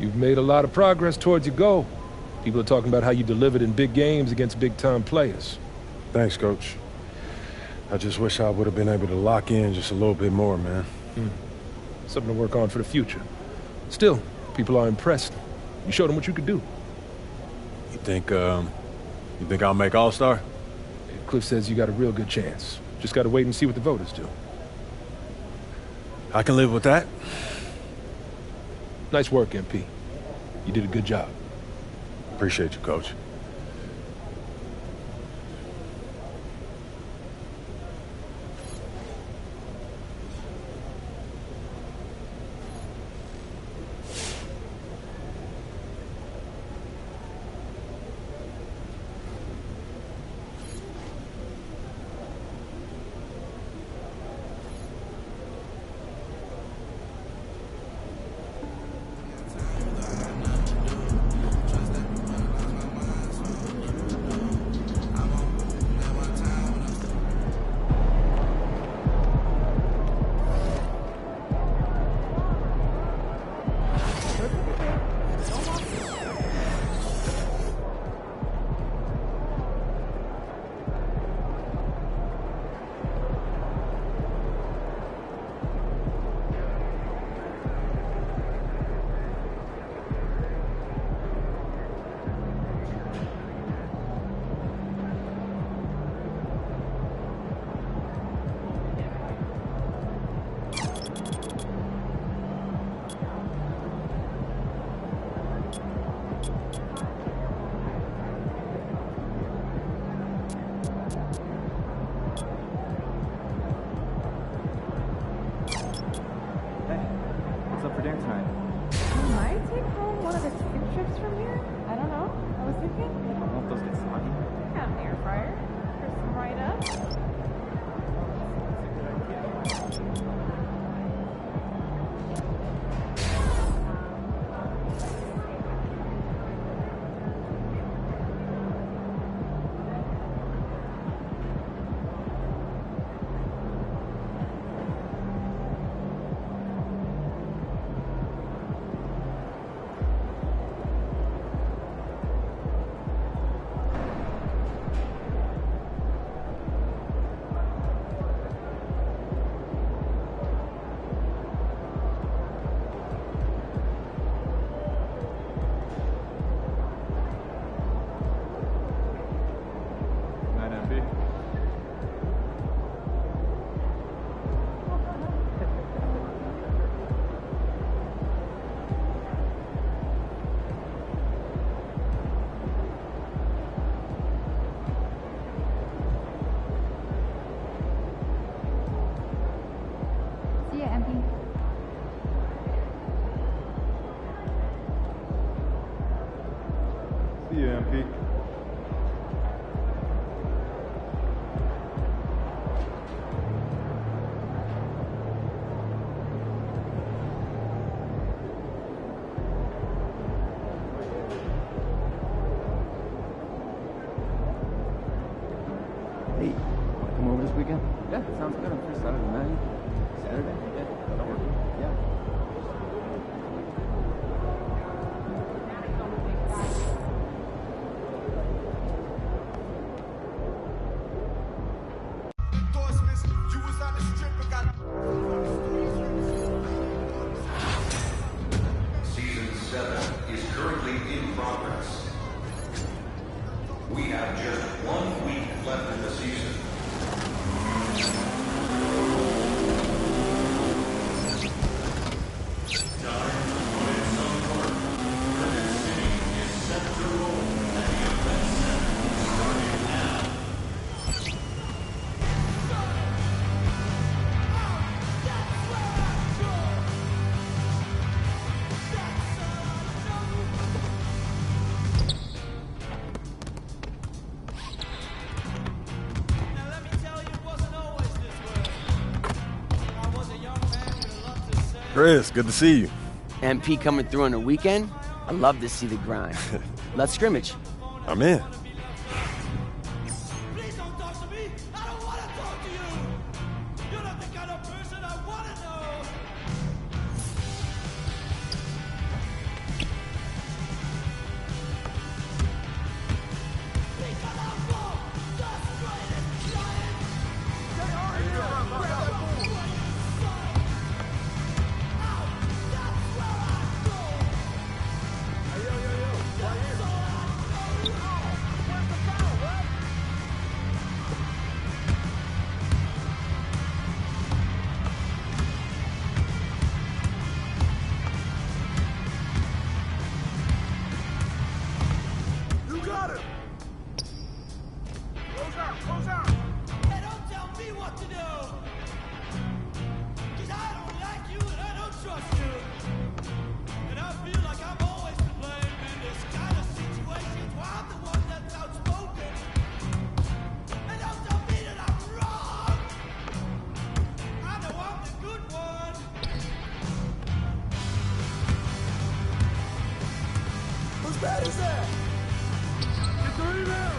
You've made a lot of progress towards your goal. People are talking about how you delivered in big games against big-time players. Thanks, Coach. I just wish I would have been able to lock in just a little bit more, man. Something to work on for the future. Still, people are impressed. You showed them what you could do. You think I'll make All-Star? Cliff says you got a real good chance. Just gotta wait and see what the voters do. I can live with that. Nice work, MP. You did a good job. Appreciate you, Coach. Chris, good to see you. MP coming through on the weekend? I love to see the grind. Let's scrimmage. I'm in. Please don't talk to me. I don't want to talk to you. You're not the kind of person I want to know. bad is that? Get the rebound!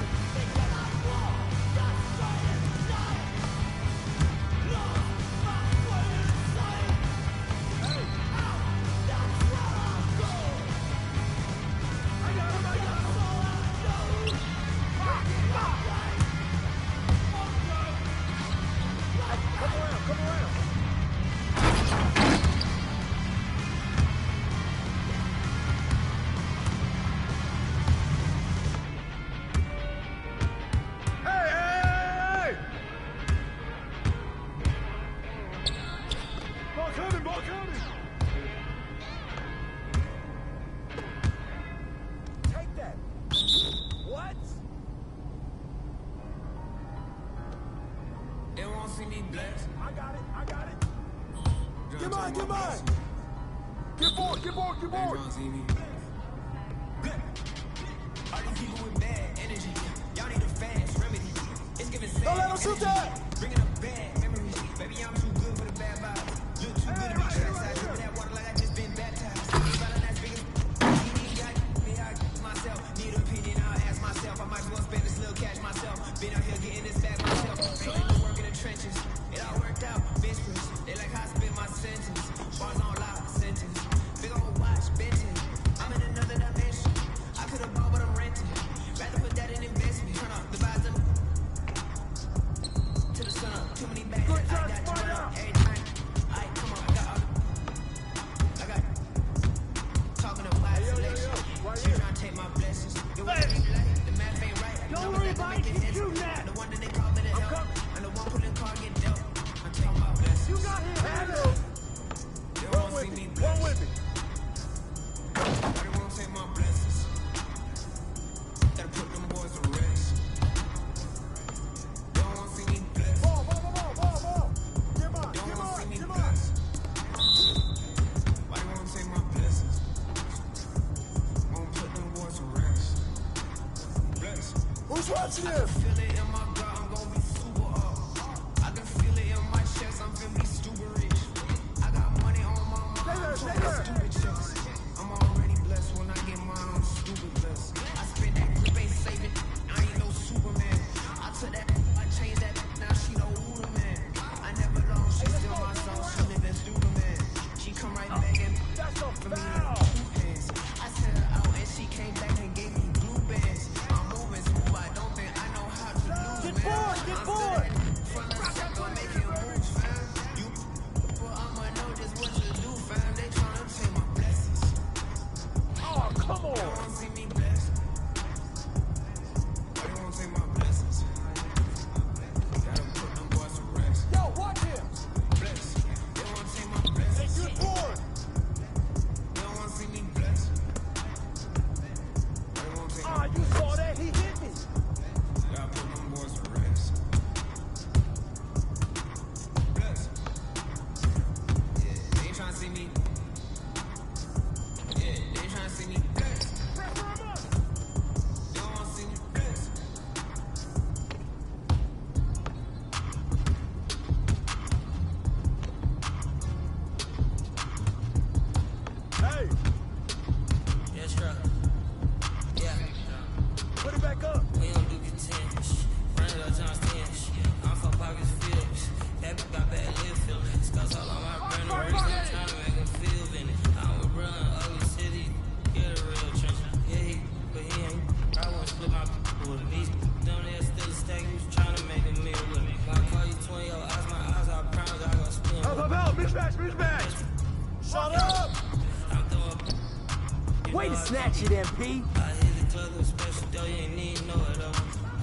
Way to snatch it, MP. I hit the club with special dough, you ain't need know it though.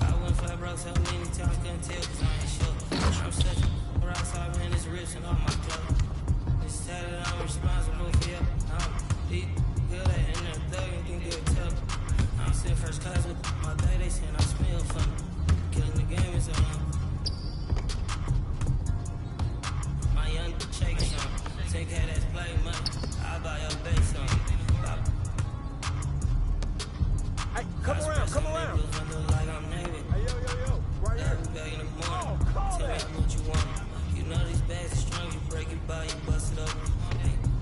I went for broke so many times, couldn't tell cause I ain't sure. I'm such a outside man, it's rich and all my clothes. It's tatted, I'm responsible for your deep good at in there, thug, you think they're tough. I'm sitting first class with my day, they saying I smell funny. Killing the game is on. My young shake some. Take head ass play money. I'll buy your base on. Hey, come around, come around. Like I'm Navy. Hey, yo, right here. Back in the morning. Tell me how much you want. You know these bags are strong. You break it by, you bust it up.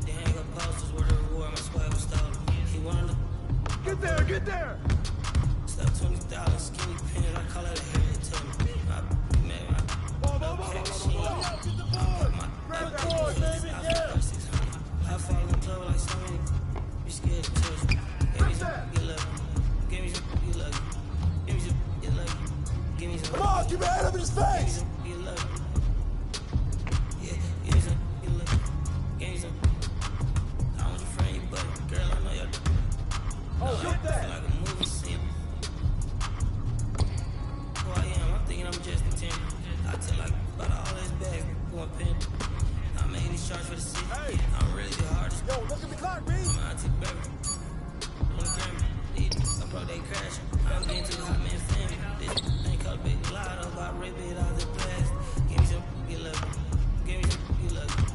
They hang up posters where the reward my swag was stolen. He wanted to Get there, Get there! Stuff $20, skinny pennies, I call it a heritage. Grab the board, baby, yeah! I fall in love like so many. You scared to touch me. Give me some, get lucky. Give me some, get lucky. Give me some, get lucky. Give me some. Come on, keep your head up in his face! Get lucky. Yeah, give me some, get lucky. Give me some. I want your friend, but girl, I know you're. Oh, shoot that! Like a movie scene. Who I am, I'm thinking I'm just a 10. I tell like about all this bags, going pen. I made these charts for the city. Hey. I'm really the hardest. Yo, look at the clock, B! My auntie baby. On the Grammy. I broke they crash. I'm getting too hot, man, family. This ain't called big lotto, but I rip it out the blast. Give me some, get lucky. Give me some, get lucky.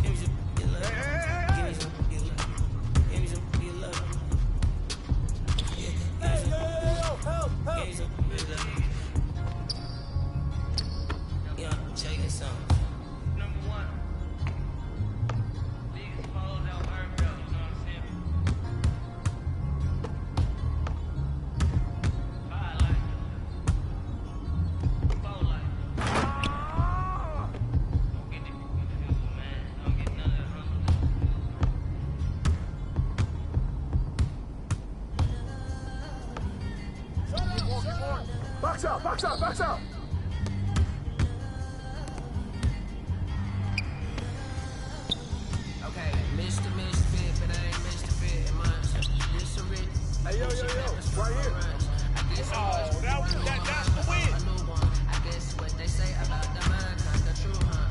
Give me some, get lucky. Give me some, get lucky. Give me some, get lucky. Yeah, give me some. Help! Give me some, get lucky. Yeah, check this out. Number one. Niggas follow that word, bro. You know what I'm saying? Five life. Four life. Don't get it confused, man. Don't get none of that hustle. Box out, box out, box out! Okay, Mr. Misfit, but I ain't Mr. Fit in mine. This a rich. Hey, yo, right here. I guess That's the win! a new one. I guess what they say about the mind, kinda true, huh?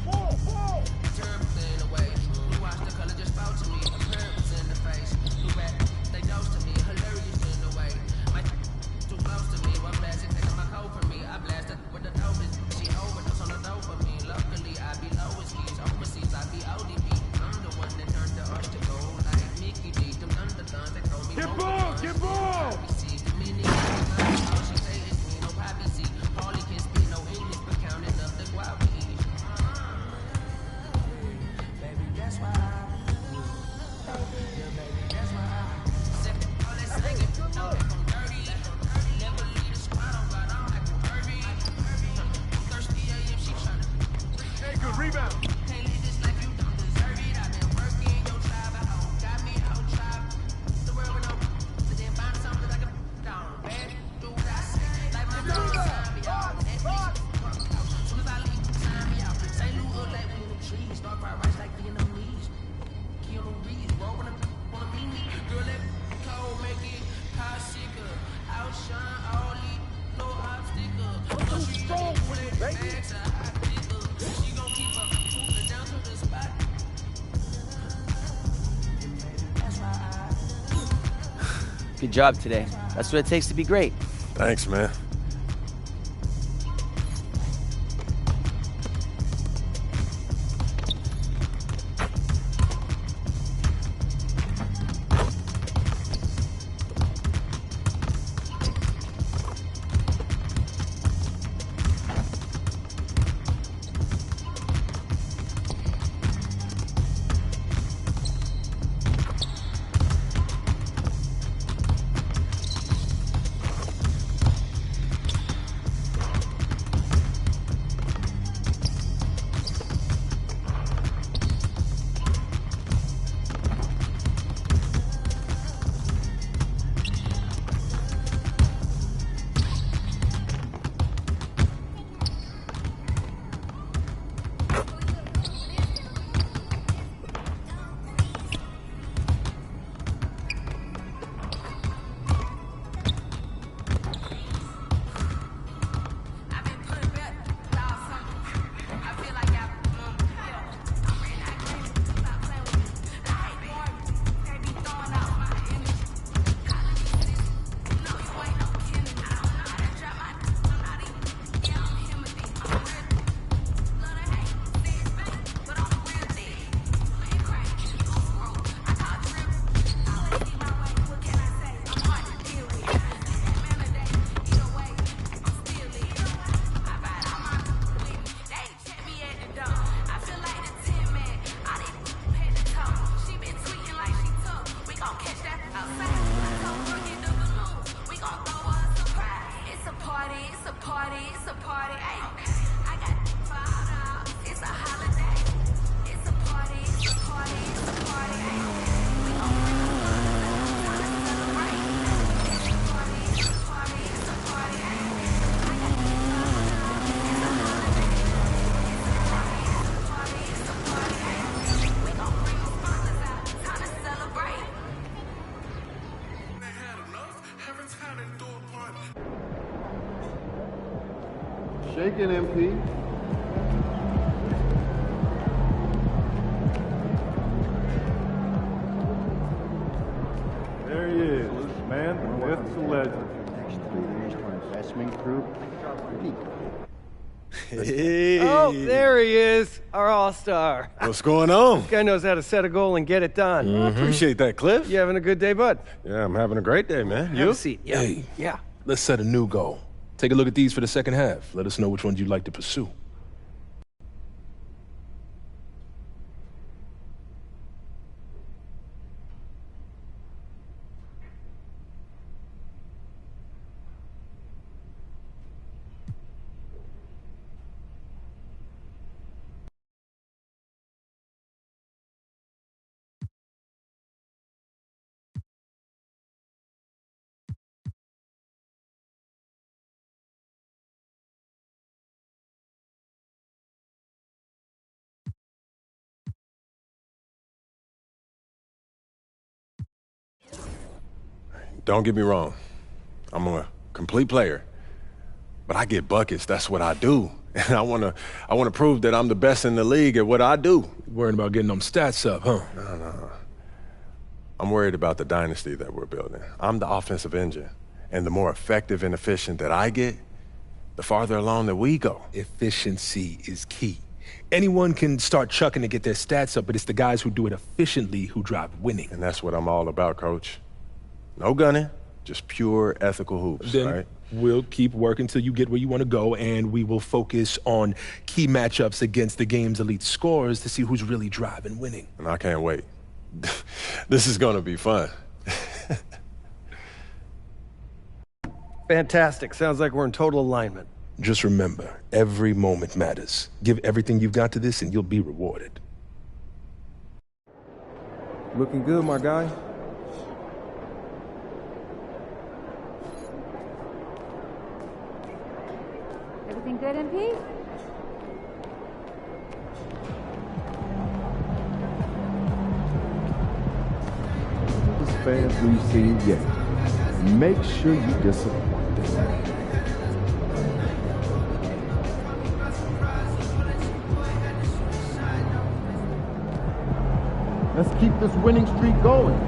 Whoa! Terrible thing away. You watch the color just spoke to me. A purpose in the face. You back, they dose to me. Hilarious in the way. My too close to me. One blast, taking my coat from me. I blasted with the dopest. She overdose on the dope for me. Locally, I be lowest keys. Overseas, I be ODB. I'm the one that turned the arch to gold. Like Mickey D. Them underguns, they throw me. Get ball! Get ball! Hey, good rebound! Good job today. That's what it takes to be great. Thanks, man. Speaking, MP. There he is, man, the myth, the legend. Next 3 years to our investment group. Hey. Oh, there he is, our all-star. What's going on? This guy knows how to set a goal and get it done. I appreciate that, Cliff. You having a good day, bud? Yeah, I'm having a great day, man. Have You? a seat. Yeah. Hey. Yeah. Let's set a new goal. Take a look at these for the second half. Let us know which ones you'd like to pursue. Don't get me wrong. I'm a complete player. But I get buckets. That's what I do. And I wanna prove that I'm the best in the league at what I do. Worrying about getting them stats up, huh? No. I'm worried about the dynasty that we're building. I'm the offensive engine. And the more effective and efficient that I get, the farther along that we go. Efficiency is key. Anyone can start chucking to get their stats up, but it's the guys who do it efficiently who drive winning. And that's what I'm all about, Coach. No gunning, just pure ethical hoops, Then right? we'll keep working till you get where you want to go, and we will focus on key matchups against the game's elite scorers to see who's really driving winning. And I can't wait. This is gonna be fun. Fantastic. Sounds like we're in total alignment. Just remember, every moment matters. Give everything you've got to this, and you'll be rewarded. Looking good, my guy. Everything good, MP? Biggest fans we've seen yet. Make sure you disappoint them. Let's keep this winning streak going.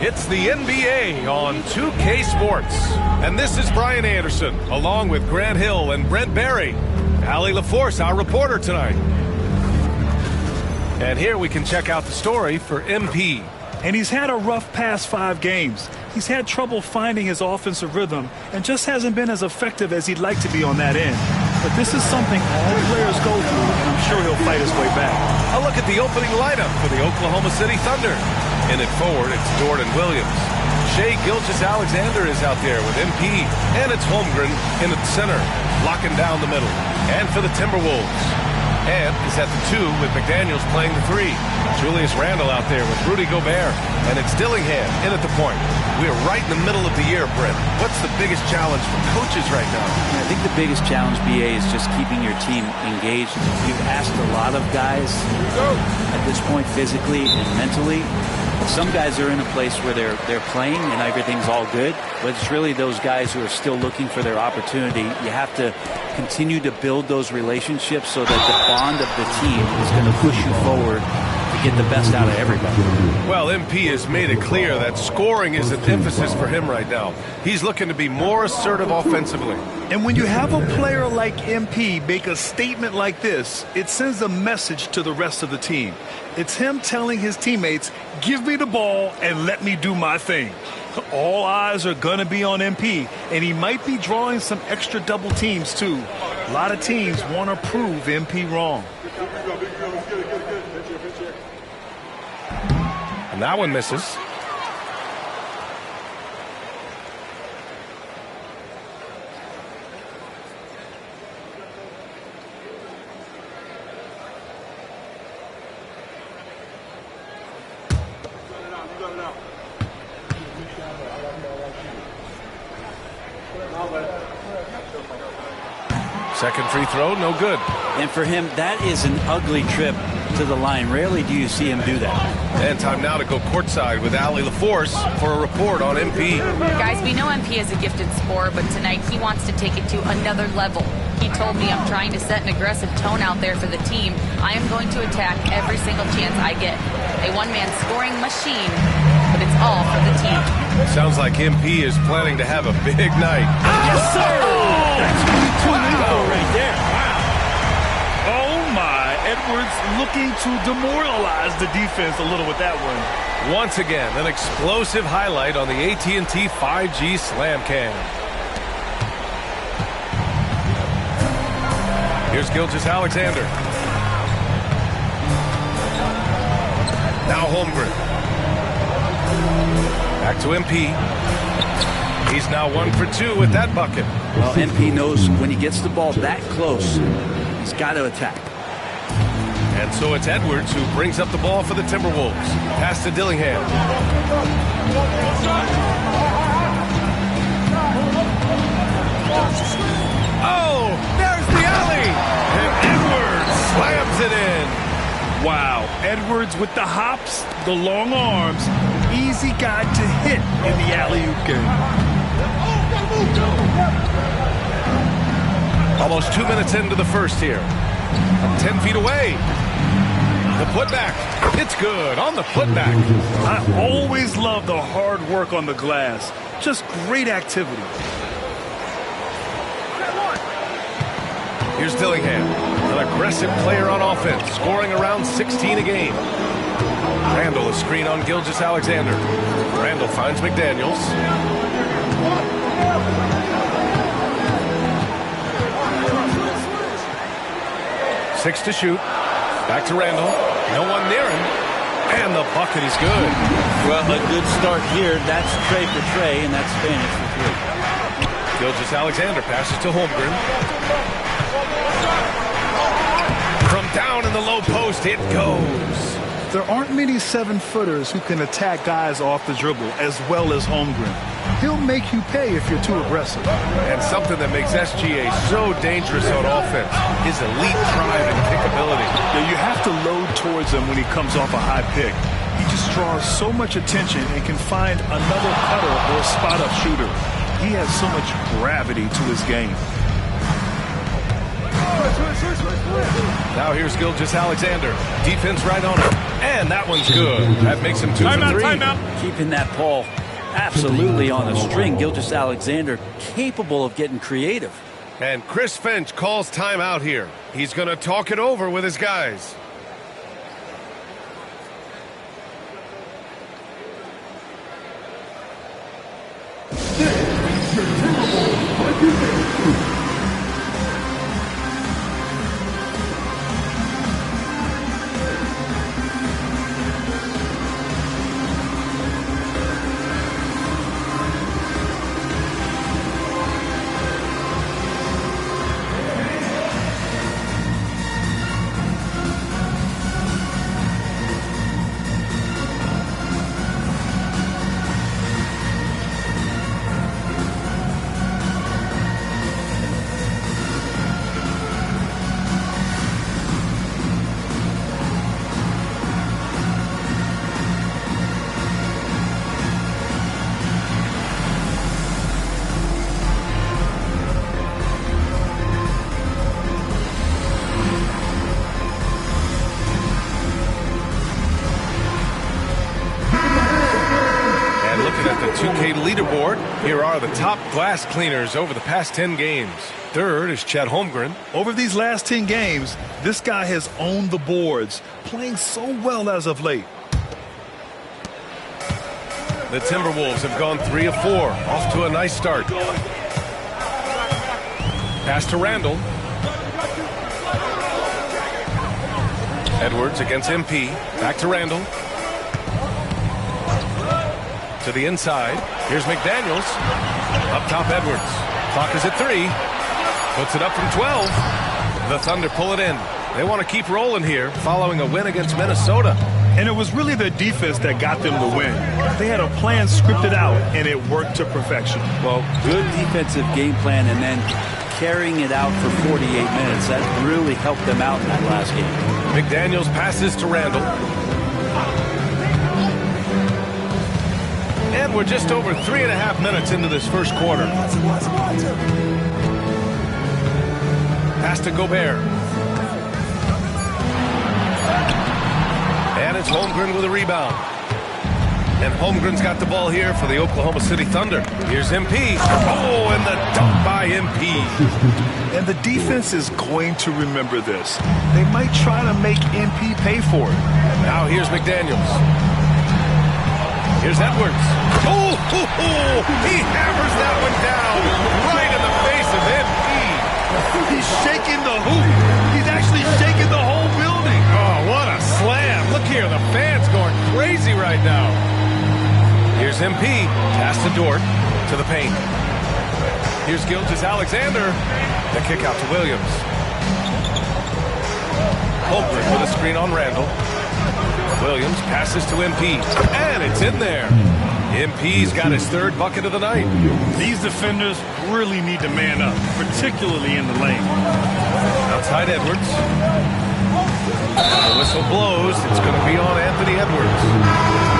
It's the NBA on 2K Sports. And this is Brian Anderson, along with Grant Hill and Brent Barry. Allie LaForce, our reporter tonight. And here we can check out the story for MP. And he's had a rough past 5 games. He's had trouble finding his offensive rhythm and just hasn't been as effective as he'd like to be on that end. But this is something all players go through, and I'm sure he'll fight his way back. A look at the opening lineup for the Oklahoma City Thunder. In it forward, it's Jordan Williams. Shai Gilgeous-Alexander is out there with MP, and it's Holmgren in the center, locking down the middle. And for the Timberwolves, Ant is at the 2 with McDaniels playing the 3. Julius Randle out there with Rudy Gobert, and it's Dillingham in at the point. We are right in the middle of the year, Brent. What's the biggest challenge for coaches right now? I think the biggest challenge, BA, is just keeping your team engaged. You've asked a lot of guys at this point, physically and mentally. Some guys are in a place where they're playing and everything's all good, but it's really those guys who are still looking for their opportunity. You have to continue to build those relationships so that the bond of the team is going to push you forward to get the best out of everybody. Well, MP has made it clear that scoring is an emphasis for him right now. He's looking to be more assertive offensively. And when you have a player like MP make a statement like this, it sends a message to the rest of the team. It's him telling his teammates, give me the ball and let me do my thing. All eyes are going to be on MP, and he might be drawing some extra double teams too. A lot of teams want to prove MP wrong. And that one misses. Second free throw, no good. And for him, that is an ugly trip to the line. Rarely do you see him do that. And time now to go courtside with Allie LaForce for a report on MP. Guys, we know MP is a gifted scorer, but tonight he wants to take it to another level. He told me, I'm trying to set an aggressive tone out there for the team. I am going to attack every single chance I get. A one-man scoring machine, but it's all for the team. Sounds like MP is planning to have a big night. Yes, sir! That's wow, right there. Wow. Oh, my. Edwards looking to demoralize the defense a little with that one. Once again, an explosive highlight on the AT&T 5G Slam Cam. Here's Gilgeous-Alexander. Now Holmgren. Back to MP. He's now 1 for 2 with that bucket. Well, MP knows when he gets the ball that close, he's got to attack. And so it's Edwards who brings up the ball for the Timberwolves. Pass to Dillingham. Oh, there's the alley. And Edwards slams it in. Wow, Edwards with the hops, the long arms, easy guy to hit in the alley-oop game. Almost 2 minutes into the first here. From 10 feet away. The putback. It's good on the putback. I always love the hard work on the glass. Just great activity. Here's Dillingham, an aggressive player on offense, scoring around 16 a game. Randall a screen on Gilgeous-Alexander. Randall finds McDaniels. Six to shoot. Back to Randall. No one near him. And the bucket is good. Well, a good start here. That's Trey for Trey, and that's Spanish for 3. Gilgeous-Alexander passes to Holmgren. From down in the low post, it goes. There aren't many 7-footers who can attack guys off the dribble as well as Holmgren. He'll make you pay if you're too aggressive. And something that makes SGA so dangerous on offense is elite drive and kickability. Yeah, you have to load towards him when he comes off a high pick. He just draws so much attention and can find another cutter or spot-up shooter. He has so much gravity to his game. Now here's Gilgeous-Alexander. Defense right on him. And that one's good. That makes him 2 for 3. Timeout. Keeping that ball absolutely on a string. Gilgeous-Alexander capable of getting creative. And Chris Finch calls timeout here. He's going to talk it over with his guys. 2K leaderboard. Here are the top glass cleaners over the past 10 games. Third is Chet Holmgren. Over these last 10 games, this guy has owned the boards, playing so well as of late. The Timberwolves have gone 3 of 4, off to a nice start. Pass to Randall. Edwards against MP. Back to Randall. To the inside. Here's McDaniels. Up top, Edwards. Clock is at 3. Puts it up from 12. The Thunder pull it in. They want to keep rolling here, following a win against Minnesota. And it was really their defense that got them the win. They had a plan scripted out, and it worked to perfection. Well, good defensive game plan, and then carrying it out for 48 minutes. That really helped them out in that last game. McDaniels passes to Randall. And we're just over 3.5 minutes into this first quarter. Pass to Gobert. And it's Holmgren with a rebound. And Holmgren's got the ball here for the Oklahoma City Thunder. Here's MP. Oh, and the dunk by MP. And the defense is going to remember this. They might try to make MP pay for it. Now here's McDaniels. Here's Edwards. Oh, he hammers that one down right in the face of MP. He's shaking the hoop. He's actually shaking the whole building. Oh, what a slam. Look here, the fans going crazy right now. Here's MP. Pass to Dort. To the paint. Here's Gilgeous-Alexander. The kick out to Williams. Holmgren with a screen on Randall. Williams passes to MP. And it's in there. MP's got his third bucket of the night. These defenders really need to man up, particularly in the lane. Outside Edwards. The whistle blows. It's going to be on Anthony Edwards.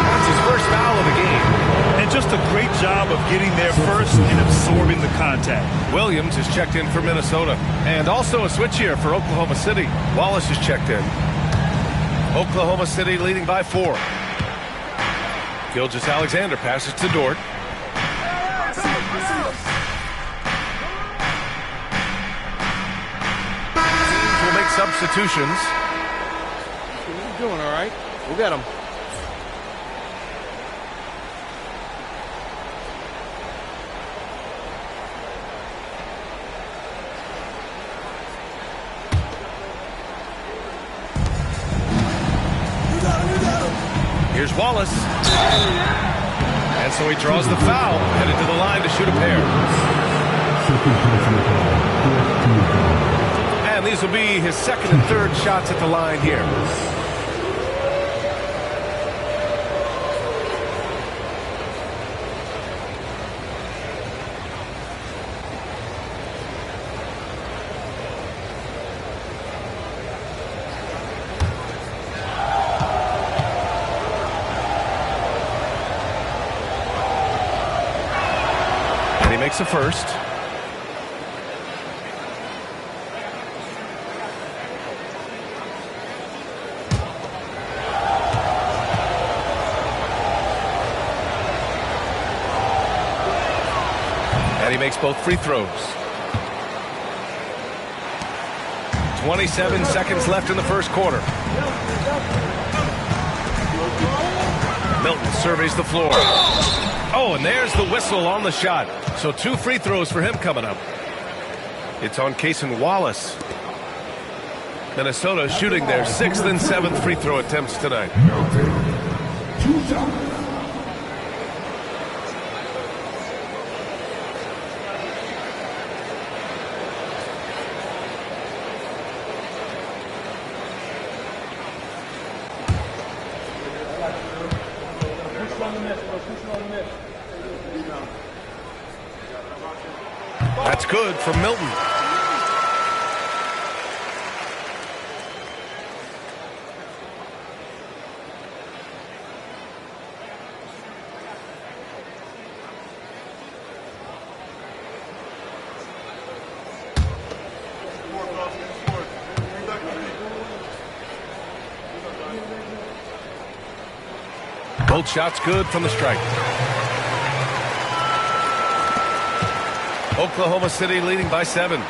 That's his first foul of the game. And just a great job of getting there first and absorbing the contact. Williams is checked in for Minnesota. And also a switch here for Oklahoma City. Wallace is checked in. Oklahoma City leading by 4. Gilgeous-Alexander passes to Dort. We'll make substitutions. He's doing all right. We'll get him. Here's Wallace. And so he draws the foul, headed to the line to shoot a pair. And these will be his second and third shots at the line here. Makes a first. And he makes both free throws. 27 seconds left in the first quarter. Milton surveys the floor. Oh, and there's the whistle on the shot. So 2 free throws for him coming up. It's on Cason Wallace. Minnesota shooting their 6th and 7th free throw attempts tonight. That's good from Milton. Both shots good from the strike. Oklahoma City leading by 7.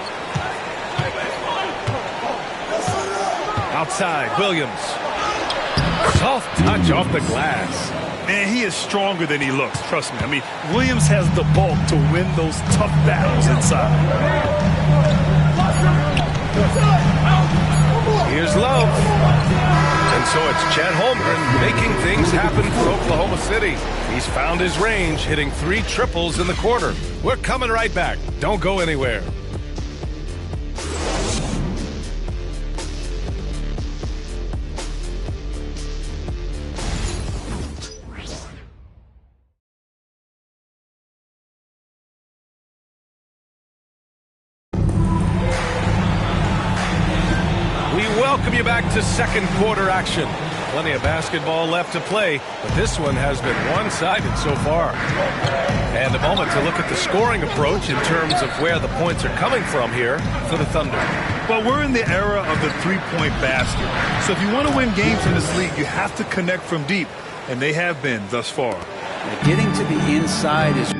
Outside, Williams. Soft touch off the glass. Man, he is stronger than he looks, trust me. I mean, Williams has the bulk to win those tough battles inside. Here's Love. And so it's Chet Holmgren making things happen for Oklahoma City. He's found his range, hitting 3 triples in the quarter. We're coming right back. Don't go anywhere. Welcome you back to second quarter action. Plenty of basketball left to play, but this one has been one-sided so far. And a moment to look at the scoring approach in terms of where the points are coming from here for the Thunder. Well, we're in the era of the three-point basket. So if you want to win games in this league, you have to connect from deep, and they have been thus far. Getting to the inside is...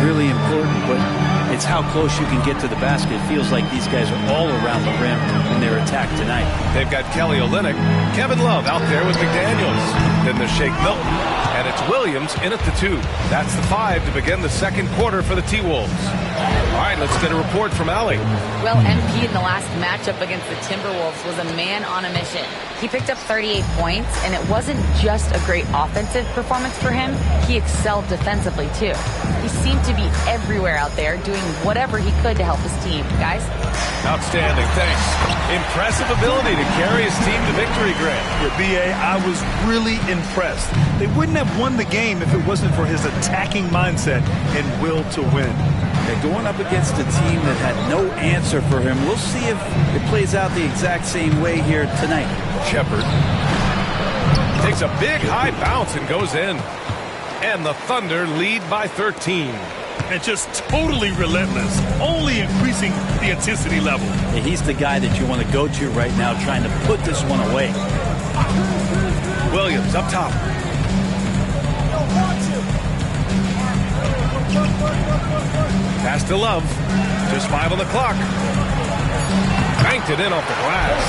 really important, but it's how close you can get to the basket. It feels like these guys are all around the rim in their attack tonight. They've got Kelly Olynyk, Kevin Love out there with McDaniels. Then there's Shake Milton, and it's Williams in at the 2. That's the 5 to begin the second quarter for the T-Wolves. All right, let's get a report from Allie. Well, MP in the last matchup against the Timberwolves was a man on a mission. He picked up 38 points, and it wasn't just a great offensive performance for him. He excelled defensively, too. He seemed to be everywhere out there, doing whatever he could to help his team. Guys? Outstanding, thanks. Impressive ability to carry his team to victory, Grant. Yeah, B.A., I was really impressed. They wouldn't have won the game if it wasn't for his attacking mindset and will to win. They're going up against a team that had no answer for him. We'll see if it plays out the exact same way here tonight. Shepard takes a big high bounce and goes in. And the Thunder lead by 13. And just totally relentless, only increasing the intensity level. Yeah, he's the guy that you want to go to right now, trying to put this one away. Williams up top. Pass to Love. Just 5 on the clock. Banked it in off the glass.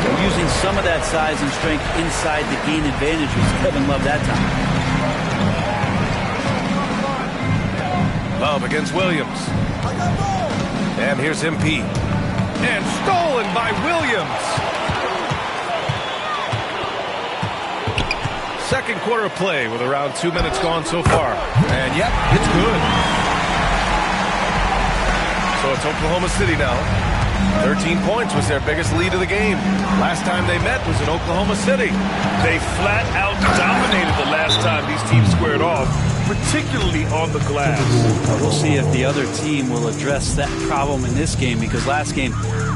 They're using some of that size and strength inside to gain advantages. Kevin Love that time. Love against Williams. And here's MP. And stolen by Williams. Second quarter of play with around 2 minutes gone so far. And yep, it's good. So it's Oklahoma City now. 13 points was their biggest lead of the game. Last time they met was in Oklahoma City. They flat out dominated the last time these teams squared off, particularly on the glass. We'll see if the other team will address that problem in this game, because last game,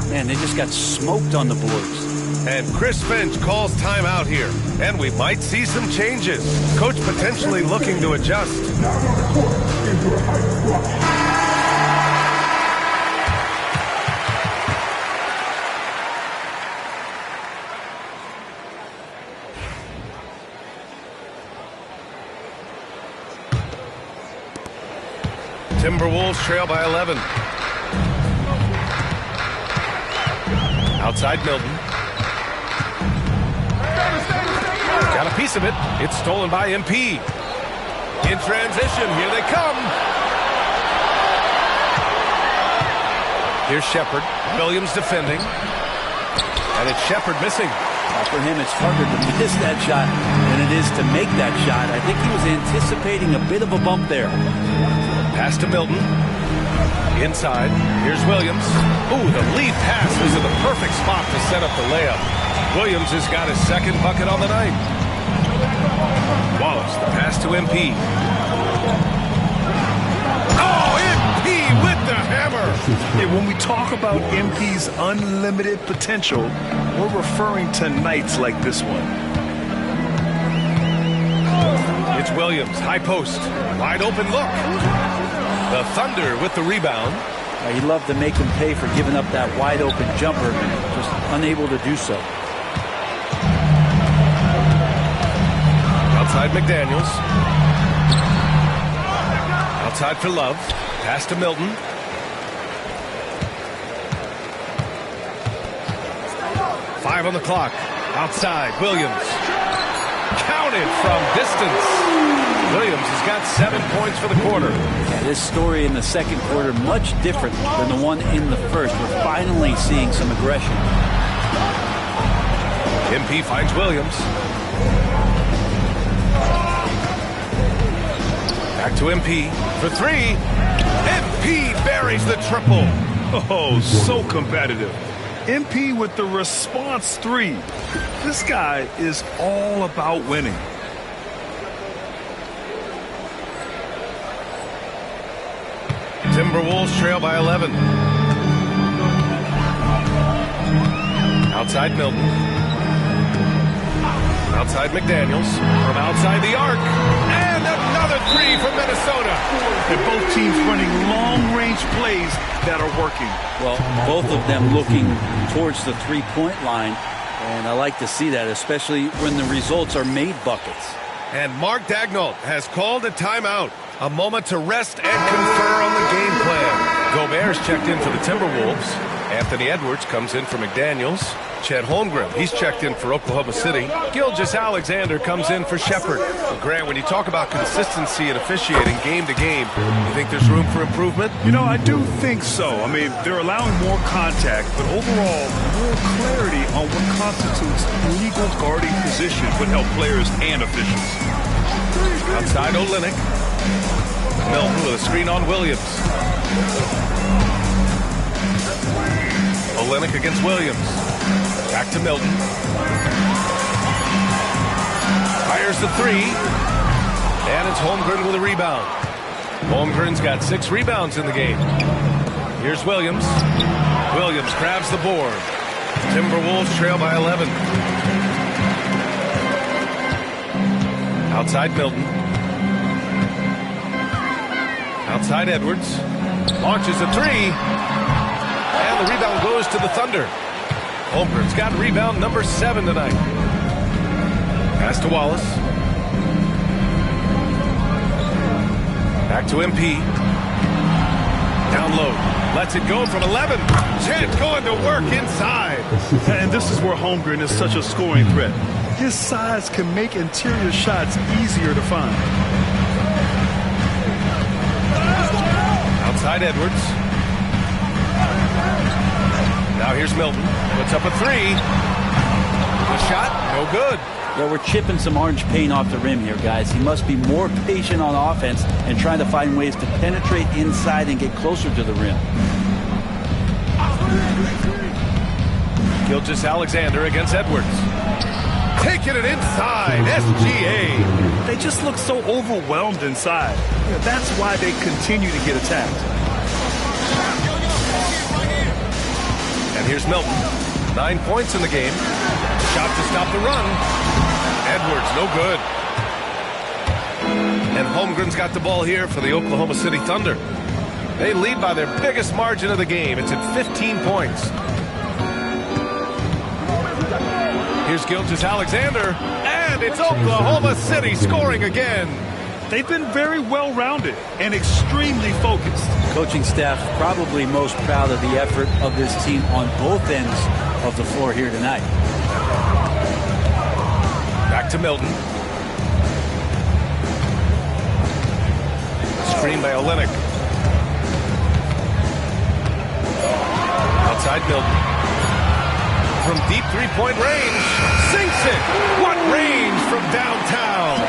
man, they just got smoked on the boards. And Chris Finch calls timeout here. And we might see some changes. Coach potentially looking to adjust. Timberwolves trail by 11. Outside Milton. Got a piece of it. It's stolen by MP. In transition, here they come. Here's Shepard. Williams defending. And it's Shepard missing. For him, it's harder to miss that shot than it is to make that shot. I think he was anticipating a bit of a bump there. Pass to Milton. Inside. Here's Williams. Ooh, the lead pass was in the perfect spot to set up the layup. Williams has got his second bucket on the night. Wallace, the pass to MP. Oh, MP with the hammer! Yeah, when we talk about MP's unlimited potential, we're referring to nights like this one. It's Williams, high post, wide open look. The Thunder with the rebound. He'd love to make him pay for giving up that wide open jumper, just unable to do so. Outside McDaniels. Outside for Love. Pass to Milton. Five on the clock. Outside, Williams. Counted from distance. Williams has got 7 points for the quarter. Yeah, this story in the second quarter much different than the one in the first. We're finally seeing some aggression. MP finds Williams. Back to MP for three. MP buries the triple. Oh, so competitive. MP with the response three. This guy is all about winning. Timberwolves trail by 11. Outside Milton. Outside McDaniels. From outside the arc. And another three from Minnesota. And both teams running long-range plays that are working. Well, both of them looking towards the three-point line. And I like to see that, especially when the results are made buckets. And Mark Daigneault has called a timeout. A moment to rest and confer on the game plan. Gobert's checked in for the Timberwolves. Anthony Edwards comes in for McDaniels. Chet Holmgren, he's checked in for Oklahoma City. Gilgeous-Alexander comes in for Shepard. Well, Grant, when you talk about consistency and officiating game to game, you think there's room for improvement? You know, I do think so. I mean, they're allowing more contact, but overall, more clarity on what constitutes legal guarding position would help players and officials. Outside Olynyk. Milton with a screen on Williams. Olynyk against Williams. Back to Milton. Fires the three. And it's Holmgren with a rebound. Holmgren's got 6 rebounds in the game. Here's Williams. Williams grabs the board. Timberwolves trail by 11. Outside Milton. Outside Edwards. Launches a three. And the rebound goes to the Thunder. Holmgren's got rebound number 7 tonight. Pass to Wallace. Back to MP. Down low. Lets it go from 11. Chet going to work inside. And this is where Holmgren is such a scoring threat. His size can make interior shots easier to find. Outside Edwards. Now here's Milton. Puts up a three. The shot, no good. Yeah, we're chipping some orange paint off the rim here, guys. He must be more patient on offense and trying to find ways to penetrate inside and get closer to the rim. Gilgeous-Alexander against Edwards. Taking it inside, SGA. They just look so overwhelmed inside. Yeah, that's why they continue to get attacked. And here's Milton. 9 points in the game. Shot to stop the run. Edwards, no good. And Holmgren's got the ball here for the Oklahoma City Thunder. They lead by their biggest margin of the game. It's at 15 points. Here's Gilgeous-Alexander, and it's Oklahoma City scoring again. They've been very well-rounded and extremely focused. Coaching staff probably most proud of the effort of this team on both ends of the floor here tonight. Back to Milton. Screen by Olynyk. Outside Milton. From deep three-point range. Sinks it. What range from downtown.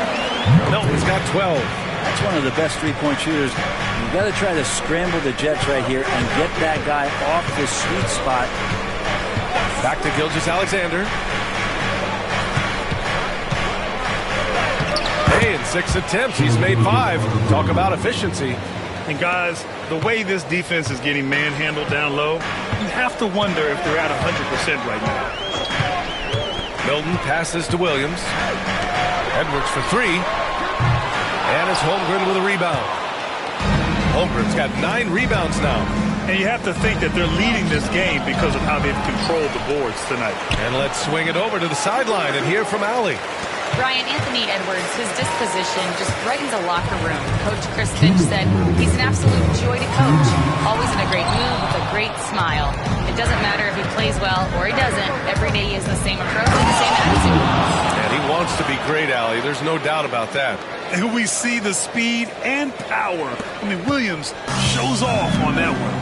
Milton's got 12. That's one of the best three-point shooters. You've got to try to scramble the Jets right here and get that guy off the sweet spot. Back to Gilgeous-Alexander. Hey, in 6 attempts, he's made 5. Talk about efficiency. And guys, the way this defense is getting manhandled down low, you have to wonder if they're at 100% right now. Milton passes to Williams. Edwards for 3. And it's Holmgren with a rebound. Holmgren's got 9 rebounds now. And you have to think that they're leading this game because of how they've controlled the boards tonight. And let's swing it over to the sideline and hear from Allie. Brian, Anthony Edwards, his disposition just brightens a locker room. Coach Chris Finch said he's an absolute joy to coach. Always in a great mood with a great smile. It doesn't matter if he plays well or he doesn't. Every day he has the same approach and the same attitude. And he wants to be great, Allie. There's no doubt about that. And we see the speed and power. I mean, Williams shows off on that one.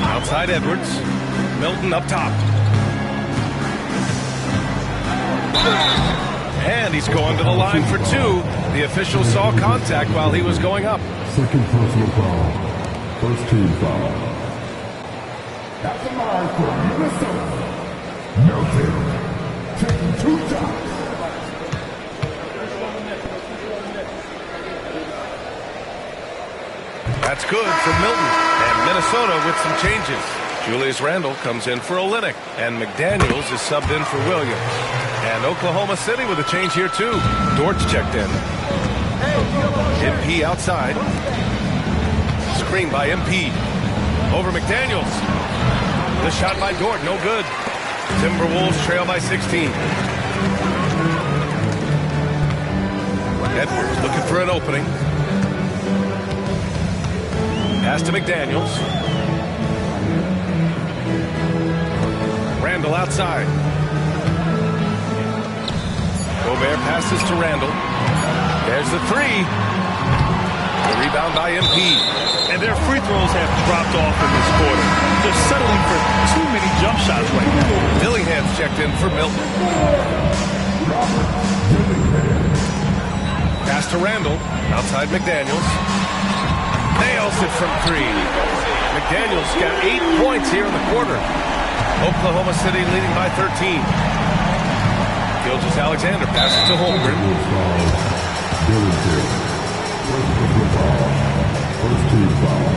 Outside Edwards. Milton up top. And he's going to the line for 2. The official saw contact while he was going up. Second personal foul. First team foul. At the line for Minnesota. Milton taking 2 shots. That's good for Milton. And Minnesota with some changes. Julius Randle comes in for Olynyk. And McDaniels is subbed in for Williams. And Oklahoma City with a change here, too. Dort's checked in. MP outside. Screen by MP. Over McDaniels. The shot by Dort, no good. Timberwolves trail by 16. Edwards looking for an opening. Pass to McDaniels. Randle outside. Gobert passes to Randle. There's the 3. The rebound by MP. And their free throws have dropped off in this quarter. They're settling for too many jump shots right now. Dillingham's checked in for Milton. Pass to Randle. Outside McDaniels. Nails it from 3. McDaniels got 8 points here in the quarter. Oklahoma City leading by 13. Gilgeous-Alexander passes to Holmgren. First team foul.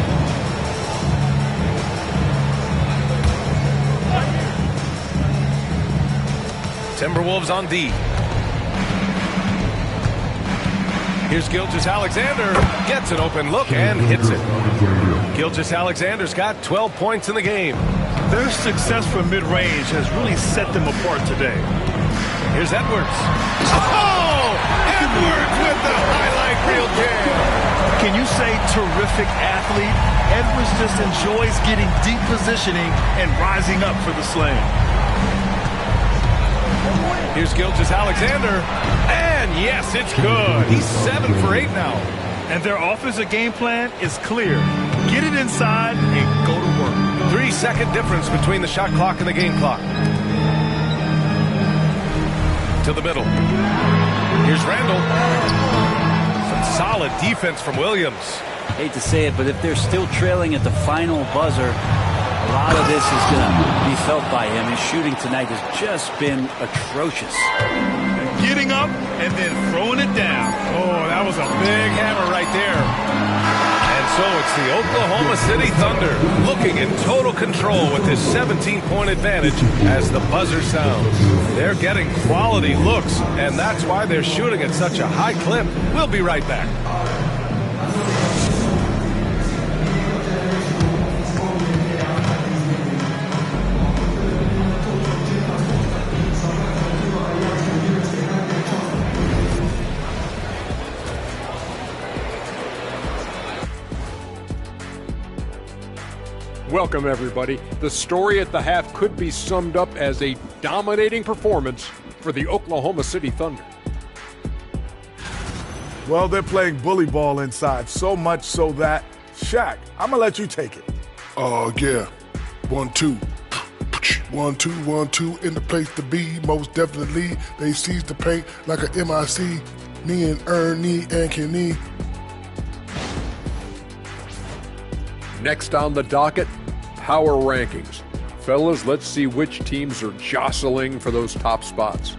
Timberwolves on D. Here's Gilgeous-Alexander. Gets an open look and hits it. Gilgeous-Alexander's got 12 points in the game. Their success from mid-range has really set them apart today. Here's Edwards. Oh! Edwards with the highlight reel jam. Can you say terrific athlete? Edwards just enjoys getting deep positioning and rising up for the slam. Here's Gilgeous-Alexander. And yes, it's good. He's 7 for 8 now. And their offensive game plan is clear. Get it inside and go to work. 3-second difference between the shot clock and the game clock. To the middle. Here's Randle. Some solid defense from Williams. Hate to say it, but if they're still trailing at the final buzzer, a lot of this is going to be felt by him. His shooting tonight has just been atrocious. Getting up and then throwing it down. Oh, that was a big hammer right there. And so it's the Oklahoma City Thunder looking in total control with this 17-point advantage as the buzzer sounds. They're getting quality looks, and that's why they're shooting at such a high clip. We'll be right back. Welcome, everybody. The story at the half could be summed up as a dominating performance for the Oklahoma City Thunder. Well, they're playing bully ball inside, so much so that, Shaq, I'm gonna let you take it. Oh, yeah. 1-2. 1-2, 1-2 in the place to be. Most definitely, they seize the paint like a MIC. Me and Ernie and Kenny. Next on the docket, power rankings. Fellas, let's see which teams are jostling for those top spots.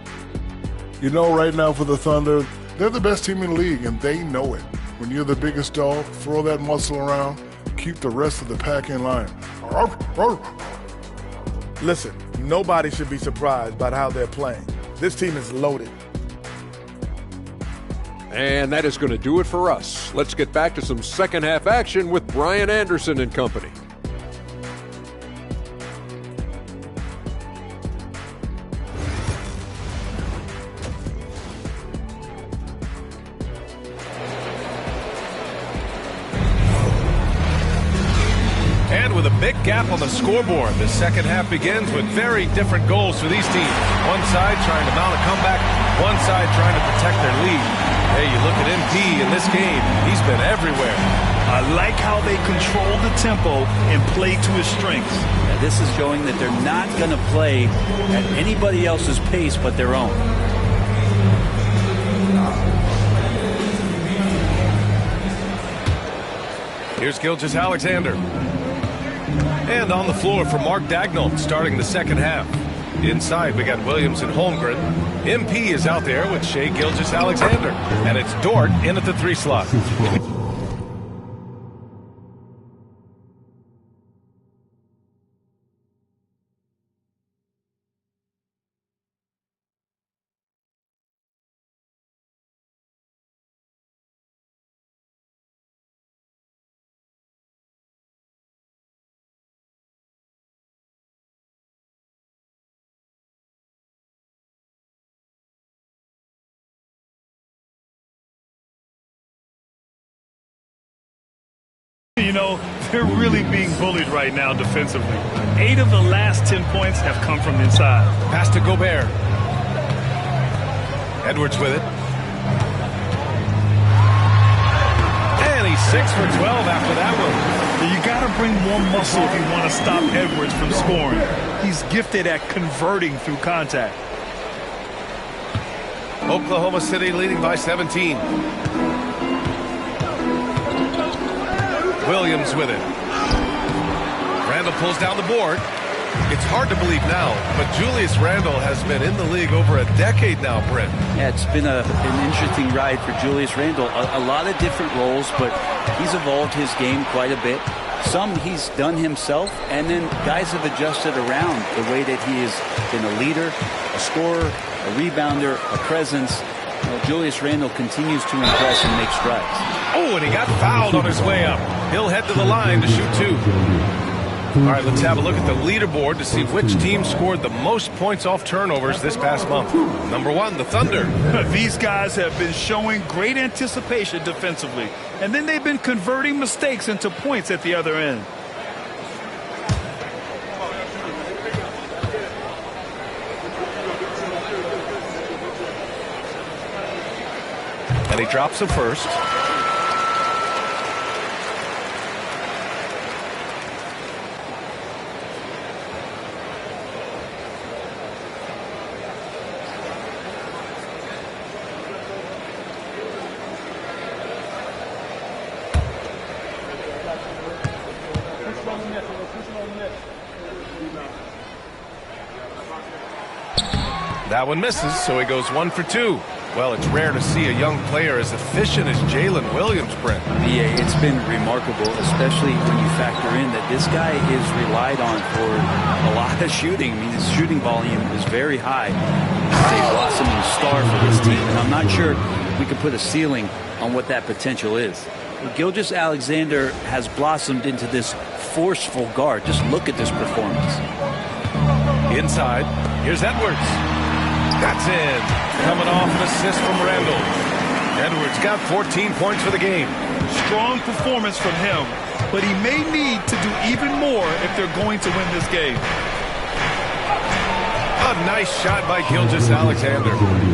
You know, right now for the Thunder, they're the best team in the league, and they know it. When you're the biggest dog, throw that muscle around, keep the rest of the pack in line. Listen, nobody should be surprised by how they're playing. This team is loaded. And that is going to do it for us. Let's get back to some second half action with Brian Anderson and company. And with a big gap on the scoreboard, the second half begins with very different goals for these teams. One side trying to mount a comeback, one side trying to protect their lead. Hey, you look at MP in this game, he's been everywhere. I like how they control the tempo and play to his strengths. Yeah, this is showing that they're not going to play at anybody else's pace but their own. Here's Gilgeous-Alexander. And on the floor for Mark Daigneault starting the second half. Inside, we got Williams and Holmgren. MP is out there with Shai Gilgeous-Alexander. And it's Dort in at the 3 slot. You know, they're really being bullied right now defensively. 8 of the last 10 points have come from inside. Pass to Gobert. Edwards with it. And he's 6 for 12 after that one. You got to bring more muscle if you want to stop Edwards from scoring. He's gifted at converting through contact. Oklahoma City leading by 17. Williams with it. Randle pulls down the board. It's hard to believe now, but Julius Randle has been in the league over a decade now, Brent. Yeah, it's been an interesting ride for Julius Randle. A lot of different roles, but he's evolved his game quite a bit. Some he's done himself, and then guys have adjusted around the way that he has been a leader, a scorer, a rebounder, a presence. Julius Randle continues to impress and make strides. Oh, and he got fouled on his way up. He'll head to the line to shoot 2. All right, let's have a look at the leaderboard to see which team scored the most points off turnovers this past month. Number 1, the Thunder. These guys have been showing great anticipation defensively, and then they've been converting mistakes into points at the other end. And he drops the first. That one misses, so he goes 1 for 2. Well, it's rare to see a young player as efficient as Jalen Williams, Brent. Yeah, it's been remarkable, especially when you factor in that this guy is relied on for a lot of shooting. I mean, his shooting volume is very high. He's a blossoming star for this team, and I'm not sure we can put a ceiling on what that potential is. Gilgeous-Alexander has blossomed into this forceful guard. Just look at this performance. Inside, here's Edwards. That's in. Coming off an assist from Randle. Edwards got 14 points for the game. Strong performance from him, but he may need to do even more if they're going to win this game. Oh, nice shot by Gilgeous Alexander.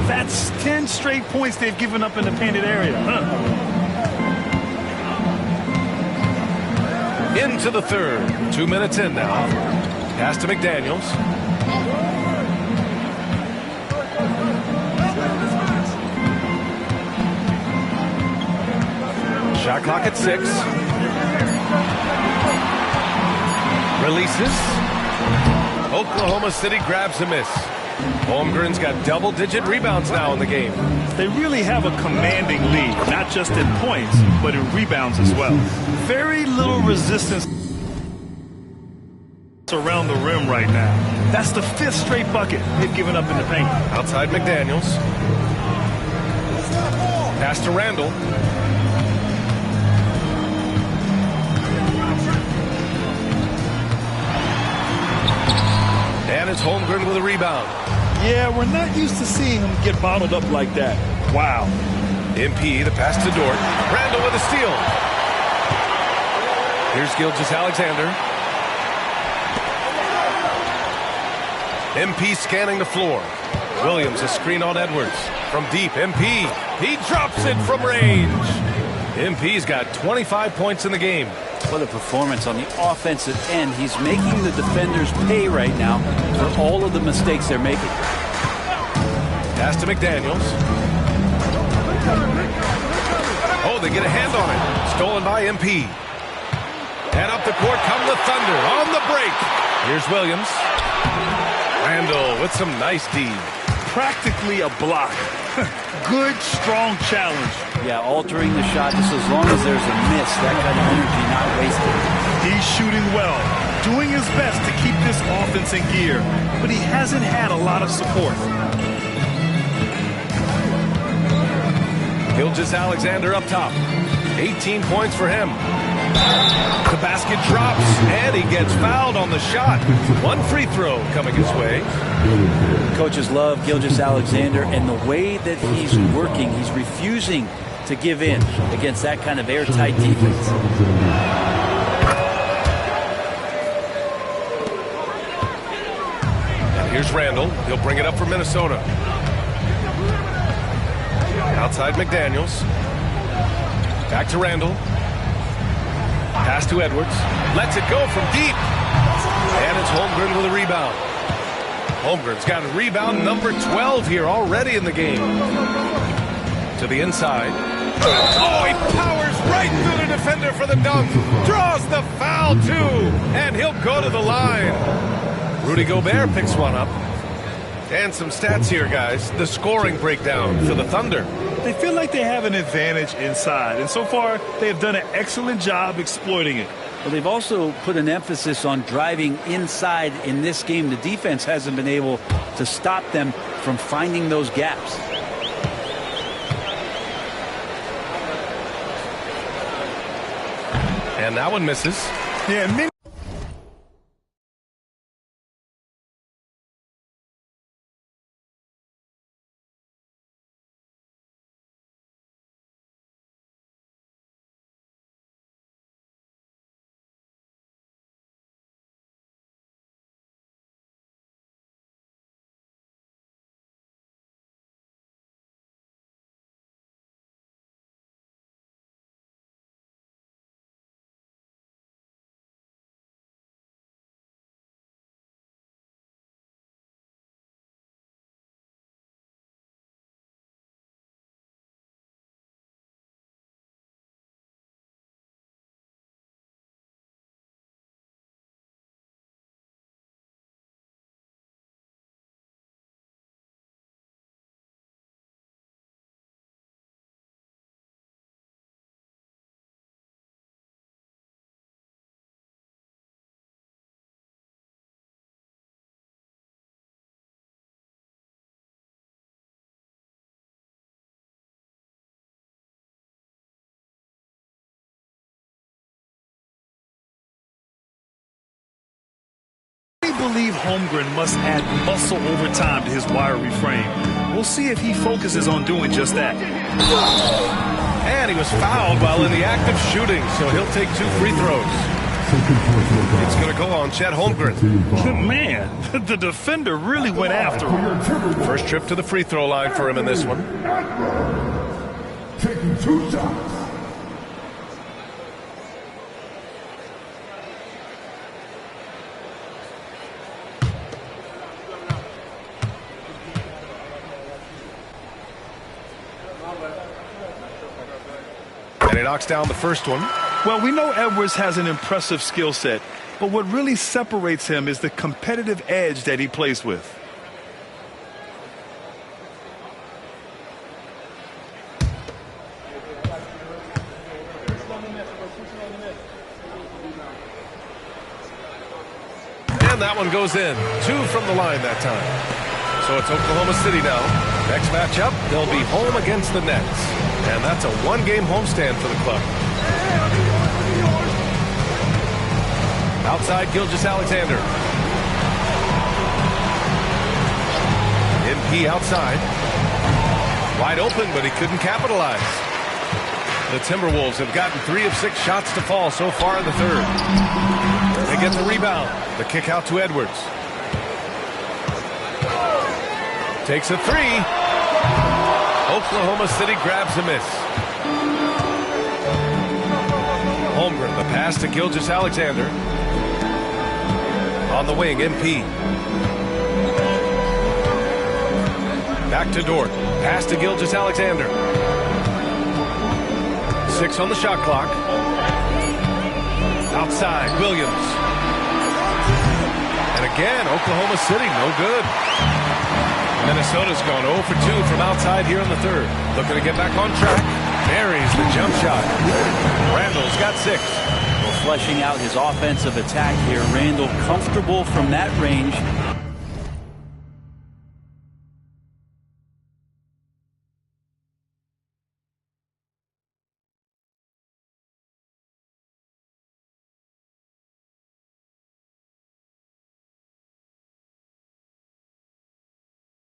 That's 10 straight points they've given up in the painted area. Into the third. 2 minutes in now. Pass to McDaniels. Shot clock at 6. Releases. Oklahoma City grabs a miss. Holmgren's got double-digit rebounds now in the game. They really have a commanding lead, not just in points, but in rebounds as well. Very little resistance around the rim right now. That's the 5th straight bucket they've given up in the paint. Outside McDaniels. Pass to Randall. And it's Holmgren with a rebound. Yeah, we're not used to seeing him get bottled up like that. Wow. MP, the pass to Dort. Randall with a steal. Here's Gilgeous Alexander. MP scanning the floor. Williams a screen on Edwards. From deep, MP. He drops it from range. MP's got 25 points in the game. What a performance on the offensive end. He's making the defenders pay right now for all of the mistakes they're making. Pass to McDaniels. Oh, they get a hand on it. Stolen by MP. And up the court come the Thunder on the break. Here's Williams. Randall with some nice D. Practically a block. Good, strong challenge. Yeah, altering the shot just as long as there's a miss. That kind of energy not wasted. He's shooting well, doing his best to keep this offense in gear, but he hasn't had a lot of support. Gilgeous Alexander up top. 18 points for him. The basket drops, and he gets fouled on the shot. 1 free throw coming his way. Coaches love Gilgeous Alexander, and the way that he's working, he's refusing to give in against that kind of airtight defense. And here's Randall. He'll bring it up for Minnesota. Outside McDaniels. Back to Randall. Pass to Edwards. Lets it go from deep. And it's Holmgren with a rebound. Holmgren's got a rebound number 12 here already in the game. To the inside. Oh, he powers right through the defender for the dunk. Draws the foul, too. And he'll go to the line. Rudy Gobert picks one up. And some stats here, guys. The scoring breakdown for the Thunder. They feel like they have an advantage inside, and so far they have done an excellent job exploiting it. Well, they've also put an emphasis on driving inside in this game. The defense hasn't been able to stop them from finding those gaps. And that one misses. Yeah, I believe Holmgren must add muscle over time to his wiry frame. We'll see if he focuses on doing just that. And he was fouled while in the act of shooting, so he'll take 2 free throws. It's going to go on Chet Holmgren. Man, the defender really went after him. First trip to the free throw line for him in this one. Taking 2 shots. And he knocks down the first one. Well, we know Edwards has an impressive skill set, but what really separates him is the competitive edge that he plays with. And that one goes in. 2 from the line that time. So it's Oklahoma City now. Next matchup, they'll be home against the Nets. And that's a 1-game homestand for the club. Outside, Gilgeous-Alexander. MP outside. Wide open, but he couldn't capitalize. The Timberwolves have gotten 3 of 6 shots to fall so far in the third. They get the rebound. The kick out to Edwards. Takes a 3. Oklahoma City grabs a miss. Holmgren, the pass to Gilgeous-Alexander. On the wing, MP. Back to Dort. Pass to Gilgeous-Alexander. 6 on the shot clock. Outside, Williams. And again, Oklahoma City, no good. Minnesota's gone 0 for 2 from outside here in the third. Looking to get back on track. Buries the jump shot. Randall's got 6. Well, fleshing out his offensive attack here. Randall comfortable from that range.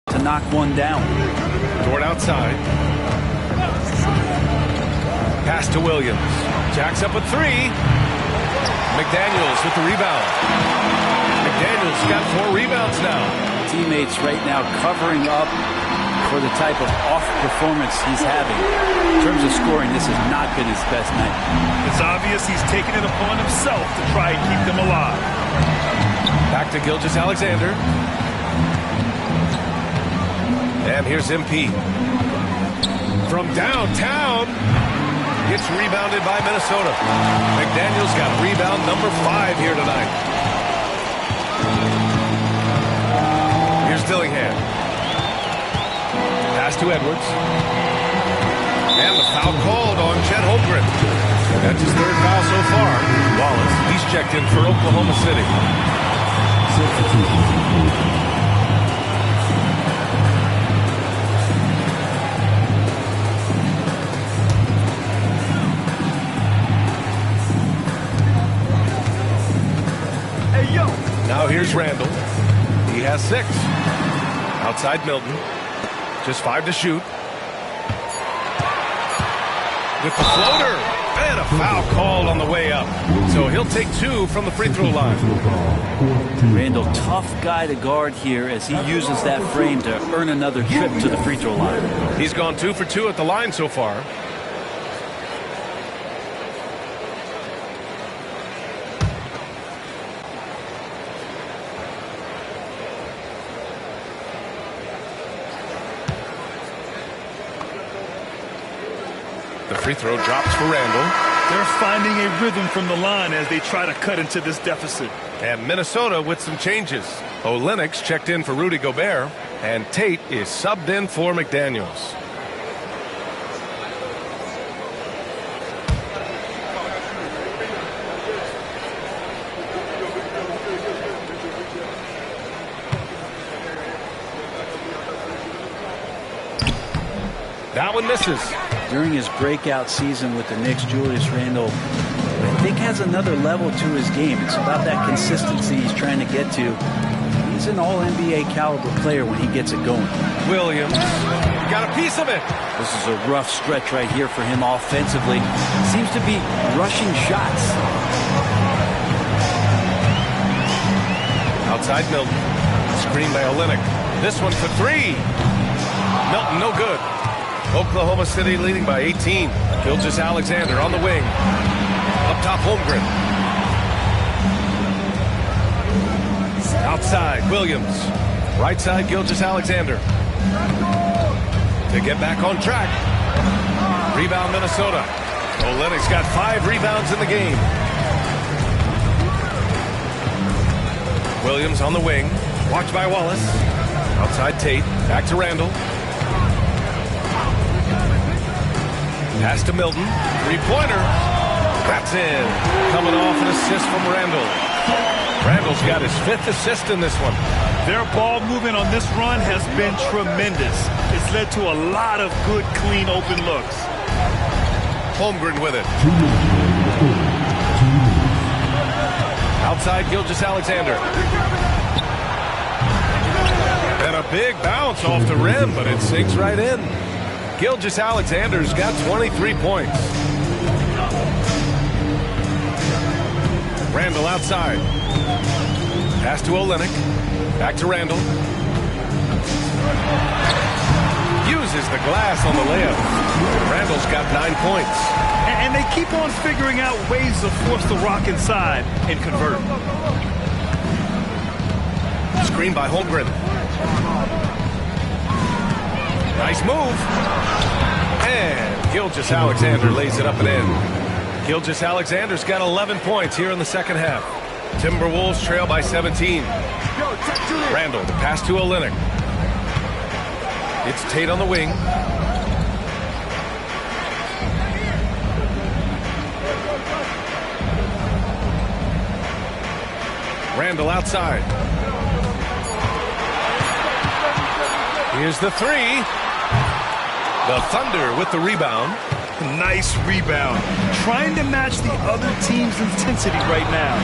To knock one down. Dort outside. Pass to Williams. Jacks up with 3. McDaniels with the rebound. McDaniels got 4 rebounds now. Teammates right now covering up for the type of off performance he's having. In terms of scoring, this has not been his best night. It's obvious he's taken it upon himself to try and keep them alive. Back to Gilgeous-Alexander. And here's MP. From downtown. Gets rebounded by Minnesota. McDaniels got rebound number 5 here tonight. Here's Dillingham. Pass to Edwards. And the foul called on Chet Holmgren. That's his 3rd foul so far. Wallace, he's checked in for Oklahoma City. Now here's Randall. He has 6. Outside Milton. Just 5 to shoot. With the floater. And a foul called on the way up. So he'll take 2 from the free throw line. Randall, tough guy to guard here as he uses that frame to earn another trip to the free throw line. He's gone 2 for 2 at the line so far. The free throw drops for Randall. They're finding a rhythm from the line as they try to cut into this deficit. And Minnesota with some changes. Olenek's checked in for Rudy Gobert, and Tate is subbed in for McDaniels. That one misses. During his breakout season with the Knicks, Julius Randle, I think, has another level to his game. It's about that consistency he's trying to get to. He's an all-NBA caliber player when he gets it going. Williams got a piece of it. This is a rough stretch right here for him offensively. Seems to be rushing shots. Outside Milton. Screen by Olynyk. This one for three. Milton, no good. Oklahoma City leading by 18. Gilgeous Alexander on the wing. Up top, Holmgren. Outside, Williams. Right side, Gilgeous Alexander. To get back on track. Rebound, Minnesota. Olynyk's got 5 rebounds in the game. Williams on the wing. Watched by Wallace. Outside Tate. Back to Randall. Pass to Milton. Three-pointer. That's in. Coming off an assist from Randall. Randall's got his 5th assist in this one. Their ball movement on this run has been tremendous. It's led to a lot of good, clean, open looks. Holmgren with it. Outside, Gilgeous Alexander. And a big bounce off the rim, but it sinks right in. Gilgeous Alexander's got 23 points. Randall outside. Pass to Olynyk. Back to Randall. Uses the glass on the layup. Randall's got 9 points. And they keep on figuring out ways to force the rock inside and convert. Screen by Holmgren. Nice move. And Gilgeous Alexander lays it up and in. Gilgeous Alexander's got 11 points here in the second half. Timberwolves trail by 17. Randall, the pass to Olynyk. It's Tate on the wing. Randall outside. Here's the three. The Thunder with the rebound. Nice rebound. Trying to match the other team's intensity right now.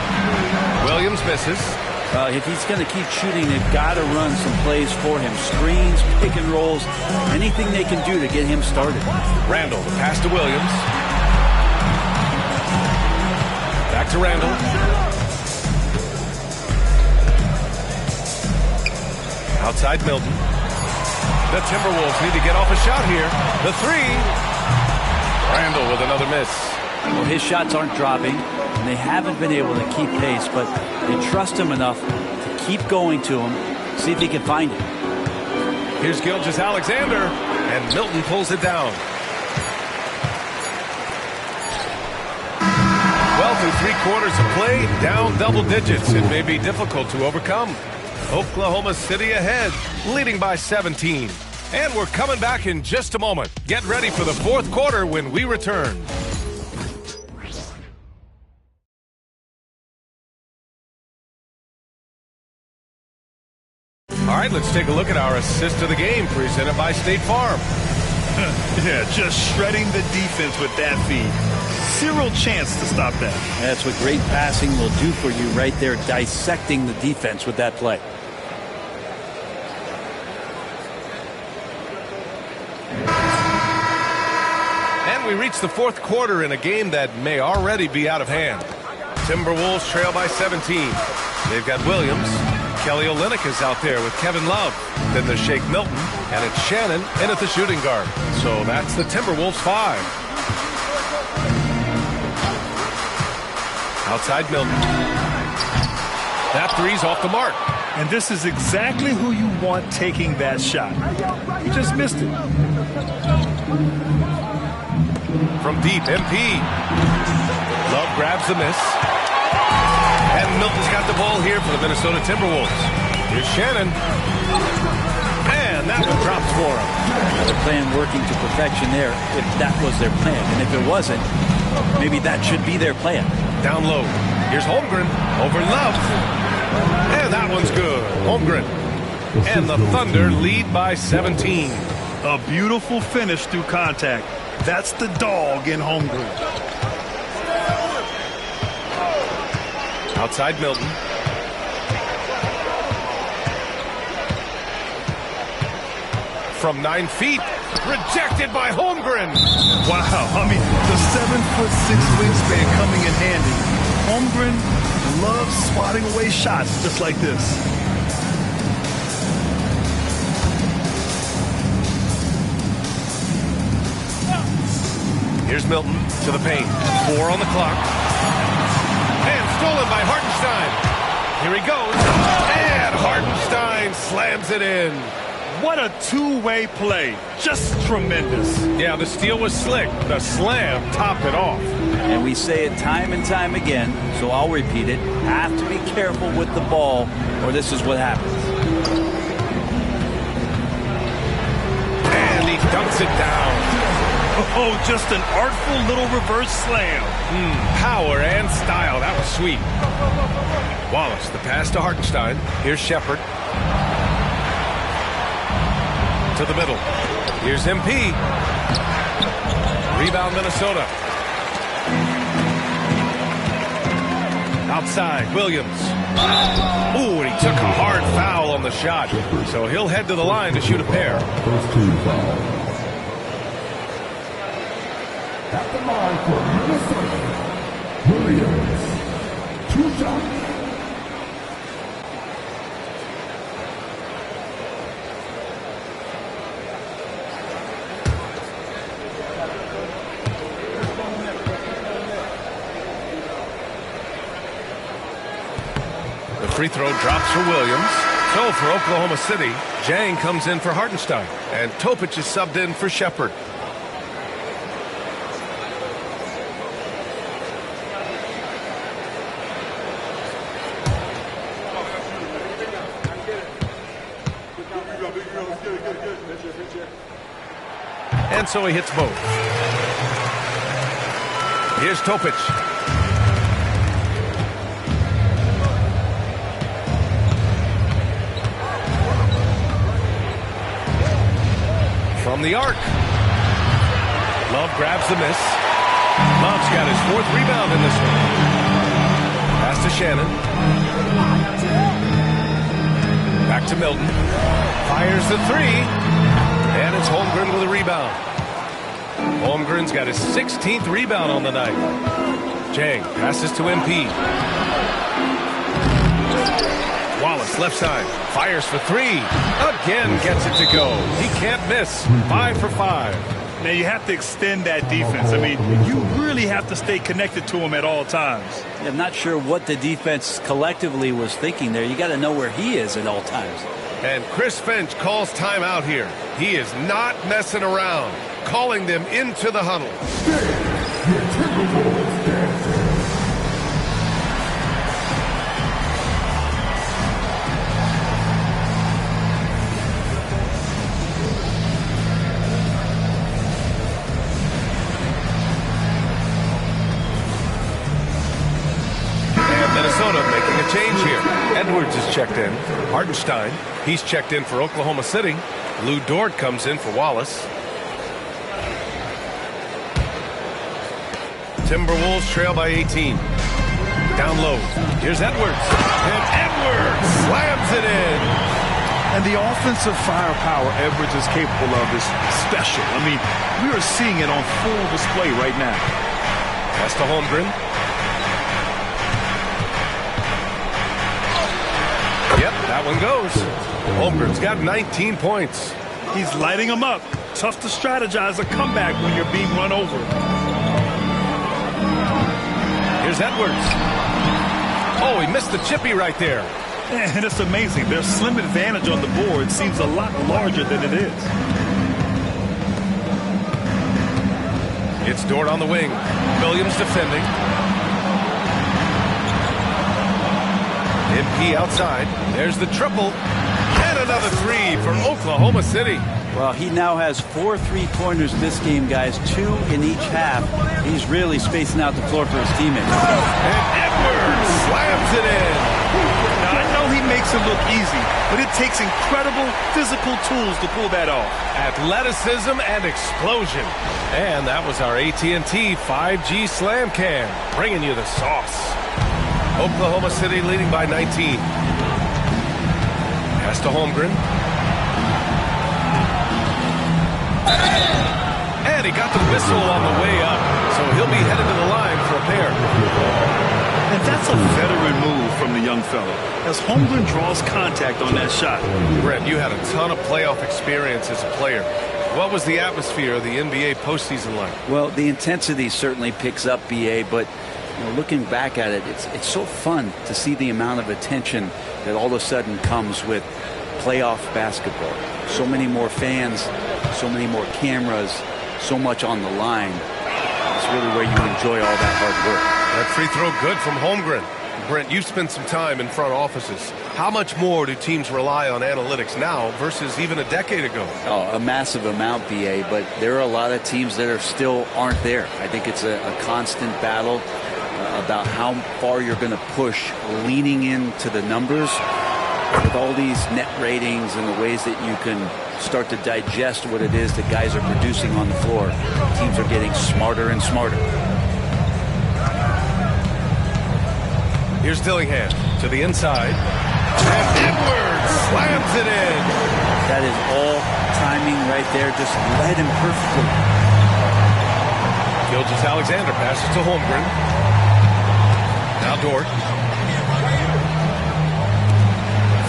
Williams misses. If he's going to keep shooting, they've got to run some plays for him. Screens, pick and rolls, anything they can do to get him started. Randall, the pass to Williams. Back to Randall. Outside Milton. The Timberwolves need to get off a shot here. The three. Randall with another miss. Well, his shots aren't dropping, and they haven't been able to keep pace, but they trust him enough to keep going to him, see if he can find it. Here's Gilgeous Alexander, and Milton pulls it down. Well, through 3 quarters of play, down double digits. It may be difficult to overcome. Oklahoma City ahead, leading by 17. And we're coming back in just a moment. Get ready for the 4th quarter when we return. All right, let's take a look at our assist of the game presented by State Farm. Yeah, just shredding the defense with that feed. Zero chance to stop that. That's what great passing will do for you right there, dissecting the defense with that play. And we reach the 4th quarter in a game that may already be out of hand. Timberwolves trail by 17. They've got Williams. Kelly Olynyk is out there with Kevin Love. Then there's Shake Milton, and it's Shannon in at the shooting guard. So that's the Timberwolves 5. Outside Milton. That three's off the mark. And this is exactly who you want taking that shot. He just missed it. From deep, MP. Love grabs the miss. And Milton's got the ball here for the Minnesota Timberwolves. Here's Shannon. And that one drops for him. The plan working to perfection there, if that was their plan. And if it wasn't, maybe that should be their plan. Down low. Here's Holmgren over Love. And that one's good. Holmgren. And the Thunder lead by 17. A beautiful finish through contact. That's the dog in Holmgren. Outside Milton. From 9 feet. Rejected by Holmgren. Wow. I mean, the 7'6" wingspan coming in handy. Holmgren loves swatting away shots just like this. Here's Milton to the paint. 4 on the clock. And stolen by Hartenstein. Here he goes. And Hartenstein slams it in. What a two-way play. Just tremendous. Yeah, the steal was slick. The slam topped it off. And we say it time and time again, so I'll repeat it. Have to be careful with the ball, or this is what happens. And he dunks it down. Oh, just an artful little reverse slam. Power and style. That was sweet. Wallace, the pass to Hartenstein. Here's Shepard. To the middle. Here's MP. Rebound, Minnesota. Outside, Williams. Ooh, and he took a hard foul on the shot. So he'll head to the line to shoot a pair. First team foul. At the line for Minnesota, Williams. 2 shots. The free throw drops for Williams. So for Oklahoma City, Jang comes in for Hartenstein. And Topic is subbed in for Shepard. And so he hits both. Here's Topic. From the arc. Love grabs the miss. Love's got his 4th rebound in this one. Pass to Shannon. Back to Milton. Fires the 3. And it's Holmgren with a rebound. Holmgren's got his 16th rebound on the night. Jang passes to MP. Wallace left side. Fires for 3. Again gets it to go. He can't miss. 5 for 5. Now you have to extend that defense. I mean, you really have to stay connected to him at all times. I'm not sure what the defense collectively was thinking there. You got to know where he is at all times. And Chris Finch calls timeout here. He is not messing around, calling them into the huddle. Minnesota making a change here. Edwards is checked in. Hartenstein, he's checked in for Oklahoma City. Lou Dort comes in for Wallace. Timberwolves trail by 18. Down low. Here's Edwards. And Edwards slams it in. And the offensive firepower Edwards is capable of is special. I mean, we are seeing it on full display right now. Pass to Holmgren. Yep, that one goes. Holmgren's got 19 points. He's lighting them up. Tough to strategize a comeback when you're being run over. Here's Edwards. Oh, he missed the chippy right there. And it's amazing. Their slim advantage on the board seems a lot larger than it is. It's Dort on the wing. Williams defending. MP outside. There's the triple. And another 3 for Oklahoma City. Well, he now has 4 3-pointers this game, guys. 2 in each half. He's really spacing out the floor for his teammates. And Edwards slams it in. Now, I know he makes it look easy, but it takes incredible physical tools to pull that off. Athleticism and explosion. And that was our AT&T 5G Slam Cam, bringing you the sauce. Oklahoma City leading by 19. Pass to Holmgren. And he got the whistle on the way up, so he'll be headed to the line for a pair. And that's a veteran move from the young fella, as Holmgren draws contact on that shot. Brent, you had a ton of playoff experience as a player. What was the atmosphere of the NBA postseason like? Well, the intensity certainly picks up, BA, but looking back at it, it's so fun to see the amount of attention that all of a sudden comes with playoff basketball. So many more fans, so many more cameras, so much on the line. It's really where you enjoy all that hard work. That free throw good from Holmgren. Brent, you've spent some time in front offices. How much more do teams rely on analytics now versus even a decade ago? Oh, a massive amount, BA, but there are a lot of teams that aren't there. I think it's a constant battle about how far you're going to push, leaning into the numbers with all these net ratings and the ways that you can start to digest what it is that guys are producing on the floor. Teams are getting smarter and smarter. Here's Dillingham to the inside. And Edwards slams it in. That is all timing right there. Just led him perfectly. Gilgeous-Alexander passes to Holmgren. Now Dort.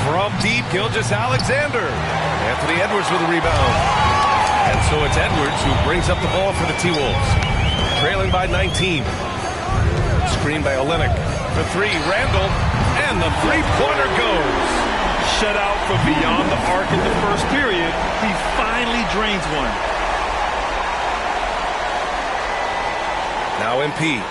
From deep, Gilgeous-Alexander. Anthony Edwards with a rebound. And so it's Edwards who brings up the ball for the T-Wolves. Trailing by 19. Screen by Olynyk. For three, Randall. And the three-pointer goes. Shut out from beyond the arc in the first period. He finally drains one. Now MP.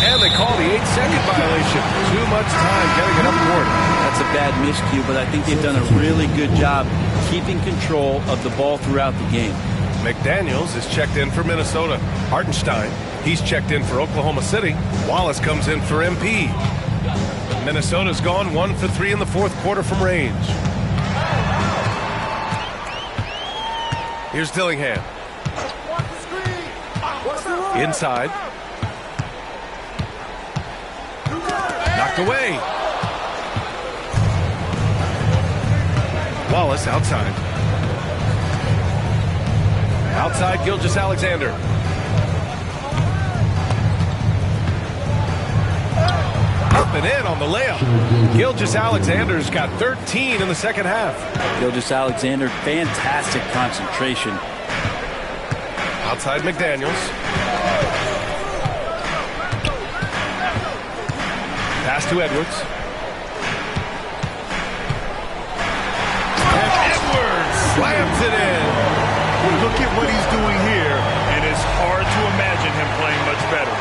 And they call the 8-second violation. Too much time getting it up court. That's a bad miscue, but I think they've done a really good job keeping control of the ball throughout the game. McDaniels is checked in for Minnesota. Hartenstein, he's checked in for Oklahoma City. Wallace comes in for MP. Minnesota's gone 1 for 3 in the fourth quarter from range. Here's Dillingham. Inside. Knocked away. Wallace outside. Outside, Gilgeous-Alexander. Up and in on the layup. Gilgeous-Alexander's got 13 in the second half. Gilgeous-Alexander, fantastic concentration. Outside McDaniels. Pass to Edwards. And Edwards slams it in. Look at what he's doing here, and it's hard to imagine him playing much better.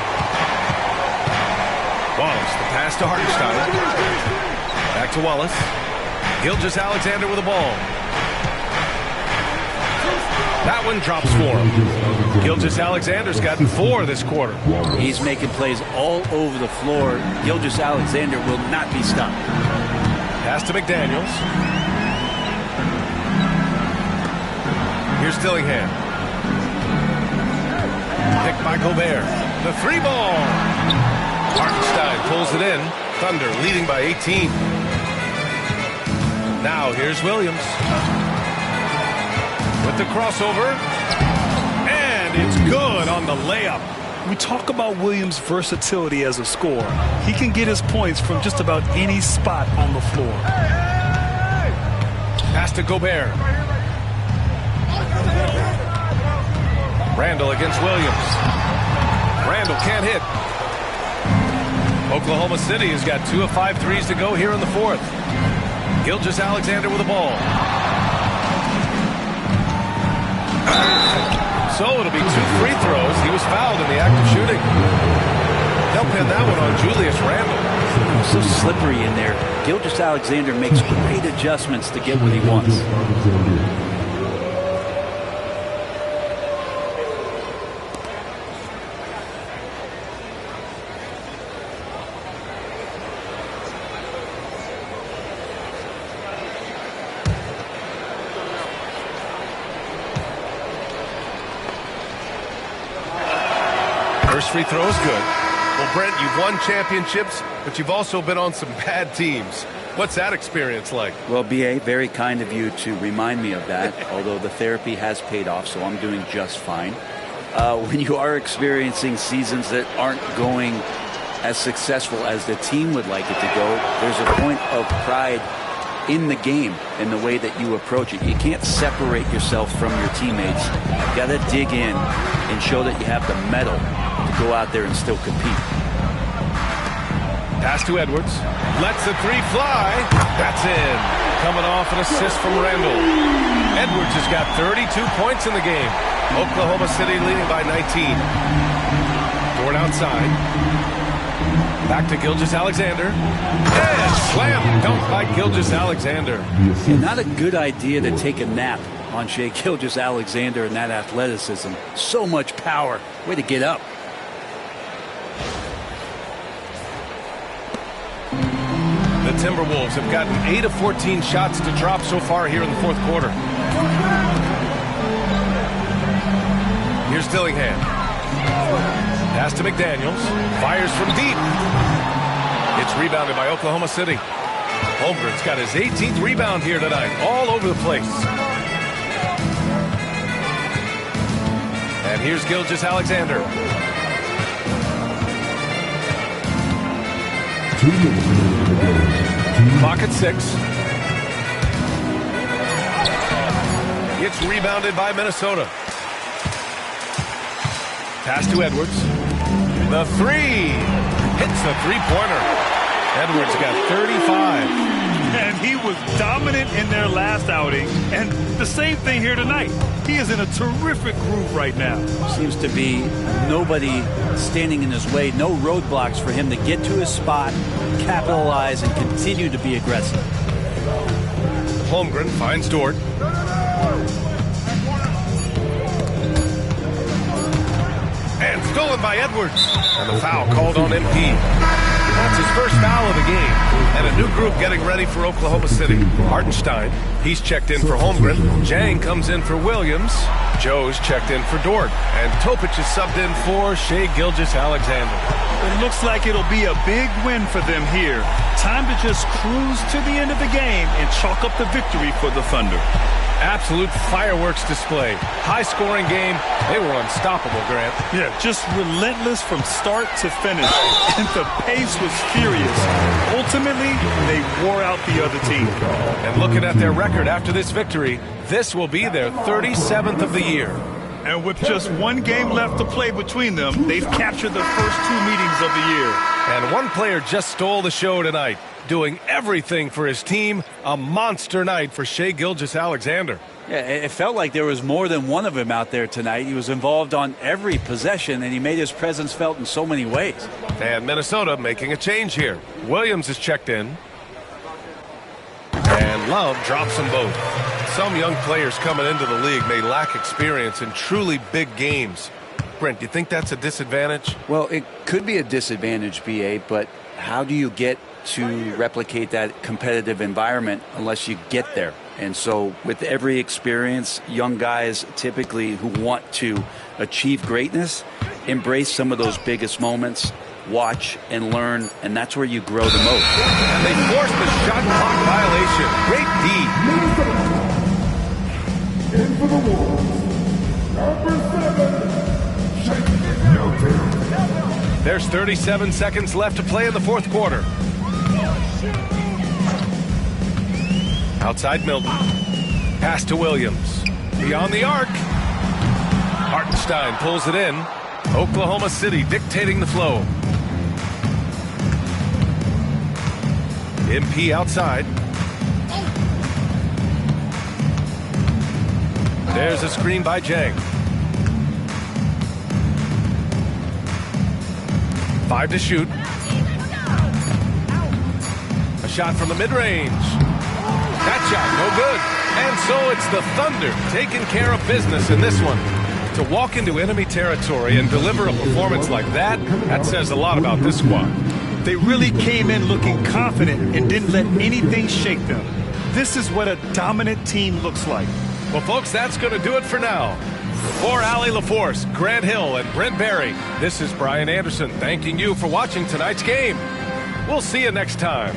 Wallace, the pass to Hartenstein. Back to Wallace. Gilgeous-Alexander with the ball. That one drops for him. Gilgeous-Alexander's gotten 4 this quarter. He's making plays all over the floor. Gilgeous-Alexander will not be stopped. Pass to McDaniels. Here's Dillingham. Picked by Gobert. The 3-ball. Hartenstein pulls it in. Thunder leading by 18. Now here's Williams. With the crossover. And it's good on the layup. We talk about Williams' versatility as a scorer. He can get his points from just about any spot on the floor. Pass to Gobert. Randall against Williams. Randall can't hit. Oklahoma City has got 2 of 5 threes to go here in the fourth. Gilgeous-Alexander with the ball. So it'll be 2 free throws. He was fouled in the act of shooting. They'll pin that one on Julius Randall. So slippery in there. Gilgeous-Alexander makes great adjustments to get what he wants. First free throw is good. Well, Brent, you've won championships, but you've also been on some bad teams. What's that experience like? Well, B.A., very kind of you to remind me of that, although the therapy has paid off, so I'm doing just fine. When you are experiencing seasons that aren't going as successful as the team would like it to go, there's a point of pride in the game and the way that you approach it. You can't separate yourself from your teammates. You got to dig in and show that you have the mettle to go out there and still compete. Pass to Edwards. Lets the three fly. That's in. Coming off an assist from Randall. Edwards has got 32 points in the game. Oklahoma City leading by 19. Dort outside. Back to Gilgeous-Alexander. And slam dunk by Gilgeous-Alexander. And not a good idea to take a nap on Shai Gilgeous-Alexander and that athleticism. So much power. Way to get up. The Timberwolves have gotten 8 of 14 shots to drop so far here in the fourth quarter. Here's Dillingham. Pass to McDaniels. Fires from deep. It's rebounded by Oklahoma City. Holmgren's got his 18th rebound here tonight. All over the place. And here's Gilgeous-Alexander. Clock at 6. It's rebounded by Minnesota. Pass to Edwards. The three. Hits the three-pointer. Edwards got 35. And he was dominant in their last outing. And the same thing here tonight. He is in a terrific groove right now. Seems to be nobody standing in his way. No roadblocks for him to get to his spot, capitalize, and continue to be aggressive. Holmgren finds Dort. And stolen by Edwards. And the foul called on MP. That's his first foul of the game. And a new group getting ready for Oklahoma City. Hartenstein, he's checked in for Holmgren. Jang comes in for Williams. Joe's checked in for Dort. And Topic is subbed in for Shai Gilgeous-Alexander. It looks like it'll be a big win for them here. Time to just cruise to the end of the game and chalk up the victory for the Thunder. Absolute fireworks display. High-scoring game. They were unstoppable, Grant. Yeah, just relentless from start to finish. And the pace was furious. Ultimately, they wore out the other team. And looking at their record after this victory, this will be their 37th of the year. And with just one game left to play between them, they've captured the first 2 meetings of the year. And one player just stole the show tonight, doing everything for his team. A monster night for Shai Gilgeous-Alexander. Yeah, it felt like there was more than one of him out there tonight. He was involved on every possession, and he made his presence felt in so many ways. And Minnesota making a change here. Williams is checked in. And Love drops them both. Some young players coming into the league may lack experience in truly big games. Brent, do you think that's a disadvantage? Well, it could be a disadvantage, BA, but how do you get to replicate that competitive environment unless you get there? And so with every experience, young guys typically who want to achieve greatness, embrace some of those biggest moments, watch and learn, and that's where you grow the most. And they forced the shot clock violation. Great D. In for the Wolves, number 7, There's 37 seconds left to play in the fourth quarter. Outside Milton. Pass to Williams. Beyond the arc. Hartenstein pulls it in. Oklahoma City dictating the flow. MP outside. There's a screen by Jang. 5 to shoot. A shot from the mid-range. That shot, no good. And so it's the Thunder taking care of business in this one. To walk into enemy territory and deliver a performance like that, that says a lot about this squad. They really came in looking confident and didn't let anything shake them. This is what a dominant team looks like. Well, folks, that's going to do it for now. For Allie LaForce, Grant Hill, and Brent Barry, this is Brian Anderson thanking you for watching tonight's game. We'll see you next time.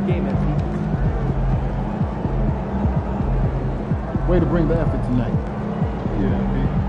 Good game, MP. Way to bring the effort tonight. Yeah, MP.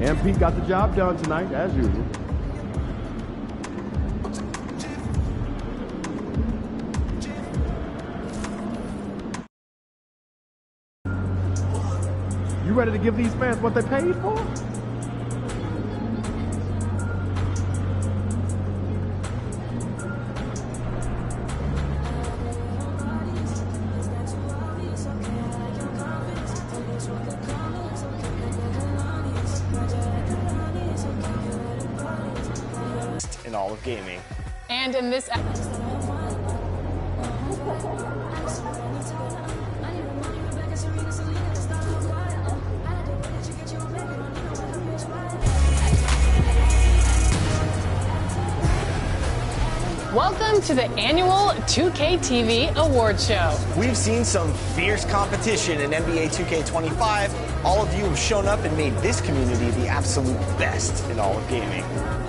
MP got the job done tonight, as usual. You ready to give these fans what they paid for? In all of gaming. And in this welcome to the annual 2K TV Award Show. We've seen some fierce competition in NBA 2K25. All of you have shown up and made this community the absolute best in all of gaming.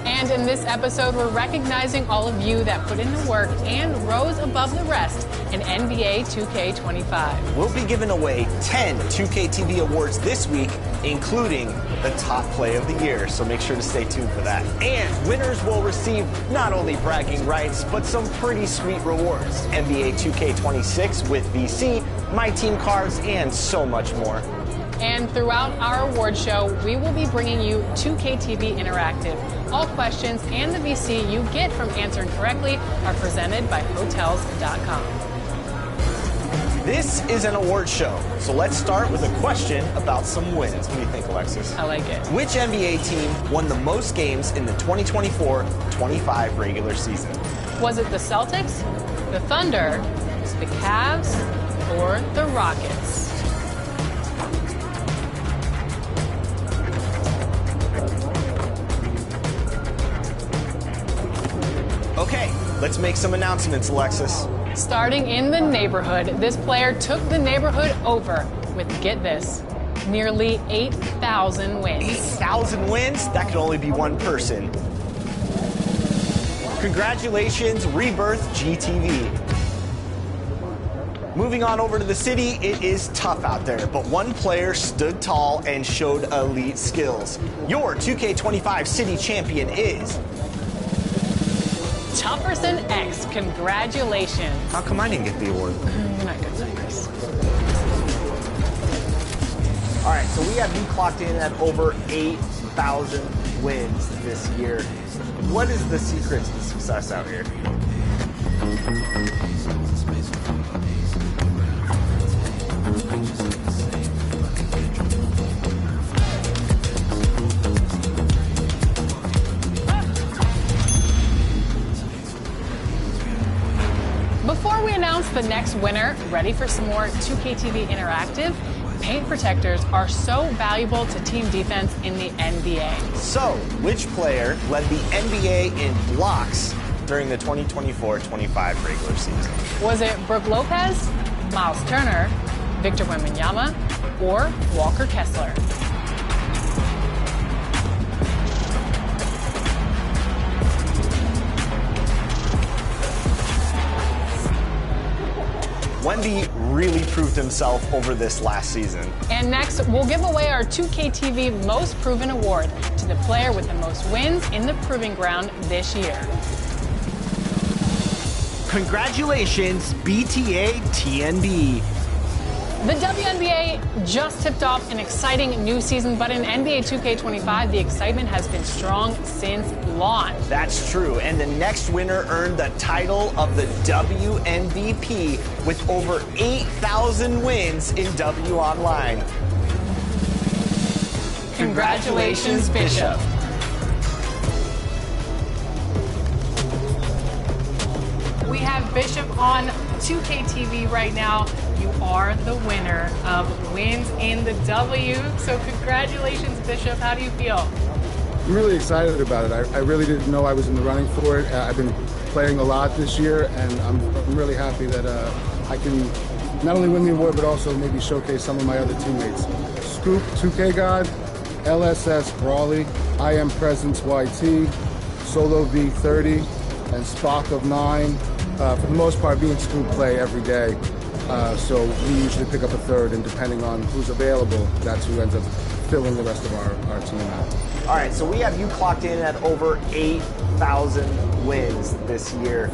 And in this episode, we're recognizing all of you that put in the work and rose above the rest in NBA 2K25. We'll be giving away 10 2K TV awards this week, including the top play of the year, so make sure to stay tuned for that. And winners will receive not only bragging rights, but some pretty sweet rewards. NBA 2K26 with VC, My Team cards, and so much more. And throughout our award show, we will be bringing you 2K TV Interactive. All questions and the VC you get from answering correctly are presented by Hotels.com. This is an award show, so let's start with a question about some wins. What do you think, Alexis? I like it. Which NBA team won the most games in the 2024-25 regular season? Was it the Celtics, the Thunder, the Cavs, or the Rockets? Okay, let's make some announcements, Alexis. Starting in the neighborhood, this player took the neighborhood over with, get this, nearly 8,000 wins. 8,000 wins? That could only be one person. Congratulations, Rebirth GTV. Moving on over to the city, it is tough out there, but one player stood tall and showed elite skills. Your 2K25 city champion is Tufferson X, congratulations. How come I didn't get the award? You're not good at this. All right, so we have you clocked in at over 8,000 wins this year. What is the secret to success out here? the next winner? Ready for some more 2KTV Interactive? Paint protectors are so valuable to team defense in the NBA. So, which player led the NBA in blocks during the 2024-25 regular season? Was it Brooke Lopez, Miles Turner, Victor Wembanyama, or Walker Kessler? Wemby really proved himself over this last season. And next, we'll give away our 2KTV Most Proven Award to the player with the most wins in the Proving Ground this year. Congratulations, BTA TNB. The WNBA just tipped off an exciting new season, but in NBA 2K25, the excitement has been strong since launch. That's true, and the next winner earned the title of the WMVP with over 8,000 wins in W Online. Congratulations, Bishop. We have Bishop on 2KTV right now. You are the winner of Wins in the W. So congratulations, Bishop. How do you feel? I'm really excited about it. I really didn't know I was in the running for it. I've been playing a lot this year, and I'm really happy that I can not only win the award, but also maybe showcase some of my other teammates. Scoop, 2K God, LSS Brawley, I Am Presence YT, Solo V30, and Spock of 9. For the most part, me and Scoop play every day. So we usually pick up a third, and depending on who's available, that's who ends up filling the rest of our team out. All right, so we have you clocked in at over 8,000 wins this year.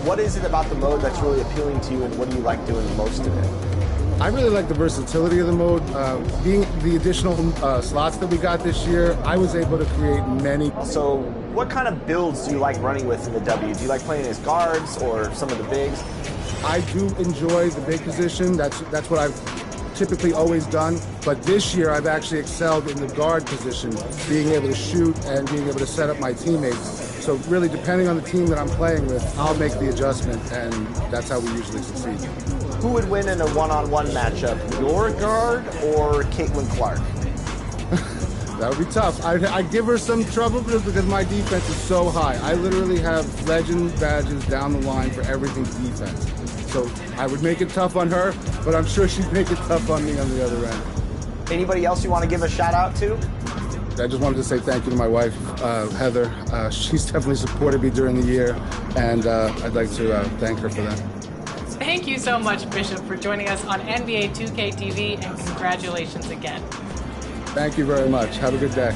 What is it about the mode that's really appealing to you, and what do you like doing most of it? I really like the versatility of the mode. Being the additional slots that we got this year, I was able to create many. So what kind of builds do you like running with in the W? Do you like playing as guards or some of the bigs? I do enjoy the big position. That's what I've typically always done. But this year, I've actually excelled in the guard position, being able to shoot and being able to set up my teammates. So really, depending on the team that I'm playing with, I'll make the adjustment, and that's how we usually succeed. Who would win in a one-on-one matchup, your guard or Caitlin Clark? That would be tough. I'd give her some trouble because my defense is so high. I literally have legend badges down the line for everything defense. So I would make it tough on her, but I'm sure she'd make it tough on me on the other end. Anybody else you want to give a shout out to? I just wanted to say thank you to my wife, Heather. She's definitely supported me during the year, and I'd like to thank her for that. Thank you so much, Bishop, for joining us on NBA 2KTV, and congratulations again. Thank you very much. Have a good day.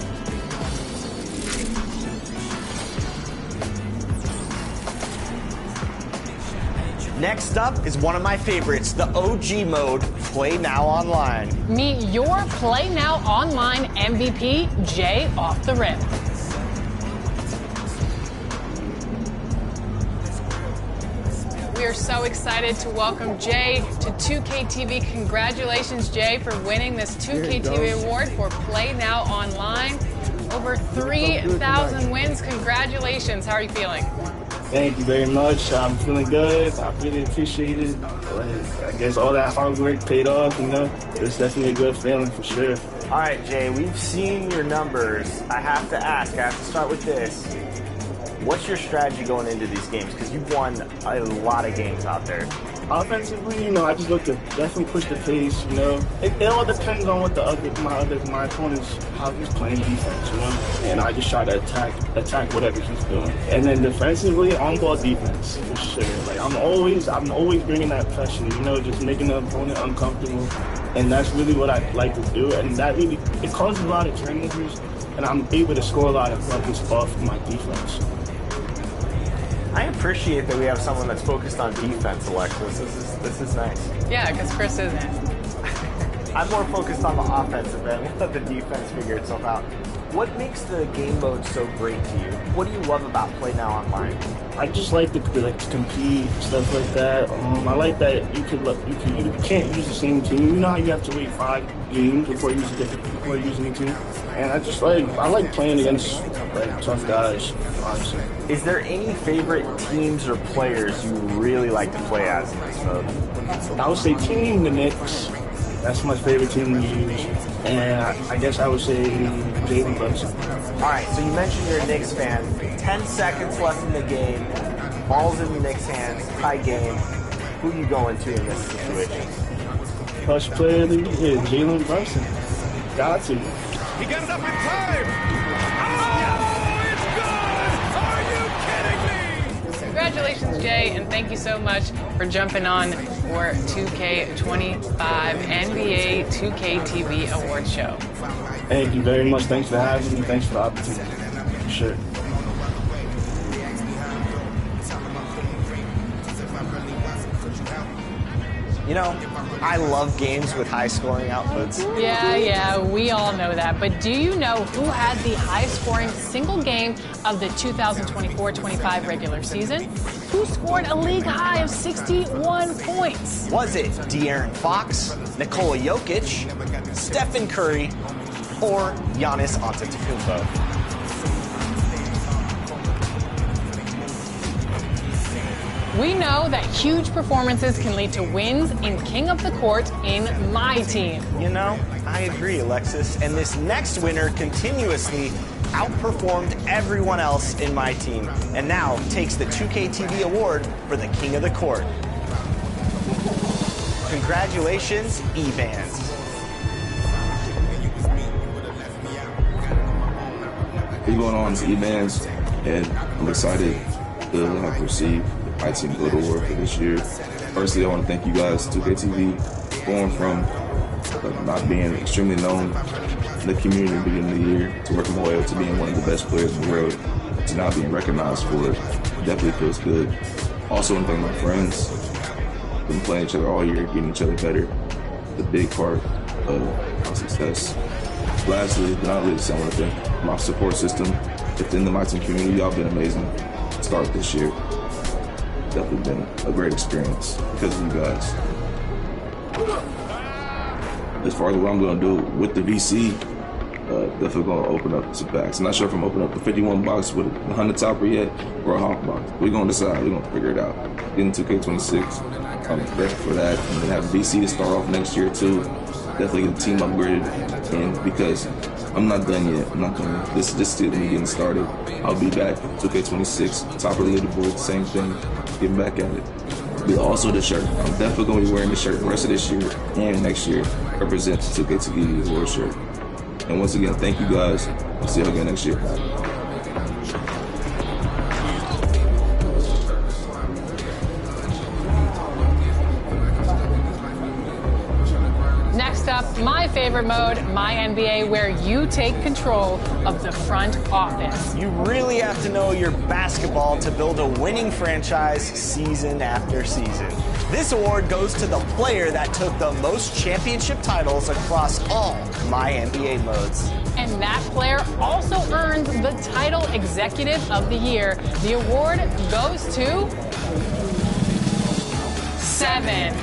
Next up is one of my favorites, the OG mode, Play Now Online. Meet your Play Now Online MVP, Jay Off the Rim. We are so excited to welcome Jay to 2KTV. Congratulations, Jay, for winning this 2KTV award for Play Now Online. Over 3,000 wins. Congratulations. How are you feeling? Thank you very much. I'm feeling good. I really appreciate it. I guess all that hard work paid off, you know. It's definitely a good feeling for sure. All right, Jay, we've seen your numbers. I have to ask, I have to start with this. What's your strategy going into these games? Because you've won a lot of games out there. Offensively, you know, I just look to definitely push the pace, you know. It all depends on what my opponent's, how he's playing defense, you know. And I just try to attack whatever he's doing. And then defensively, on-ball defense, for sure. Like, I'm always bringing that pressure, you know, just making the opponent uncomfortable. And that's really what I like to do. And that really, it causes a lot of turnovers, and I'm able to score a lot of buckets off my defense. I appreciate that we have someone that's focused on defense, Alexis. This is nice. Yeah, because Chris isn't. I'm more focused on the offensive end. Let the defense figure itself out. What makes the game mode so great to you? What do you love about Play Now Online? I just like to compete, stuff like that. I like that you can't use the same team. You know how you have to wait 5 games before using a team. And I like playing against tough guys, honestly. Is there any favorite teams or players you really like to play as in this mode? I would say Team the Knicks. That's my favorite team to use. And I guess I would say Jalen Brunson. All right, so you mentioned you're a Knicks fan. 10 seconds left in the game. Ball's in the Knicks' hands. Tie game. Who you going to in this situation? Clutch player of the year, Jalen Brunson. Got to. He got it up in time. Oh, it's good! Are you kidding me? Congratulations, Jay, and thank you so much for jumping on for 2K25 NBA 2K TV Awards Show. Thank you very much. Thanks for having me. Thanks for the opportunity. For sure. You know, I love games with high-scoring outputs. Yeah, we all know that. But do you know who had the high-scoring single game of the 2024-25 regular season? Who scored a league high of 61 points? Was it De'Aaron Fox, Nikola Jokic, Stephen Curry, or Giannis Antetokounmpo? We know that huge performances can lead to wins in King of the Court in my team. You know, I agree, Alexis. And this next winner continuously outperformed everyone else in my team and now takes the 2K TV award for the King of the Court. Congratulations, E-Bands. What's going on? It's E-Bands, and I'm excited to have received my team Good Award for this year. Firstly, I want to thank you guys, 2K TV, going from not being extremely known in the community at the beginning of the year to working my way up to being one of the best players in the world to now being recognized for it. Definitely feels good. Also, I want to thank my friends. Been playing each other all year, getting each other better. The big part of my success. Lastly, but not really, I want to thank my support system within the my team community. Y'all been amazing to start this year. Definitely been a great experience because of you guys. As far as what I'm going to do with the VC, definitely going to open up some packs. I'm not sure if I'm opening up the 51 box with a 100 topper yet or a Hawk box. We're going to decide. We're going to figure it out. Getting 2K26, I'm ready for that. And then have VC to start off next year too. Definitely get the team upgraded in because I'm not done yet. I'm not done yet. This is still me getting started. I'll be back. 2K26, top of the leaderboard, same thing. Getting back at it. But also the shirt. I'm definitely going to be wearing the shirt the rest of this year and next year. Represents 2K TV Award shirt. And once again, thank you guys. I'll see you again next year. Next up, my favorite mode, My NBA, where you take control of the front office. You really have to know your basketball to build a winning franchise season after season. This award goes to the player that took the most championship titles across all My NBA modes. And that player also earned the title Executive of the Year. The award goes to 7.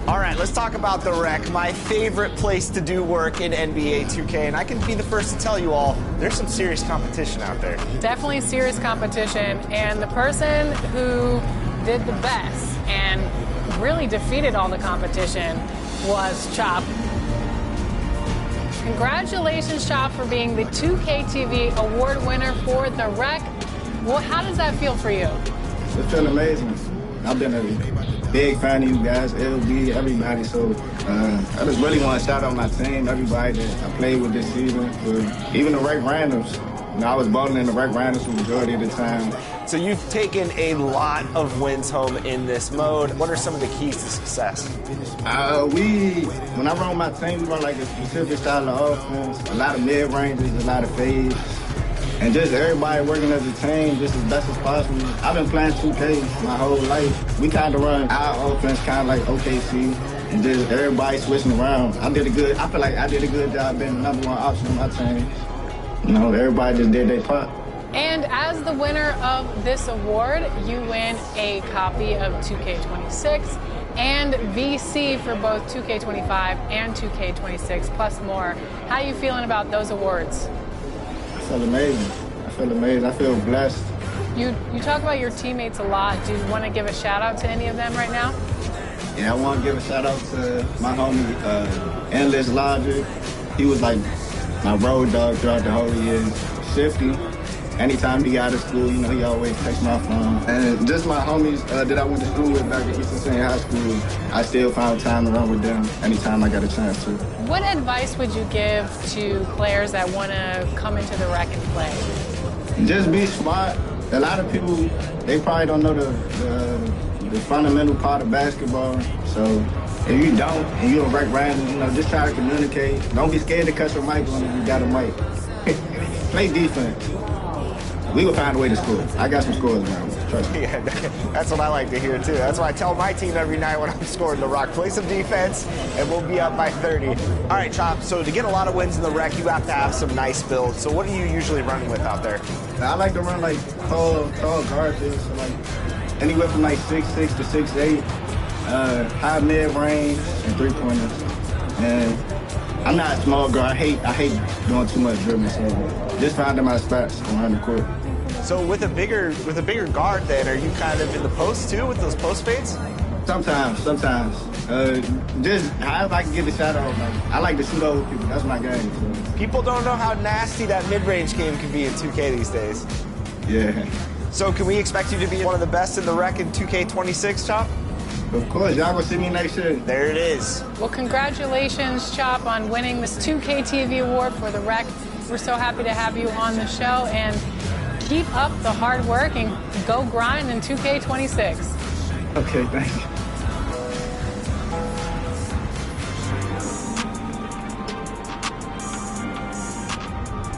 All right, let's talk about the Rec, my favorite place to do work in NBA 2K. And I can be the first to tell you all, there's some serious competition out there. Definitely serious competition. And the person who did the best and really defeated all the competition was Chop. Congratulations, Chop, for being the 2K TV award winner for the Rec. Well, how does that feel for you? It's been amazing. I've been a big fan of you guys, LB, everybody. So I just really want to shout out my team, everybody that I played with this season, even the Rec randoms. I was balling in the rec rounders for the majority of the time. So you've taken a lot of wins home in this mode. What are some of the keys to success? When I run my team, we run like a specific style of offense. A lot of mid-ranges, a lot of fades. And just everybody working as a team just as best as possible. I've been playing 2K my whole life. We kind of run our offense kind of like OKC. And just everybody switching around. I feel like I did a good job being the #1 option on my team. You know, everybody just did their part. And as the winner of this award, you win a copy of 2K26 and VC for both 2K25 and 2K26 plus more. How are you feeling about those awards? I feel amazing. I feel blessed. You talk about your teammates a lot. Do you want to give a shout out to any of them right now? Yeah, I want to give a shout out to my homie, Endless Logic. He was like my road dog throughout the whole year. Shifty. Anytime he got out of school, you know, he always takes my phone. And just my homies that I went to school with back at Eastern Senior High School, I still found time to run with them anytime I got a chance to. What advice would you give to players that want to come into the rec and play? Just be smart. A lot of people, they probably don't know the fundamental part of basketball. So if you don't, and you're a rec random, you know, just try to communicate. Don't be scared to cut your mic on if you got a mic. Play defense. We will find a way to score. I got some scores now. Trust me. Yeah, that's what I like to hear, too. That's what I tell my team every night when I'm scoring the rock. Play some defense, and we'll be up by 30. All right, Chop, so to get a lot of wins in the rec, you have to have some nice builds. So what are you usually running with out there? I like to run, like, tall guards. So, like, anywhere from, like, 6'6" to 6'8". High mid-range and three-pointers. And I'm not a small guard. I hate doing too much dribbling, so just finding my spots around the court. So with a bigger guard, then, are you kind of in the post too with those post fades? Sometimes. Just however I can get the shot off. Like, I like to shoot over people. That's my game. So. People don't know how nasty that mid-range game can be in 2K these days. Yeah. So can we expect you to be one of the best in the rec in 2K26, Chop? Of course, y'all gonna see me next year. There it is. Well, congratulations, Chop, on winning this 2K TV award for the rec. We're so happy to have you on the show, and keep up the hard work and go grind in 2K26. Okay, thank you.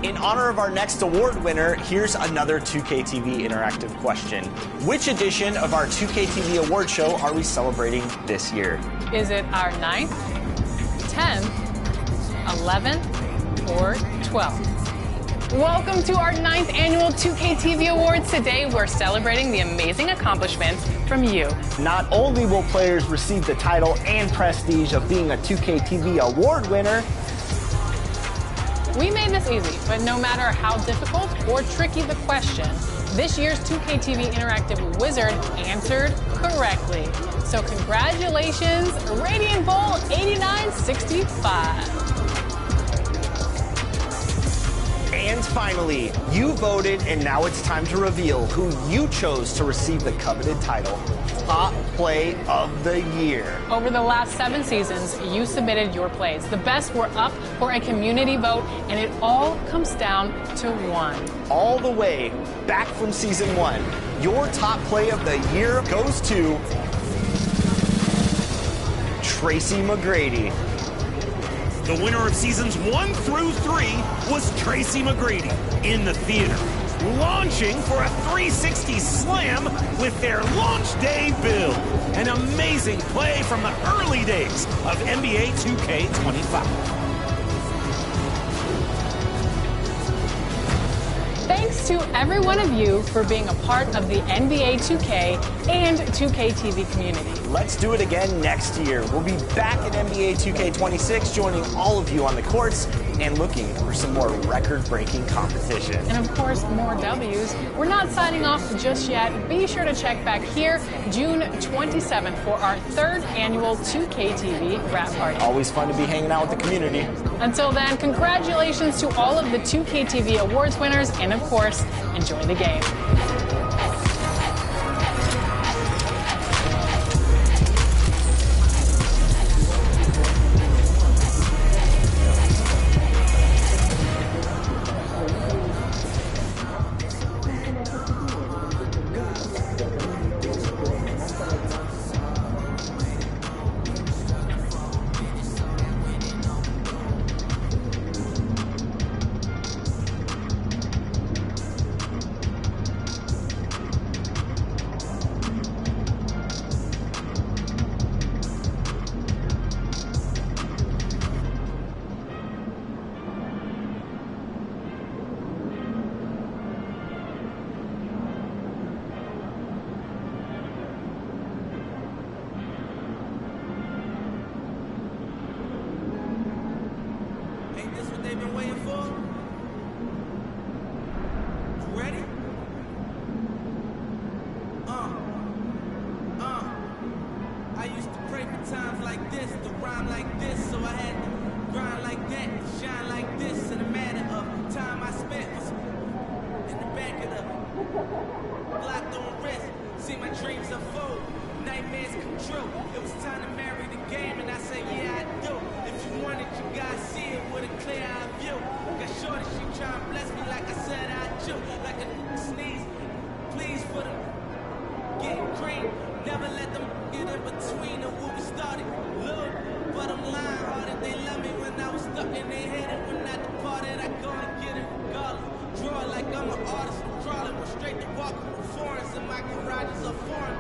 In honor of our next award winner, here's another 2K TV interactive question. Which edition of our 2K TV award show are we celebrating this year? Is it our 9th, 10th, 11th, or 12th? Welcome to our 9th annual 2K TV Awards. Today, we're celebrating the amazing accomplishments from you. Not only will players receive the title and prestige of being a 2K TV award winner, we made this easy, but no matter how difficult or tricky the question, this year's 2K TV Interactive Wizard answered correctly. So congratulations, Radiant Bull 8965. And finally, you voted, and now it's time to reveal who you chose to receive the coveted title, Top Play of the Year. Over the last 7 seasons, you submitted your plays. The best were up for a community vote, and it all comes down to one. All the way back from season 1, your Top Play of the Year goes to Tracy McGrady. The winner of seasons 1 through 3 was Tracy McGrady in the theater, launching for a 360 slam with their launch day build. An amazing play from the early days of NBA 2K25. Thanks to every one of you for being a part of the NBA 2K and 2K TV community. Let's do it again next year. We'll be back at NBA 2K26, joining all of you on the courts and looking for some more record-breaking competition. And of course, more W's. We're not signing off just yet. Be sure to check back here June 27th for our 3rd annual 2K TV wrap party. Always fun to be hanging out with the community. Until then, congratulations to all of the 2K TV awards winners, and of course, enjoy the game. this, to rhyme like this, so I had to grind like that, shine like this. In a matter of time I spent was in the back of the locked on wrist. See my dreams unfold, nightmares come true. It was time to marry the game, and I said, yeah, I do. If you want it, you gotta see it with a clear eye view. Got shorty, she tryna bless me like I said I do. Like a sneeze, please for them getting green. Never let them get in between of what we started. Look, but I'm lying hearted. They love me when I was stuck in their head, and when I departed, I go and get it regardless. Draw like I'm an artist, I'm crawling, went straight to walking with foreigns, and my garages are foreign.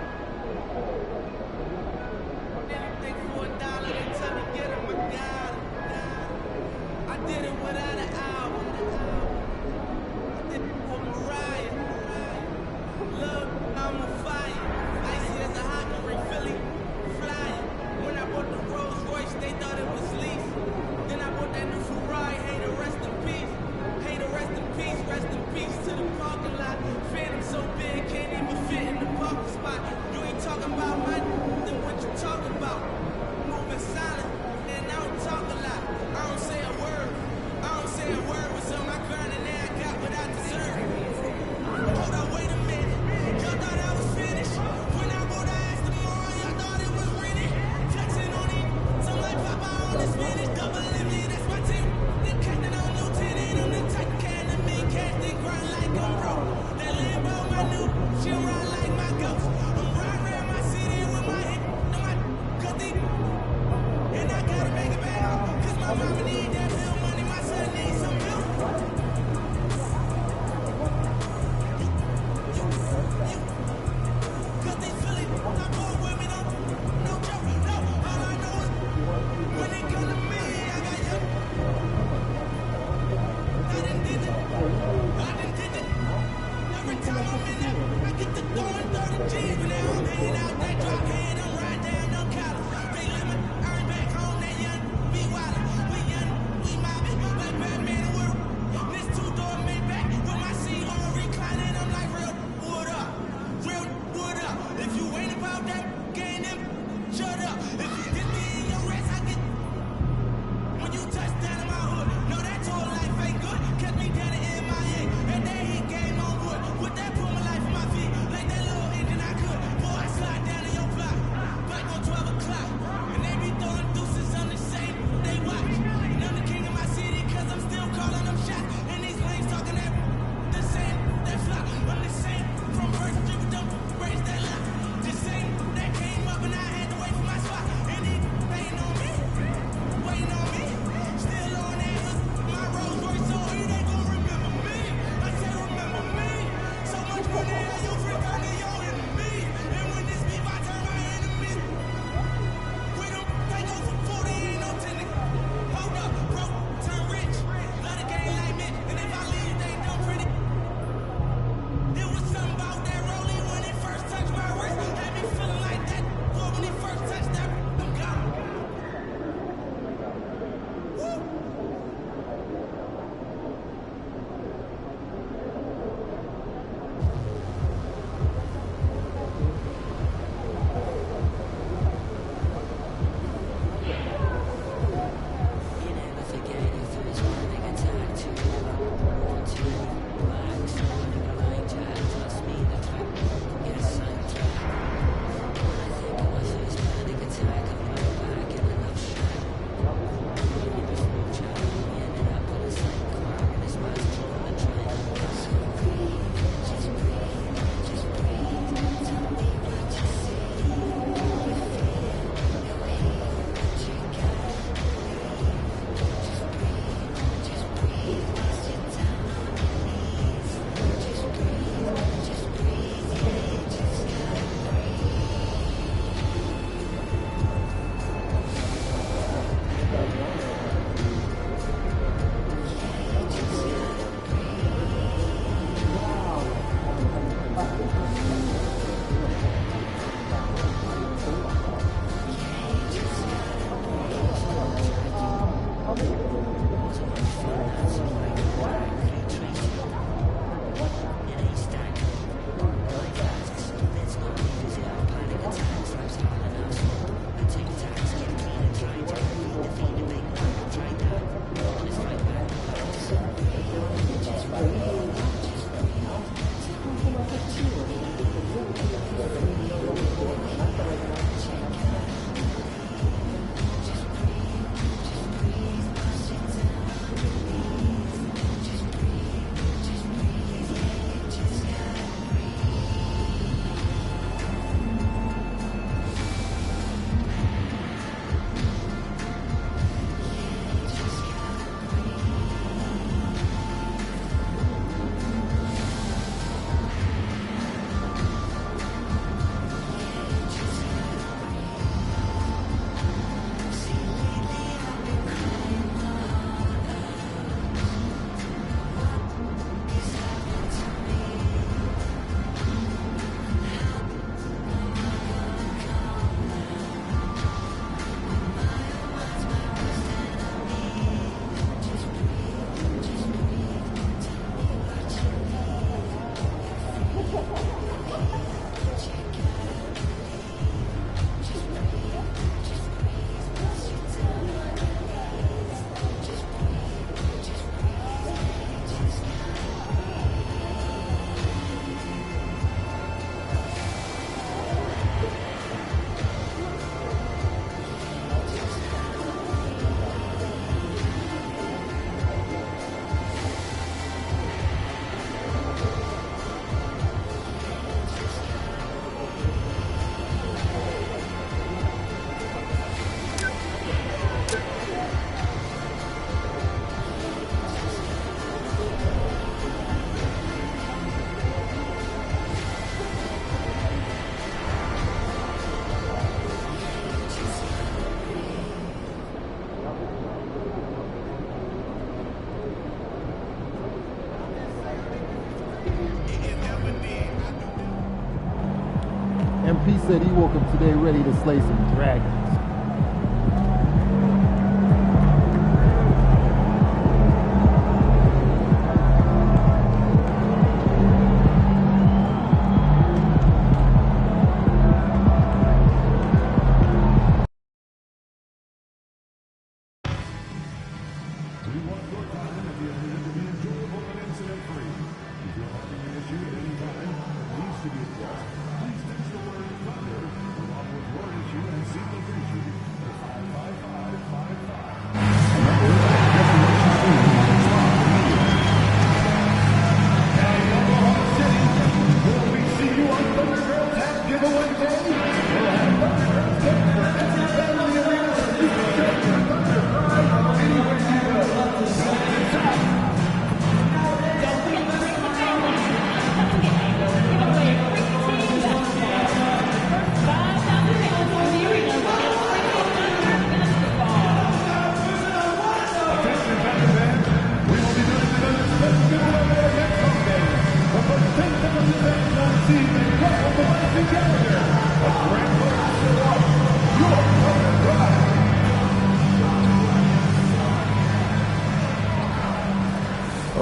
said he woke up today ready to slay some dragons.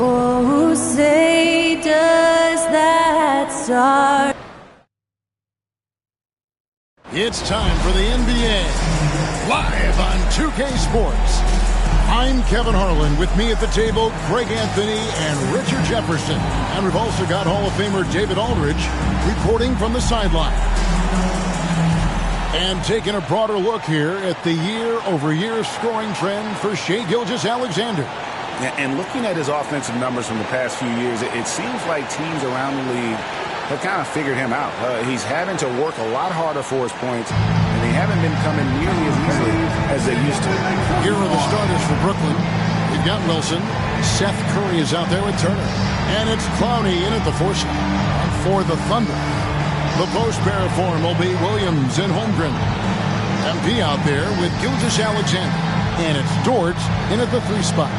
Oh, say does that start? It's time for the NBA, live on 2K Sports. I'm Kevin Harlan. With me at the table, Craig Anthony and Richard Jefferson. And we've also got Hall of Famer David Aldridge reporting from the sideline. And taking a broader look here at the year-over-year scoring trend for Shai Gilgeous-Alexander. And looking at his offensive numbers from the past few years, it seems like teams around the league have kind of figured him out. He's having to work a lot harder for his points, and they haven't been coming nearly as easily as they used to. Here are the starters for Brooklyn. We've got Wilson. Seth Curry is out there with Turner. And it's Clowney in at the 4 slot. And for the Thunder, the post pair form will be Williams and Holmgren. MP out there with Gilgeous-Alexander. And it's Dort in at the 3 spot.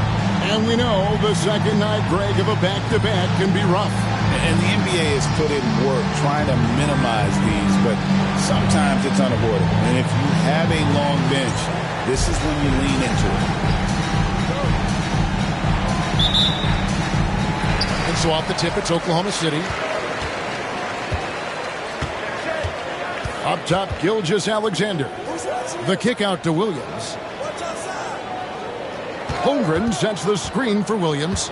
And we know the second night, Greg, of a back-to-back can be rough. And the NBA has put in work trying to minimize these, but sometimes it's unavoidable. And if you have a long bench, this is when you lean into it. And so off the tip, it's Oklahoma City. Up top, Gilgeous-Alexander. The kick out to Williams. Holmgren sets the screen for Williams.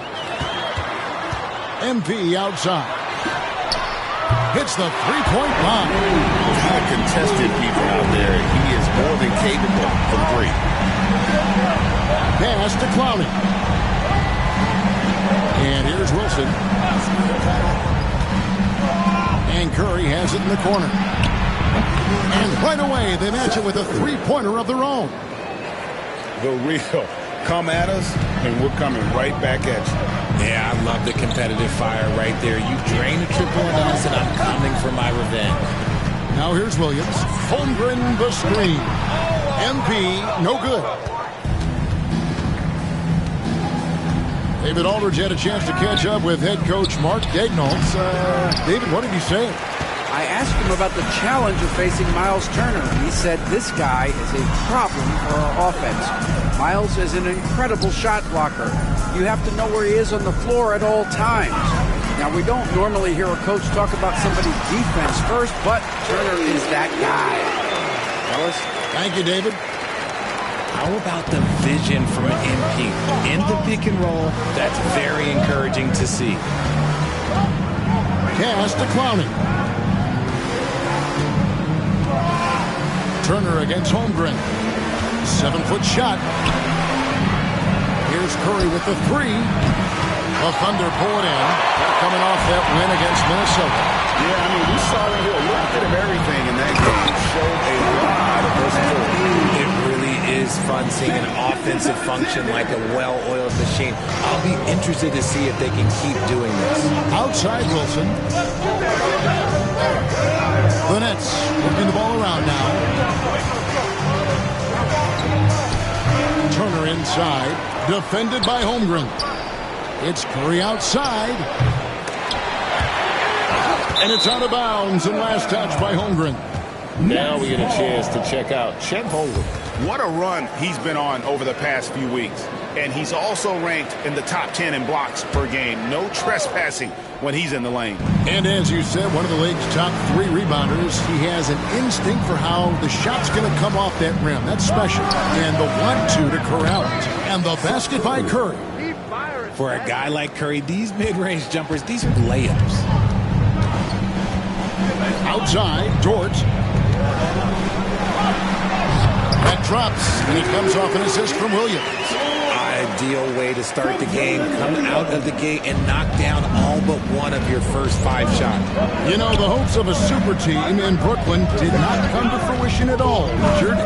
MP outside. Hits the three-point line. Kind of contested people out there. He is more than capable from 3. Pass to Clowney. And here's Wilson. And Curry has it in the corner. And right away, they match it with a three-pointer of their own. The real. Come at us, and we're coming right back at you. Yeah, I love the competitive fire right there. You drain a triple on us, and I'm coming for my revenge. Now here's Williams. Holmgren the screen. MP, no good. David Aldridge had a chance to catch up with head coach Mark Daigneault. David, what did he say? I asked him about the challenge of facing Miles Turner. He said this guy is a problem for our offense. Miles is an incredible shot blocker. You have to know where he is on the floor at all times. Now, we don't normally hear a coach talk about somebody's defense first, but Turner is that guy. Ellis? Thank you, David. How about the vision from an MP? In the pick and roll, that's very encouraging to see. Pass to Clowney. Turner against Holmgren. 7-foot shot. Here's Curry with the 3. The Thunder pull it in. They're coming off that win against Minnesota. Yeah, I mean, we saw them do a little bit of everything in that game. Showed a lot of versatility. It really is fun seeing an offensive function like a well-oiled machine. I'll be interested to see if they can keep doing this. Outside Wilson. The Nets moving the ball around now. Turner inside, defended by Holmgren. It's Curry outside. And it's out of bounds and last touch by Holmgren. Now we get a chance to check out Chet Holmgren. What a run he's been on over the past few weeks. And he's also ranked in the top 10 in blocks per game. No trespassing when he's in the lane. And as you said, one of the league's top 3 rebounders. He has an instinct for how the shot's going to come off that rim. That's special. And the 1-2 to corral it. And the basket by Curry. For a guy like Curry, these mid-range jumpers, these are layups. Outside, Dort. That drops, and it comes off an assist from Williams. Ideal way to start the game. Come out of the gate and knock down all but one of your first 5 shots. You know, the hopes of a super team in Brooklyn did not come to fruition at all, Richard.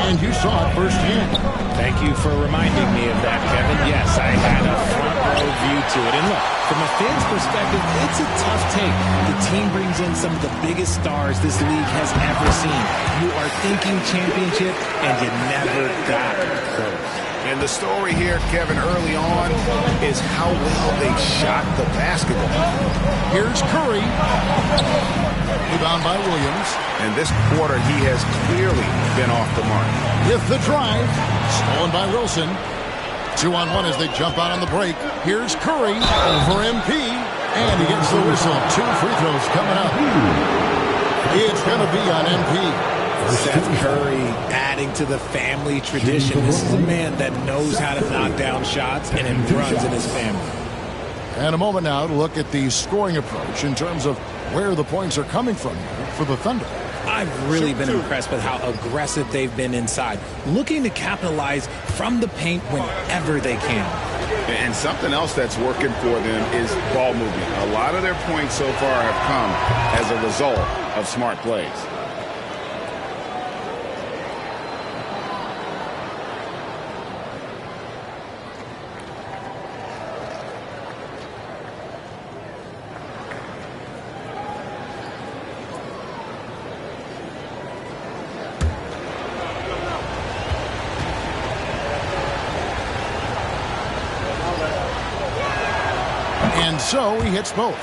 And you saw it firsthand. Thank you for reminding me of that, Kevin. Yes, I had a front row view to it. And look, from a fan's perspective, it's a tough take. The team brings in some of the biggest stars this league has ever seen. You are thinking championship, and you never got close. And the story here, Kevin, early on is how well they shot the basketball. Here's Curry. Rebound by Williams. And this quarter, he has clearly been off the mark. With the drive, stolen by Wilson. 2-on-1 as they jump out on the break. Here's Curry over MP. And he gets the whistle. 2 free throws coming up. It's going to be on MP. Seth Curry adding to the family tradition. This is a man that knows how to knock down shots, and it runs in his family. And a moment now to look at the scoring approach in terms of where the points are coming from for the Thunder. I've really been impressed with how aggressive they've been inside, looking to capitalize from the paint whenever they can. And something else that's working for them is ball movement. A lot of their points so far have come as a result of smart plays. And so he hits both.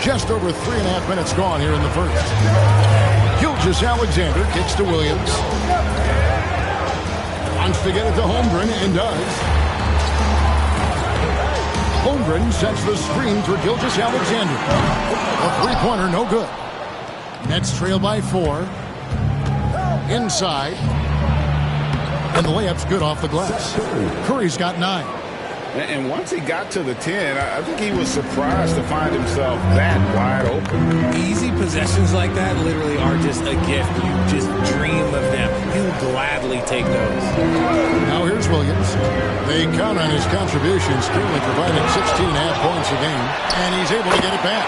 Just over 3.5 minutes gone here in the first. Gilgeous-Alexander kicks to Williams. Wants to get it to Holmgren and does. Holmgren sets the screen for Gilgeous-Alexander. A three-pointer, no good. Nets trail by 4. Inside. And the layup's good off the glass. Curry's got 9. And once he got to the 10, I think he was surprised to find himself that wide open. Easy possessions like that literally are just a gift. You just dream of them. He'll gladly take those. Now here's Williams. They count on his contributions, currently providing 16.5 points a game. And he's able to get it back.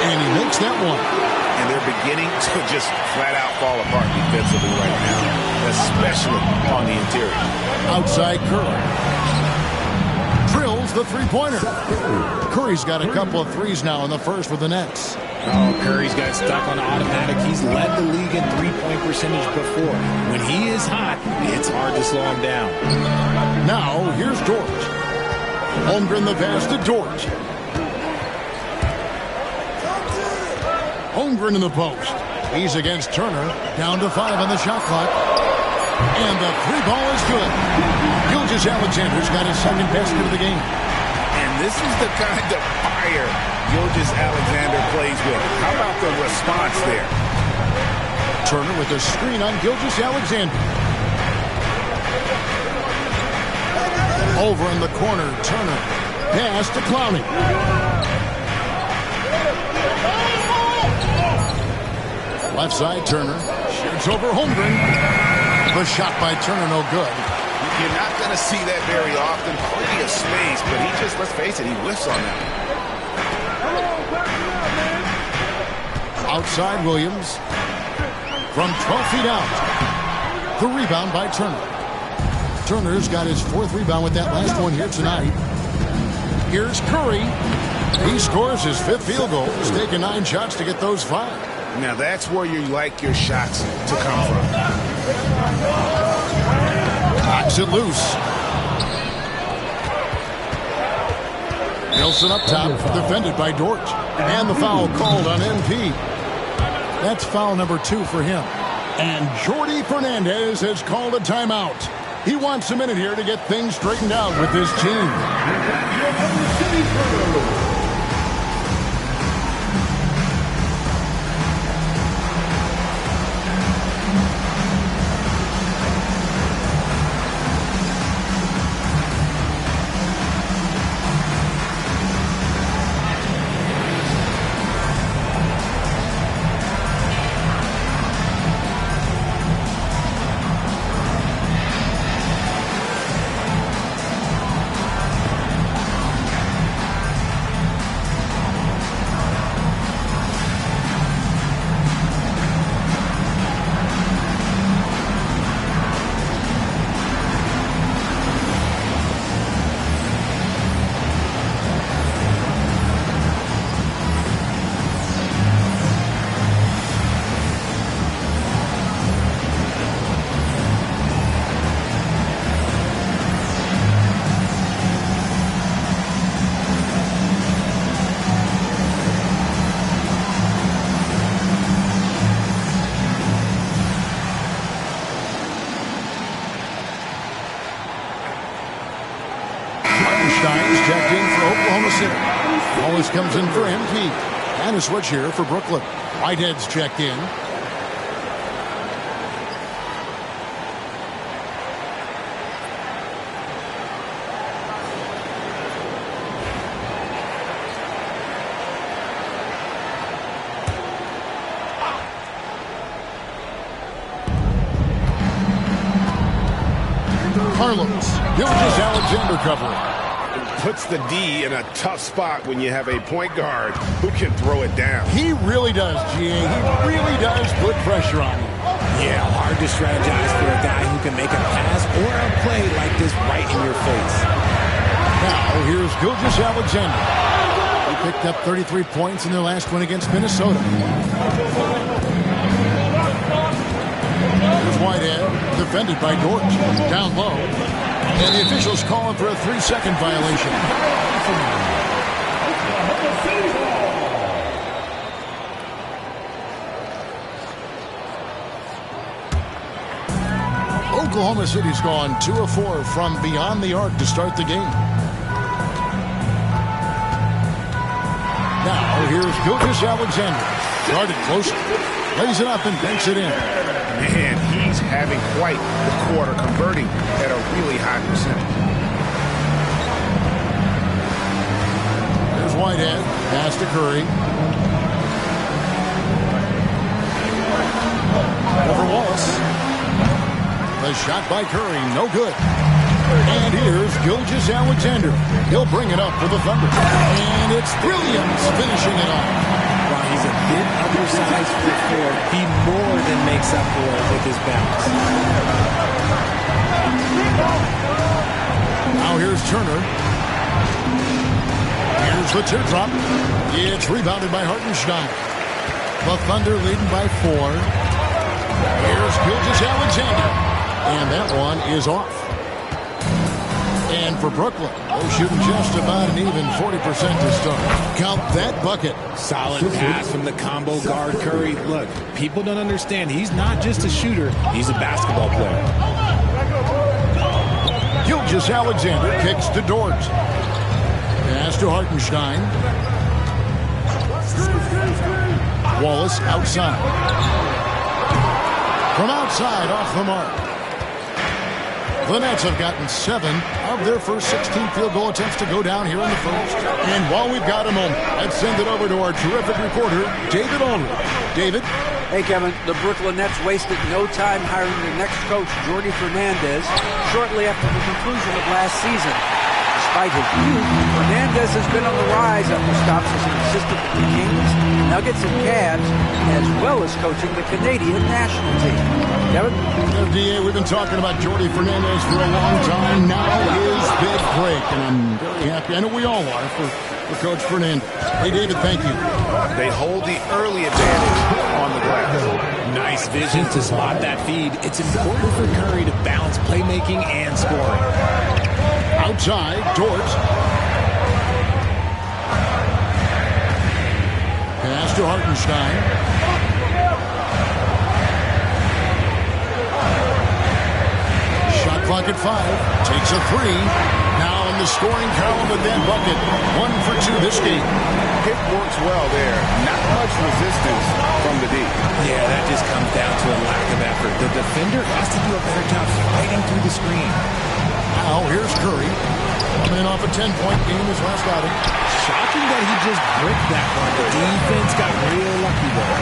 And he makes that one. And they're beginning to just flat out fall apart defensively right now, especially on the interior. Outside Curry. Drills the three-pointer. Curry's got a couple of threes now in the first with the Nets. Oh, Curry's got stuck on automatic. He's led the league in three-point percentage before. When he is hot, it's hard to slow him down. Now, here's Dort. Holmgren the pass to Dort. Holmgren in the post. He's against Turner. Down to 5 on the shot clock. And the three ball is good. Gilgeous-Alexander's got his second basket of the game. And this is the kind of fire Gilgeous-Alexander plays with. How about the response there? Turner with a screen on Gilgeous-Alexander. Over in the corner, Turner. Pass to Clowney. Left side, Turner. Shoots over Holmgren. The shot by Turner, no good. You're not going to see that very often. Plenty of space, but he just, let's face it, he whiffs on that. Outside Williams. From 12 feet out. The rebound by Turner. Turner's got his 4th rebound with that last one here tonight. Here's Curry. He scores his 5th field goal. He's taken 9 shots to get those 5. Now that's where you like your shots to come from. Knocks it loose. Nelson up top, defended by Dort. And the foul called on MP. That's foul number 2 for him. And Jordi Fernandez has called a timeout. He wants a minute here to get things straightened out with his team. Checked in for Oklahoma City. Wallace comes in for MP. And a switch here for Brooklyn. Whitehead's checked in. Carlos. Gilgis Alexander covering. Puts the D in a tough spot when you have a point guard who can throw it down. He really does, GA. He really does put pressure on him. Yeah, hard to strategize for a guy who can make a pass or a play like this right in your face. Now, here's Gilgis Alexander. He picked up 33 points in their last win against Minnesota. Here's Whitehead, defended by Dort. Down low. And the officials calling for a 3-second violation. Oklahoma City's gone 2 of 4 from beyond the arc to start the game. Now here's Gilgis Alexander. Guarded closely. Lays it up and banks it in. Man, he's having quite the quarter, converting at a really high percentage. Here's Whitehead. Pass to Curry. Over Wallace. The shot by Curry, no good. And here's Gilgis Alexander. He'll bring it up for the Thunder. And it's Williams finishing it off. While he's a bit undersized for four, he more than makes up for it with his bounce. Now here's Turner. Here's the teardrop. It's rebounded by Hartenstein. The Thunder leading by 4. Here's Gilgis Alexander. And that one is off. And for Brooklyn, they're shooting just about an even 40% to start. Count that bucket. Solid pass from the combo guard Curry. Look, people don't understand. He's not just a shooter. He's a basketball player. Gilgis Alexander kicks to Dort. Pass to Hartenstein. Wallace outside. From outside, off the mark. The Nets have gotten 7 of their first 16 field goal attempts to go down here in the first. And while we've got a moment, let's send it over to our terrific reporter, David Aldridge. David? Hey, Kevin. The Brooklyn Nets wasted no time hiring their next coach, Jordi Fernandez, shortly after the conclusion of last season. Despite his youth, Fernandez has been on the rise after stops as an assistant with the Kings, Nuggets, and Cavs, as well as coaching the Canadian national team. Kevin? DA, we've been talking about Jordi Fernandez for a long time. Now his big break, and I'm very happy. I know we all are for Coach Fernandez. Hey, David, thank you. They hold the early advantage on the glass. Nice vision to spot that feed. It's important for Curry to balance playmaking and scoring. Outside, Dort. Pass to Hartenstein. clock at 5. Takes a 3. Now in the scoring column with that bucket. 1 for 2 this game. Pick works well there. Not much resistance from the D. Yeah, that just comes down to a lack of effort. The defender has to do a better job fighting through the screen. Now here's Curry. Coming in off a 10-point game his last outing. Shocking that he just bricked that one. The defense got real lucky there.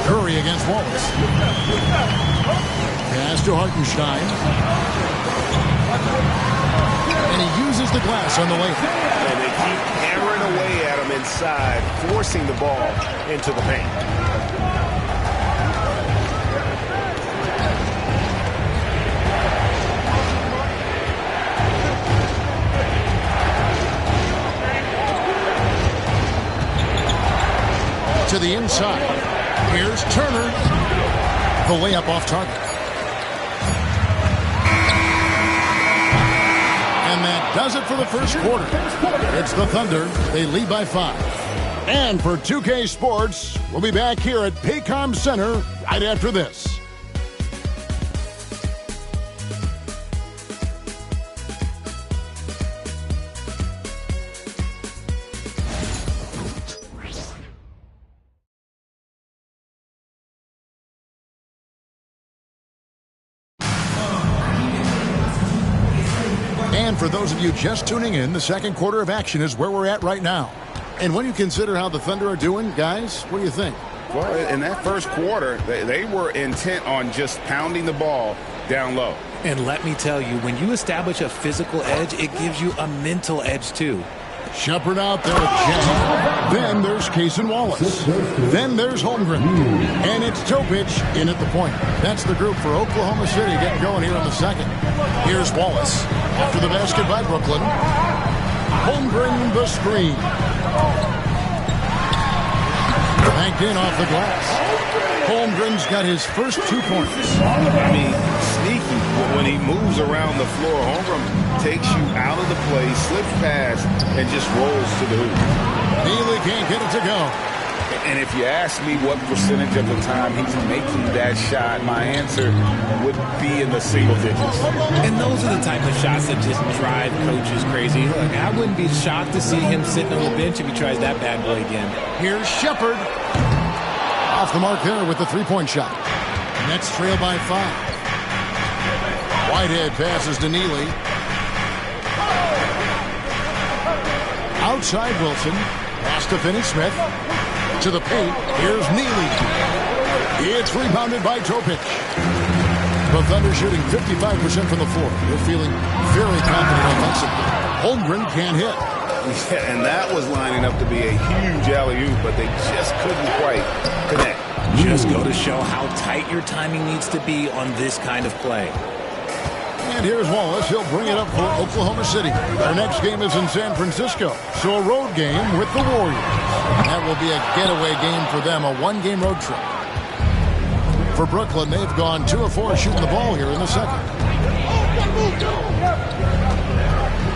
Curry against Wallace. Pass to Hartenstein. And he uses the glass on the way. And they keep hammering away at him inside, forcing the ball into the paint. To the inside. Here's Turner. The layup off target. And that does it for the first quarter. It's the Thunder. They lead by 5. And for 2K Sports, we'll be back here at Paycom Center right after this. And for those of you just tuning in, the second quarter of action is where we're at right now. And when you consider how the Thunder are doing, guys, what do you think? Well, in that first quarter, they were intent on just pounding the ball down low. And let me tell you, when you establish a physical edge, it gives you a mental edge, too. Shepard out there at Jack. Then there's Case and Wallace. Then there's Holmgren. And it's Topic in at the point. That's the group for Oklahoma City getting going here in the second. Here's Wallace. After the basket by Brooklyn. Holmgren the screen. Banked in off the glass. Holmgren's got his first 2 points. I mean, sneaky. When he moves around the floor, Holmgren takes you out of the play, slips past, and just rolls to the hoop. Neely can't get it to go. And if you ask me what percentage of the time he's making that shot, my answer would be in the single digits. And those are the type of shots that just drive coaches crazy. Look, I wouldn't be shocked to see him sitting on the bench if he tries that bad boy again. Here's Shepard. Off the mark there with the 3-point shot. Nets trail by 5. Whitehead passes to Neely. Outside Wilson. Pass to Finney-Smith. To the paint. Here's Neely. It's rebounded by Topic. The Thunder shooting 55% from the floor. They're feeling very confident offensively. Holmgren can't hit. Yeah, and that was lining up to be a huge alley-oop, but they just couldn't quite connect. Just go to show how tight your timing needs to be on this kind of play. And here's Wallace. He'll bring it up for Oklahoma City. Their next game is in San Francisco, so a road game with the Warriors. That will be a getaway game for them, a 1-game road trip. For Brooklyn, they've gone 2 of 4 shooting the ball here in the second.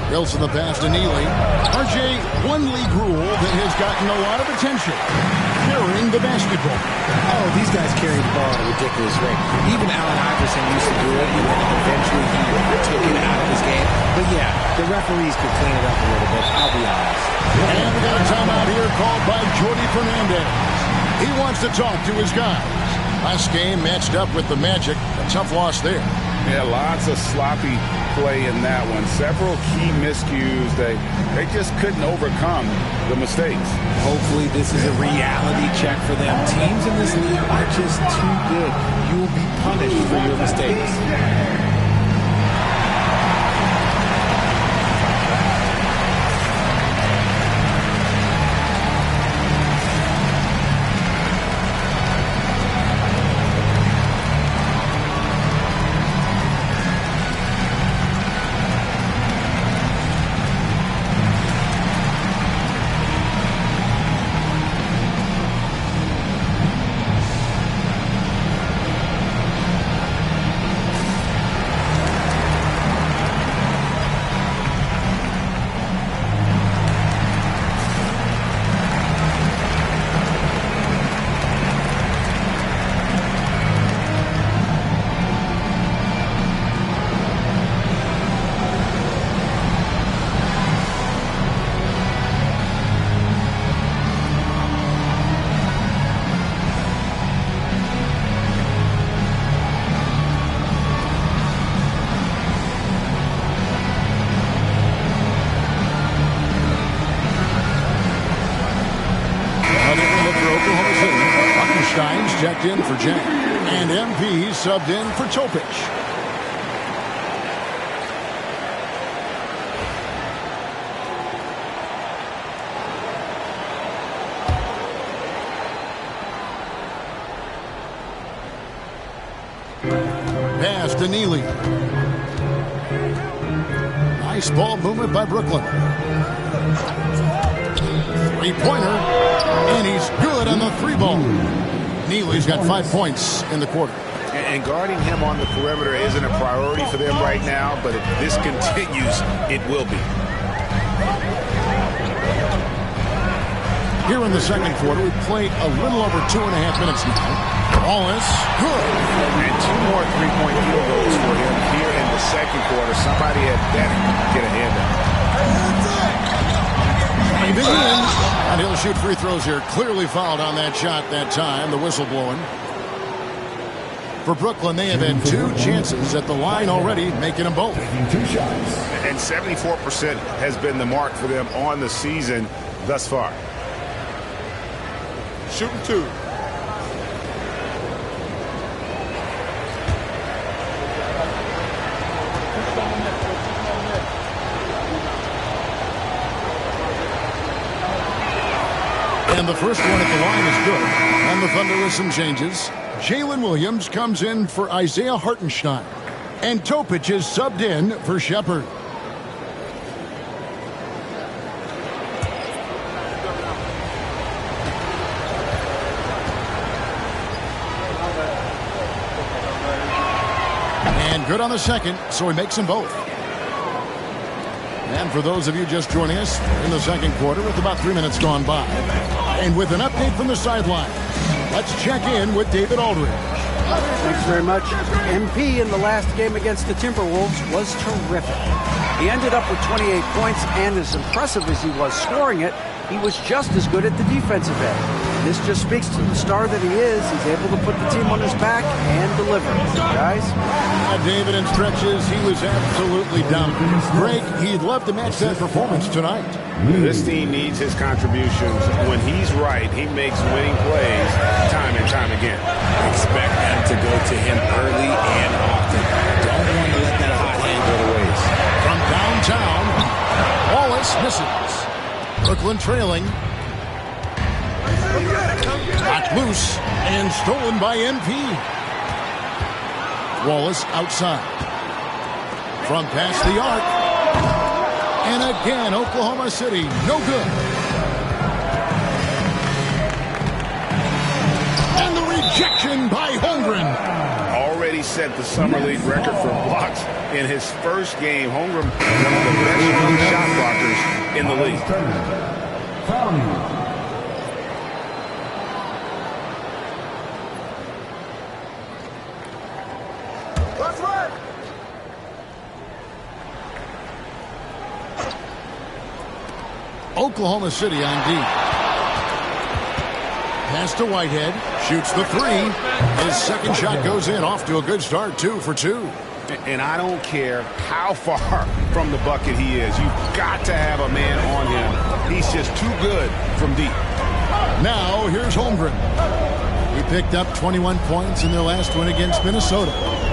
Wilson the pass to Neely. RJ, one league rule that has gotten a lot of attention. Carrying the basketball. Oh, these guys carry the ball at a ridiculous rate. Even Allen Iverson used to do it, and then eventually he took it out of his game. But yeah, the referees could clean it up a little bit, I'll be honest. And we got a timeout here called by Jordy Fernandez. He wants to talk to his guys. Last game matched up with the Magic. A tough loss there. Yeah, lots of sloppy play in that one. Several key miscues. They just couldn't overcome the mistakes. Hopefully this is a reality check for them. Teams in this league are just too good. You will be punished for your mistakes. Hartenstein's checked in for Jack. And MP subbed in for Topic. Pass to Neely. Nice ball movement by Brooklyn. Three-pointer, and he's good on the three ball. Neely's got 5 points in the quarter. And guarding him on the perimeter isn't a priority for them right now, but if this continues, it will be. Here in the second quarter, we played a little over 2.5 minutes now. Wallace, good. And 2 more three-point field goals for him here in the second quarter. Somebody had better get a hand up. And he'll shoot free throws here. Clearly fouled on that shot that time. The whistle blowing. For Brooklyn, they have had 2 chances at the line already, making them both. 2 shots. And 74% has been the mark for them on the season thus far. Shooting 2. And the first one at the line is good. And the Thunder with some changes. Jalen Williams comes in for Isaiah Hartenstein. And Topic is subbed in for Shepard. And good on the second, so he makes them both. And for those of you just joining us in the second quarter with about 3 minutes gone by. And with an update from the sideline, let's check in with David Aldridge. Thanks very much. MP in the last game against the Timberwolves was terrific. He ended up with 28 points, and as impressive as he was scoring it, he was just as good at the defensive end. This just speaks to the star that he is. He's able to put the team on his back and deliver. Guys? David, in stretches, he was absolutely dominant. Greg, he'd love to match that performance tonight. This team needs his contributions. When he's right, he makes winning plays time and time again. Expect them to go to him early and often. Don't want to let that hot hand go to waste. From downtown, Wallace misses. Brooklyn trailing. Knocked loose and stolen by MP. Wallace outside. From past the arc. And again, Oklahoma City, no good. And the rejection by Holmgren. Already set the Summer League record for blocks in his first game. Holmgren, one of the best young shot blockers in the league. Oklahoma City on D. Pass to Whitehead. Shoots the three. His second shot goes in. Off to a good start. 2 for 2. And I don't care how far from the bucket he is. You've got to have a man on him. He's just too good from deep. Now, here's Holmgren. He picked up 21 points in their last win against Minnesota.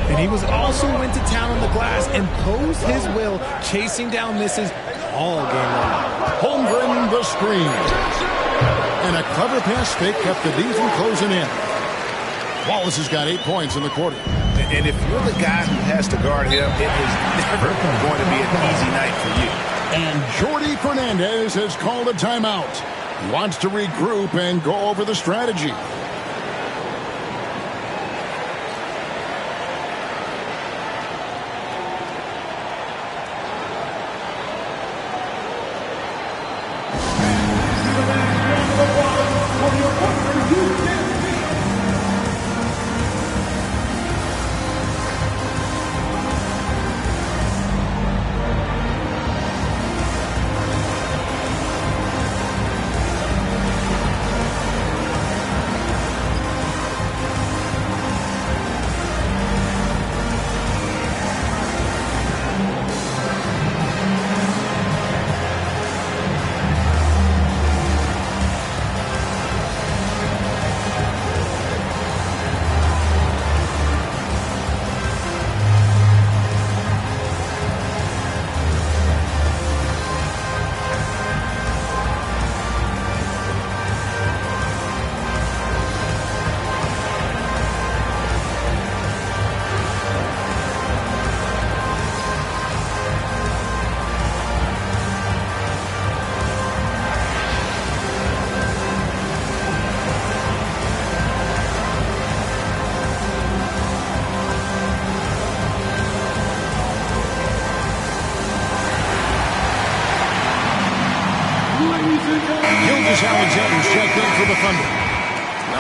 And he was also went to town on the glass, imposed his will, chasing down misses all game long. Holmgren the screen. And a clever pass fake kept the D from closing in. Wallace has got 8 points in the quarter. And if you're the guy who has to guard him, it is never going to be an easy night for you. And Jordi Fernandez has called a timeout. He wants to regroup and go over the strategy. Gilgeous-Alexander's checked in for the Thunder.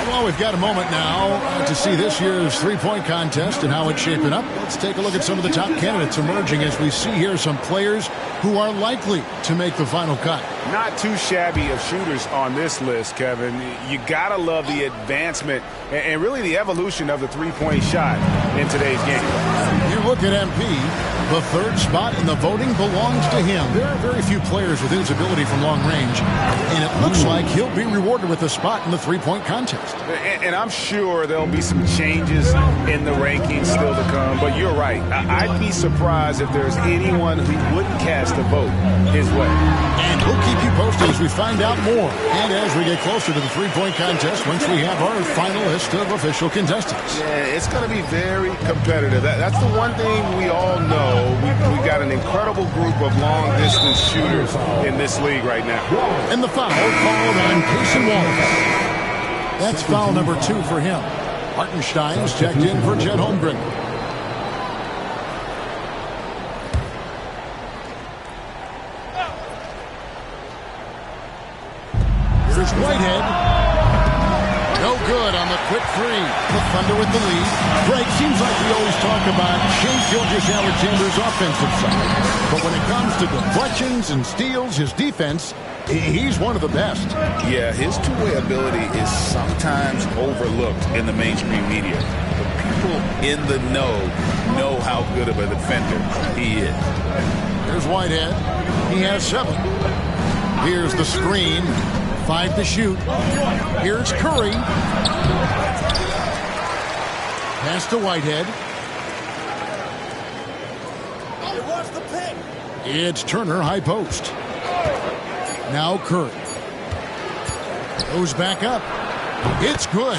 Well, we've got a moment now to see this year's three-point contest and how it's shaping up. Let's take a look at some of the top candidates emerging as we see here some players who are likely to make the final cut. Not too shabby of shooters on this list, Kevin. You got to love the advancement and really the evolution of the three-point shot in today's game. You look at MP. The third spot in the voting belongs to him. There are very few players with his ability from long range, and it looks like he'll be rewarded with a spot in the three-point contest. And I'm sure there'll be some changes in the rankings still to come, but you're right. I'd be surprised if there's anyone who wouldn't cast a vote his way. And we'll keep you posted as we find out more, and as we get closer to the three-point contest once we have our final list of official contestants. Yeah, it's going to be very competitive. That's the one thing we all know. We got an incredible group of long-distance shooters in this league right now. And the foul called on Payson Wallace. That's foul number 2 for him. Hartenstein's checked in for Chet Holmgren. Here's Whitehead. No good on the quick three. The Thunder with the lead. Greg, seems like we always talk about Shai Gilgeous-Alexander's offensive side. But when it comes to deflections and steals, his defense, he's one of the best. Yeah, his two-way ability is sometimes overlooked in the mainstream media. But people in the know how good of a defender he is. Here's Whitehead. He has 7. Here's the screen. 5 to shoot. Here's Curry. Pass to Whitehead. It's Turner, high post. Now Curry. Goes back up. It's good.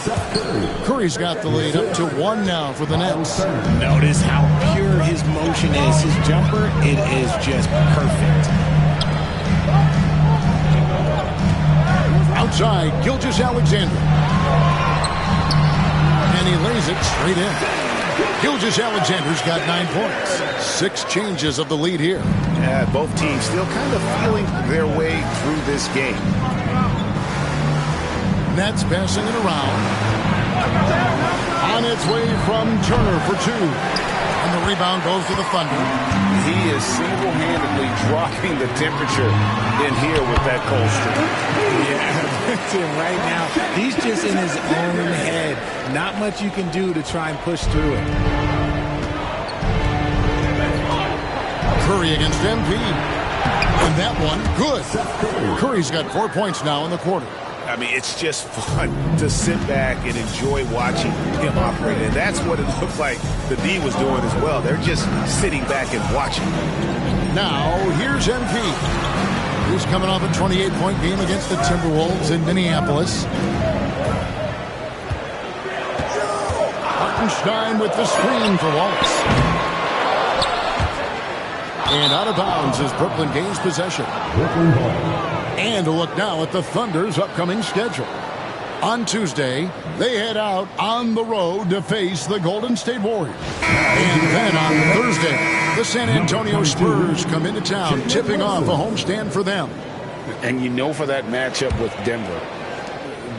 Curry's got the lead up to 1 now for the Nets. Notice how pure his motion is. His jumper, it is just perfect. Outside, Gilgeous-Alexander. And he lays it straight in. Gilgeous-Alexander's got 9 points. 6 changes of the lead here. Yeah, both teams still kind of feeling their way through this game. Nets passing it around. On its way from Turner for 2. And the rebound goes to the Thunder. He is single-handedly dropping the temperature in here with that cold streak. Yeah, right now, he's just in his own head. Not much you can do to try and push through it. Curry against MP. And that one, good. Curry's got 4 points now in the quarter. I mean, it's just fun to sit back and enjoy watching him operate. And that's what it looked like the D was doing as well. They're just sitting back and watching. Now, here's MP. He's coming off a 28-point game against the Timberwolves in Minneapolis. Hartenstein with the screen for Wallace. And out of bounds as Brooklyn gains possession. And a look now at the Thunder's upcoming schedule. On Tuesday, they head out on the road to face the Golden State Warriors. And then on Thursday, the San Antonio Spurs come into town, tipping off a homestand for them. And you know, for that matchup with Denver,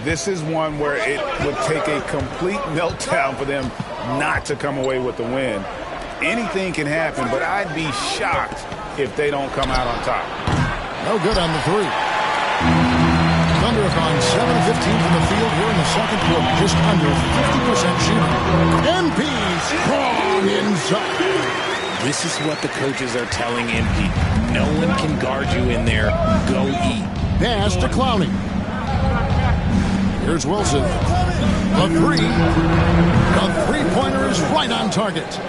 this is one where it would take a complete meltdown for them not to come away with the win. Anything can happen, but I'd be shocked if they don't come out on top. No good on the 3. Thunder have gone 7-15 from the field here in the second quarter, just under 50% shooting. MP strong inside. This is what the coaches are telling MP. No one can guard you in there. Go eat. Pass to Clowney. Here's Wilson. The 3. The three-pointer is right on target.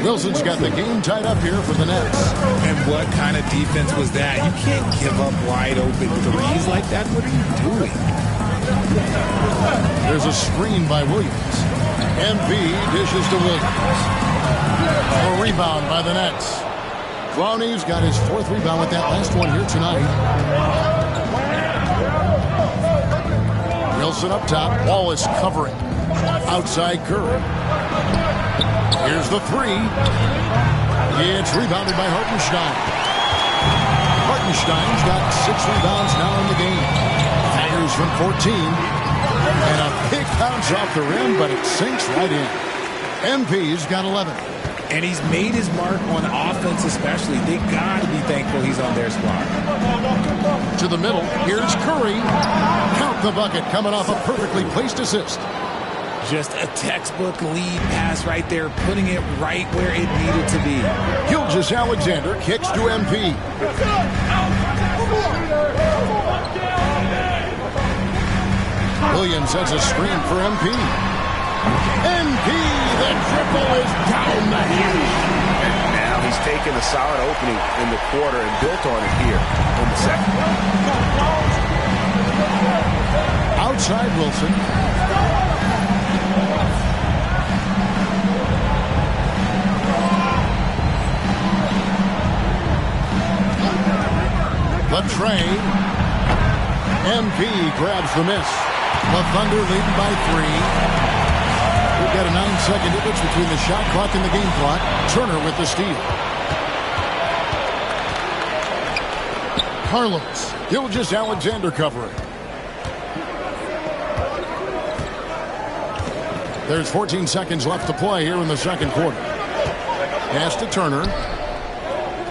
Wilson's got the game tied up here for the Nets. And what kind of defense was that? You can't give up wide open threes like that. What are you doing? There's a screen by Williams. MP dishes to Williams. A rebound by the Nets. Clowney's got his 4th rebound with that last one here tonight. Wilson up top. Wallace covering. Outside Curry. Here's the 3. It's rebounded by Hartenstein. Hartenstein's got 6 rebounds now in the game. Williams from 14. And a big bounce off the rim, but it sinks right in. MP's got 11. And he's made his mark on offense especially. They got to be thankful he's on their squad. To the middle, here's Curry. Count the bucket, coming off a perfectly placed assist. Just a textbook lead pass right there, putting it right where it needed to be. Gilgeous-Alexander kicks to MP. Williams sets a screen for MP. MP, the triple is down the hatch. And now he's taken a solid opening in the quarter and built on it here in the second. Outside Wilson. Latrey. MP grabs the miss. The Thunder lead by 3. We've got a 9-second difference between the shot clock and the game clock. Turner with the steal. Carlos. Gilgeous-Alexander covering. There's 14 seconds left to play here in the second quarter. Pass to Turner.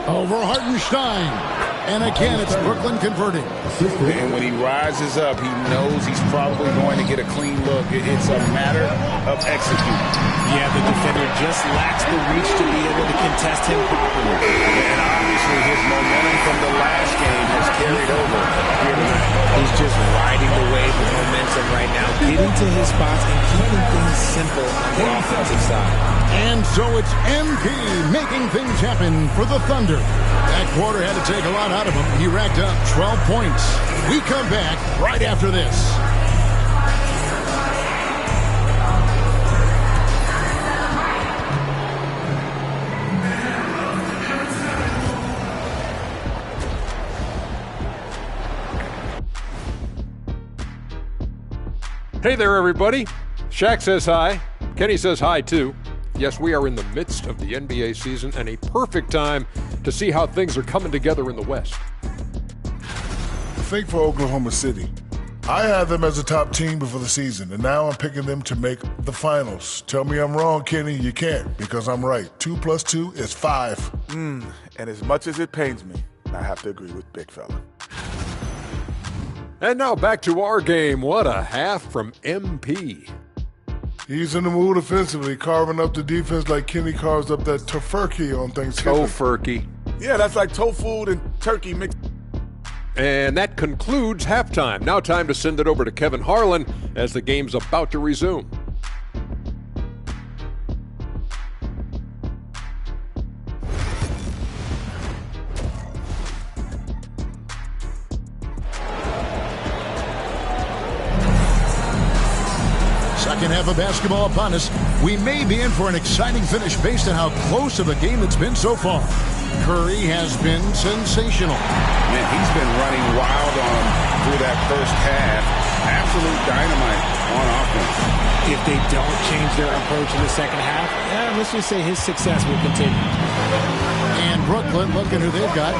Over Hartenstein. And again, it's Brooklyn converting. And when he rises up, he knows he's probably going to get a clean look. It's a matter of executing. Yeah, the defender just lacks the reach to be able to contest him properly. And obviously his momentum from the last game has carried over here tonight. He's just riding the wave of momentum right now, getting to his spots and keeping things simple on the offensive side. And so it's MP making things happen for the Thunder. That quarter had to take a lot out of him. He racked up 12 points. We come back right after this. Hey there, everybody. Shaq says hi. Kenny says hi, too. Yes, we are in the midst of the NBA season and a perfect time to see how things are coming together in the West. I think for Oklahoma City, I had them as a top team before the season, and now I'm picking them to make the finals. Tell me I'm wrong, Kenny. You can't, because I'm right. 2 + 2 is 5. And as much as it pains me, I have to agree with Big Fella. And now back to our game. What a half from MP. He's in the mood offensively, carving up the defense like Kenny carves up that tofurkey on Thanksgiving. Tofurkey. Yeah, that's like tofu and turkey mixed. And that concludes halftime. Now time to send it over to Kevin Harlan as the game's about to resume. Second half of basketball upon us. We may be in for an exciting finish based on how close of a game it's been so far. Curry has been sensational. Man, he's been running wild on through that first half. Absolute dynamite on offense. If they don't change their approach in the second half, let's just say his success will continue. And Brooklyn, looking who they've got.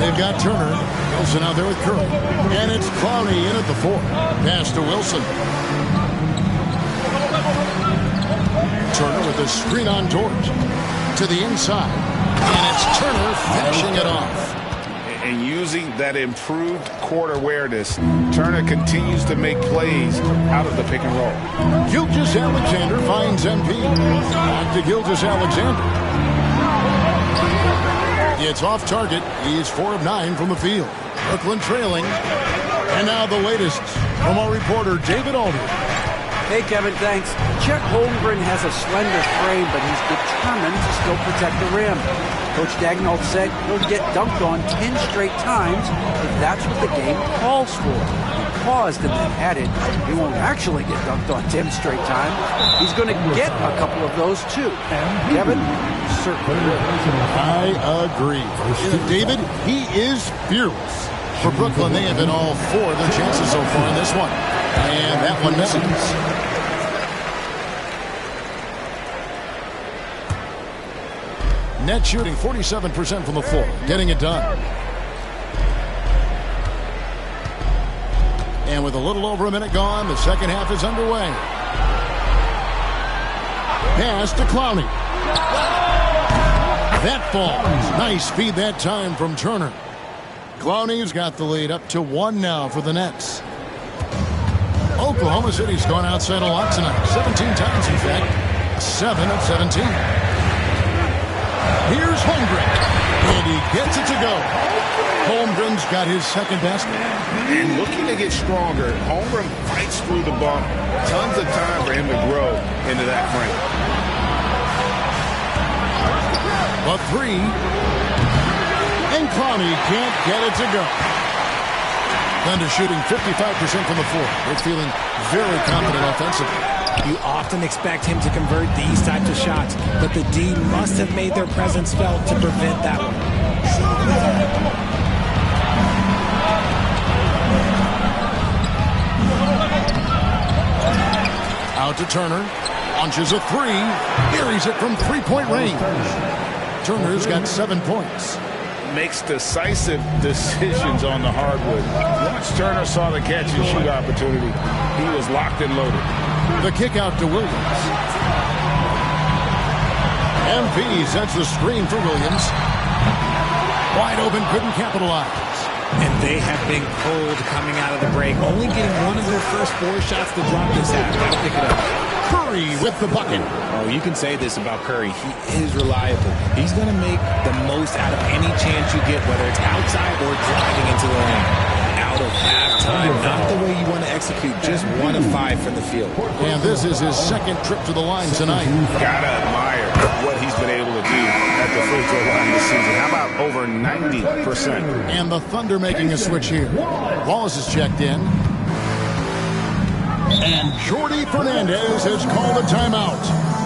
They've got Turner. Wilson out there with Curry. And it's Clowney in at the 4. Pass to Wilson. Turner with a screen on George. To the inside. And it's Turner finishing it off. And using that improved court awareness, Turner continues to make plays out of the pick and roll. Gilgeous-Alexander finds MP. Back to Gilgeous-Alexander. It's off target. He's 4 of 9 from the field. Brooklyn trailing. And now the latest from our reporter, David Aldridge. Hey, Kevin, thanks. Chet Holmgren has a slender frame, but he's determined to still protect the rim. Coach Dagnall said he'll get dunked on 10 straight times if that's what the game calls for. He paused and then added, he won't actually get dunked on 10 straight times. He's going to get a couple of those, too. Kevin, certainly will. I agree. David, he is fearless. For Brooklyn, they have been all 4 of their chances so far in this one. And that one misses. Net shooting 47% from the floor. Getting it done. And with a little over a minute gone, the second half is underway. Pass to Clowney. That falls. Nice feed that time from Turner. Clowney's got the lead up to 1 now for the Nets. Oklahoma City's gone outside a lot tonight. 17 times, in fact. 7 of 17. Here's Holmgren. And he gets it to go. Holmgren's got his second basket. And looking to get stronger, Holmgren fights through the bump. Tons of time for him to grow into that frame. A 3. And Clowney can't get it to go. Thunder shooting 55% from the floor. They're feeling very confident offensively. You often expect him to convert these types of shots, but the D must have made their presence felt to prevent that one. Out to Turner. Launches a 3. Carries it from three-point range. Turner's got 7 points. Makes decisive decisions on the hardwood. Once Turner saw the catch and shoot opportunity, he was locked and loaded. The kick out to Williams. MP sets the screen for Williams. Wide open, couldn't capitalize. And they have been cold coming out of the break, only getting one of their first 4 shots to drop this half. Gotta pick it up. Curry with the bucket. Oh, you can say this about Curry. He is reliable. He's going to make the most out of any chance you get, whether it's outside or driving into the lane. Out of halftime, not the way you want to execute, just 1 of 5 from the field. And this is his second trip to the line tonight. Gotta admire what he's been able to do at the free throw line this season. How about over 90%? And the Thunder making a switch here. Wallace is checked in. And Jordi Fernandez has called a timeout.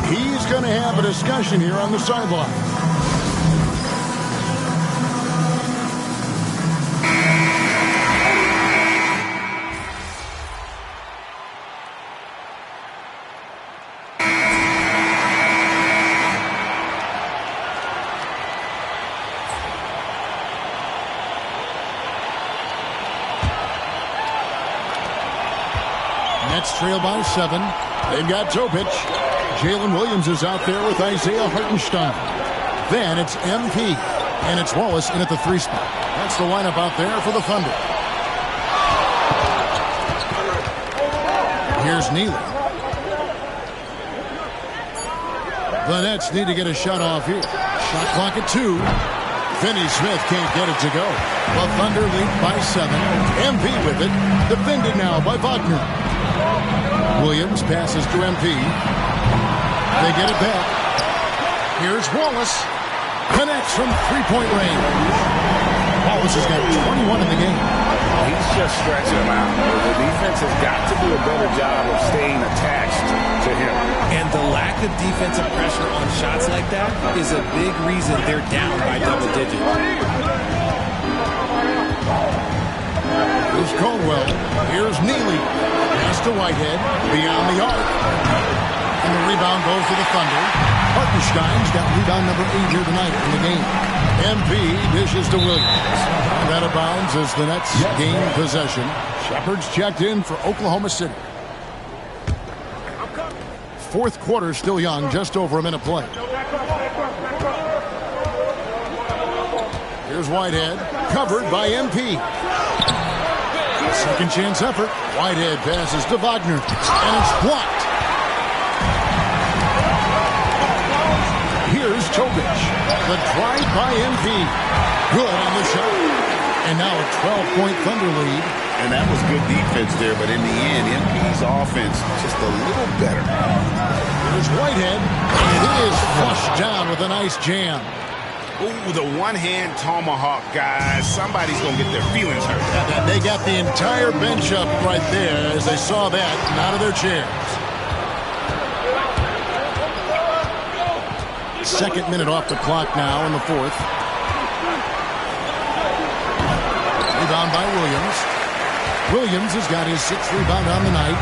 He's going to have a discussion here on the sideline. Nets trail by 7. They've got Topic. Jalen Williams is out there with Isaiah Hartenstein. Then it's MP. And it's Wallace in at the 3 spot. That's the lineup out there for the Thunder. Here's Neely. The Nets need to get a shot off here. Shot clock at 2. Finney Smith can't get it to go. The Thunder lead by 7. MP with it. Defended now by Wagner. Williams passes to MP. They get it back. Here's Wallace. Connects from three-point range. Wallace has got 21 in the game. He's just stretching them out. The defense has got to do a better job of staying attached to him. And the lack of defensive pressure on shots like that is a big reason they're down by double digits. Here's Caldwell. Here's Neely. Pass to Whitehead. Beyond the arc. And the rebound goes to the Thunder. Hartenstein's got rebound number 8 here tonight in the game. MP dishes to Williams. That of bounds as the Nets gain possession. Shepard's checked in for Oklahoma City. Fourth quarter still young, just over a minute play. Here's Whitehead, covered by MP. Second chance effort. Whitehead passes to Wagner, and it's blocked. Here's Tobic. The drive by MP. Good on the shot. And now a 12-point Thunder lead. And that was good defense there, but in the end, MP's offense just a little better. Here's Whitehead, and it is flushed down with a nice jam. Ooh, the one-hand tomahawk, guys. Somebody's going to get their feelings hurt. They got the entire bench up right there as they saw that and out of their chairs. Second minute off the clock now in the fourth. Rebound by Williams. Williams has got his 6th rebound on the night.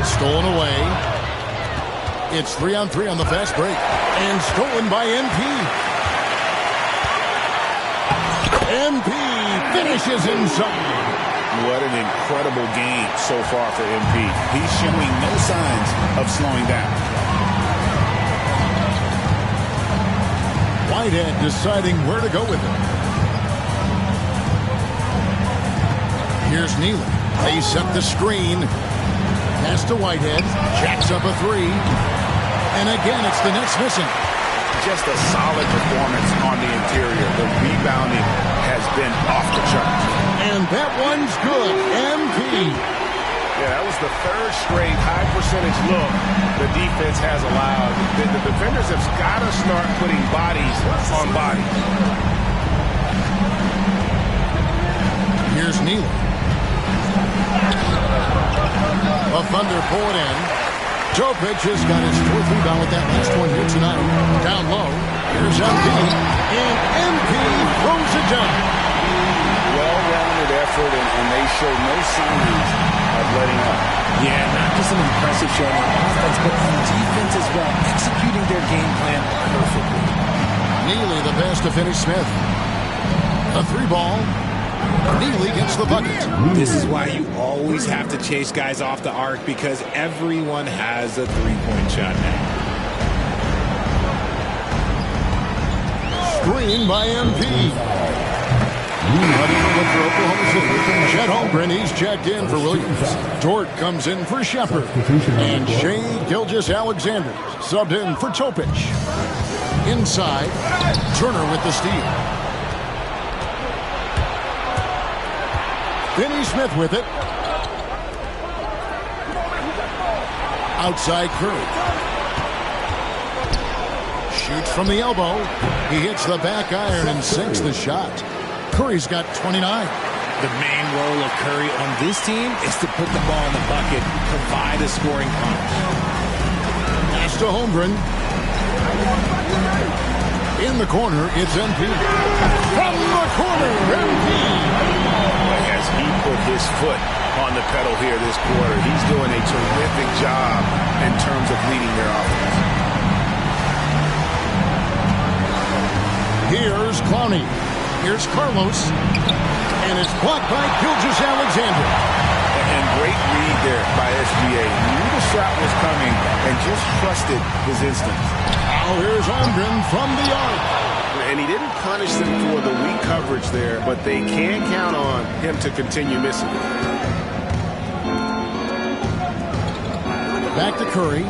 Stolen away. It's 3-on-3 on the fast break. And stolen by MP. MP finishes inside. What an incredible game so far for MP. He's showing no signs of slowing down. Whitehead deciding where to go with it. Here's Neely. They set the screen. Pass to Whitehead. Jacks up a three. And again, it's the Nets missing. Just a solid performance on the interior. The rebounding has been off the charts. And that one's good. MP. Yeah, that was the third straight high percentage look the defense has allowed. The defenders have got to start putting bodies on bodies. Here's Neely. A Thunder pull it in. Topic has got his fourth rebound with that last one here tonight. Down low. Here's MP. And MP throws it down. Well-rounded effort, and they show no signs of letting up. Yeah, not just an impressive showing on offense, but on defense as well, executing their game plan perfectly. Neely the pass to Finney Smith. A three ball. Neely gets the bucket. This is why you always have to chase guys off the arc, because everyone has a three-point shot now. Screen by MP. Running the look for Oklahoma City. Chet Holmgren, he's checked in for Williams. Dort comes in for Shepard. And Shea Gilgeous-Alexander subbed in for Topic. Inside, Turner with the steal. Finney Smith with it. Outside Curry. Shoots from the elbow. He hits the back iron and sinks the shot. Curry's got 29. The main role of Curry on this team is to put the ball in the bucket, provide a scoring punch. Pass to Holmgren. In the corner, it's MP. From the corner, MP. As he put his foot on the pedal here this quarter, he's doing a terrific job in terms of leading their offense. Here's Clowney. Here's Carlos. And it's blocked by Gilgeous-Alexander. And great read there by SGA. He knew the shot was coming and just trusted his instincts. Now here's Holmgren from the arc. And he didn't punish them for the weak coverage there, but they can count on him to continue missing. Back to Curry.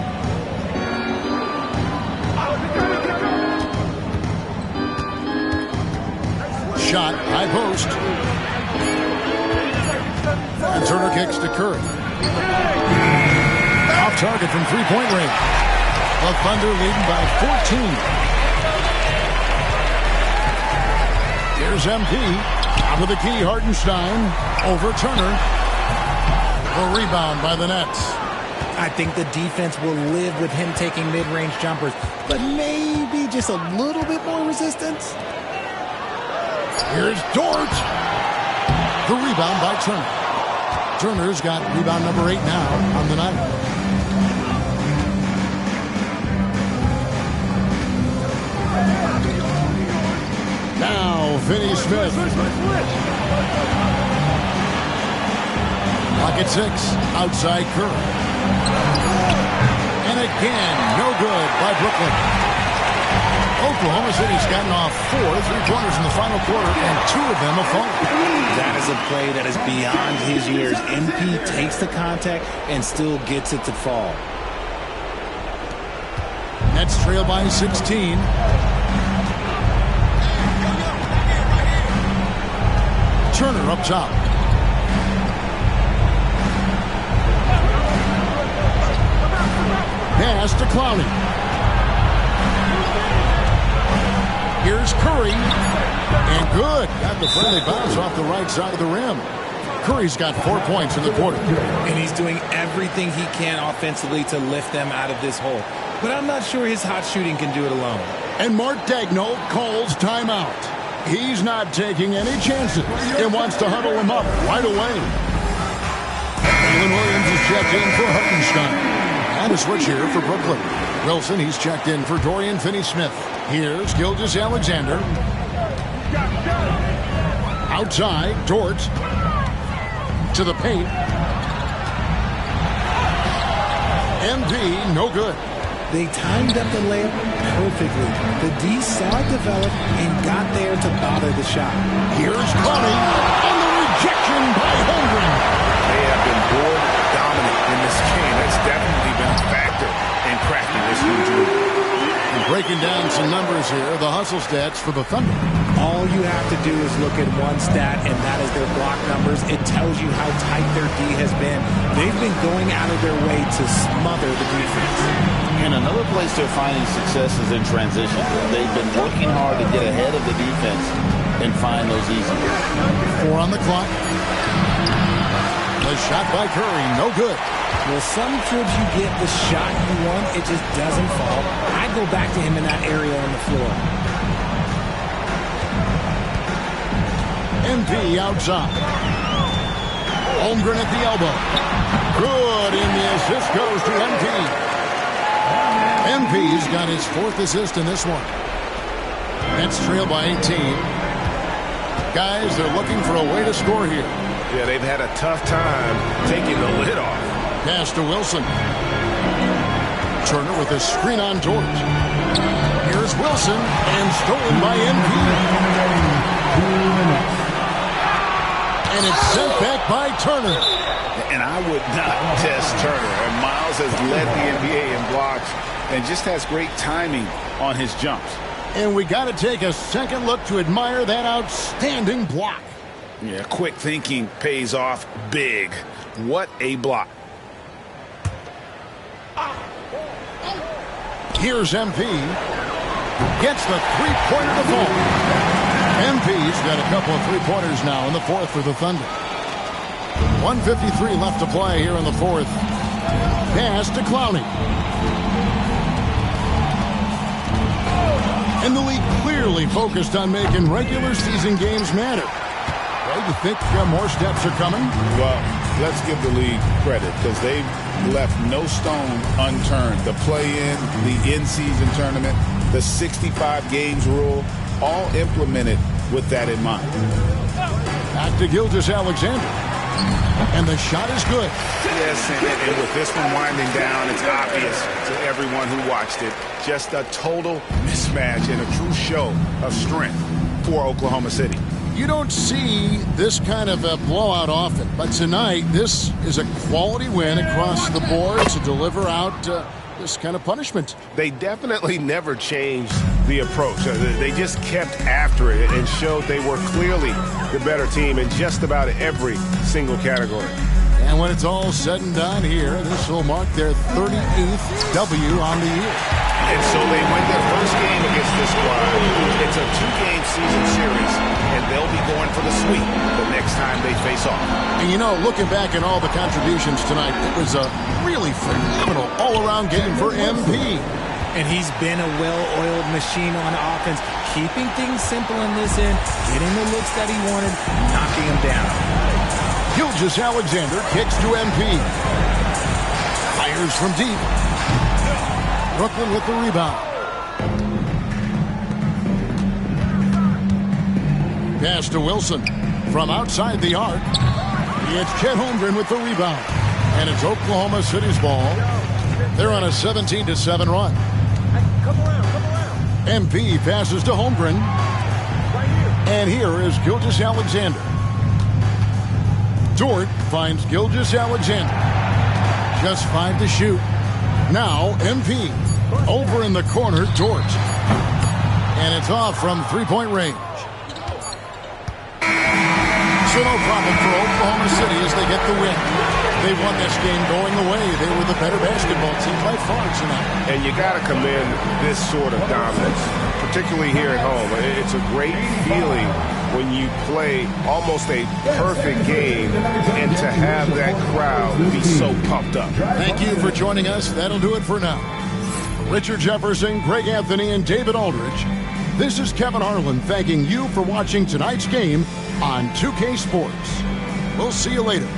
Shot, high post. And Turner kicks to Curry. Off target from three-point range. The Thunder leading by 14. Here's MP. Out of the key, Hartenstein. Over Turner. A rebound by the Nets. I think the defense will live with him taking mid-range jumpers, but maybe just a little bit more resistance. Here's Dort. The rebound by Turner. Turner's got rebound number 8 now on the night. Now, Finney Smith. Pocket 6, outside Curry. And again, no good by Brooklyn. Oklahoma City's gotten off 4 3-pointers in the final quarter, and 2 of them have fallen. That is a play that is beyond his years. MP takes the contact and still gets it to fall. Nets trail by 16. Turner up top. Pass to Clowney. Here's Curry. And good. Got the friendly bounce off the right side of the rim. Curry's got 4 points in the quarter. And he's doing everything he can offensively to lift them out of this hole. But I'm not sure his hot shooting can do it alone. And Mark Daigneault calls timeout. He's not taking any chances and wants to huddle him up right away. Jalen Williams is checked in for Hartenstein. And a switch here for Brooklyn. Wilson, he's checked in for Dorian Finney-Smith. Here's Gilgeous-Alexander. Outside, Dort. to the paint. MV, no good. They timed up the layup perfectly. The D saw it develop and got there to bother the shot. Here's Clowney, and the rejection by Holmgren. They have been board dominant in this game. That's definitely been a factor in cracking this huge lead. And breaking down some numbers here, the hustle stats for the Thunder. All you have to do is look at one stat, and that is their block numbers. It tells you how tight their D has been. They've been going out of their way to smother the defense. And another place they're finding success is in transition. They've been working hard to get ahead of the defense and find those easy hits. 4 on the clock. The shot by Curry, no good. Well, sometimes you get the shot you want, it just doesn't fall. I'd go back to him in that area on the floor. MV outside. Holmgren at the elbow. Good, and the assist goes to MV. MV's got his 4th assist in this one. Nets trail by 18. Guys, they're looking for a way to score here. Yeah, they've had a tough time taking the lid off. Pass to Wilson. Turner with a screen on George. Here's Wilson, and stolen by MV. And it's sent back by Turner. And I would not test Turner. And Miles has led the NBA in blocks and just has great timing on his jumps. And we got to take a second look to admire that outstanding block. Yeah, quick thinking pays off big. What a block. Here's MP. Gets the three-pointer to fall. MP's got a couple of three-pointers now in the 4th for the Thunder. 1:53 left to play here in the 4th. Pass to Clowney. And the league clearly focused on making regular season games matter. Well, you think more steps are coming? Well, let's give the league credit because they've left no stone unturned. The play-in, the in-season tournament, the 65 games rule, all implemented with that in mind. Back to Gilgeous-Alexander. And the shot is good. Yes, and with this one winding down, it's obvious to everyone who watched it. Just a total mismatch and a true show of strength for Oklahoma City. You don't see this kind of a blowout often, but tonight this is a quality win across the board to deliver out this kind of punishment. They definitely never changed the approach. They just kept after it and showed they were clearly the better team in just about every single category. And when it's all said and done here, this will mark their 38th W on the year. And so they win their first game against this squad. It's a 2-game season series, and they'll be going for the sweep the next time they face off. And you know, looking back at all the contributions tonight, it was a really phenomenal all-around game for MP. And he's been a well-oiled machine on offense, keeping things simple in this end, getting the looks that he wanted, knocking him down. Gilgeous-Alexander kicks to MP. Fires from deep. Brooklyn with the rebound. Pass to Wilson from outside the arc. It's Chet Holmgren with the rebound. And it's Oklahoma City's ball. They're on a 17-7 run. MP passes to Holmgren. And here is Gilgeous-Alexander. Dort finds Gilgeous-Alexander. Just 5 to shoot. Now MP. Over in the corner, Dort. And it's off from three-point range. So no problem for Oklahoma City as they get the win. They won this game going away. They were the better basketball team by far tonight. And you got to commend this sort of dominance, particularly here at home. It's a great feeling when you play almost a perfect game and to have that crowd be so pumped up. Thank you for joining us. That'll do it for now. Richard Jefferson, Greg Anthony, and David Aldridge. This is Kevin Harlan thanking you for watching tonight's game on 2K Sports. We'll see you later.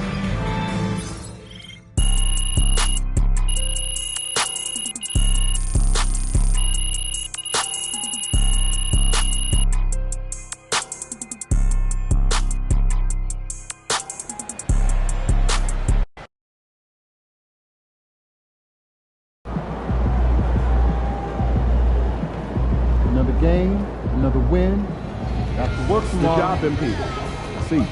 game, another win. Got to work tomorrow. Good job, MP. See.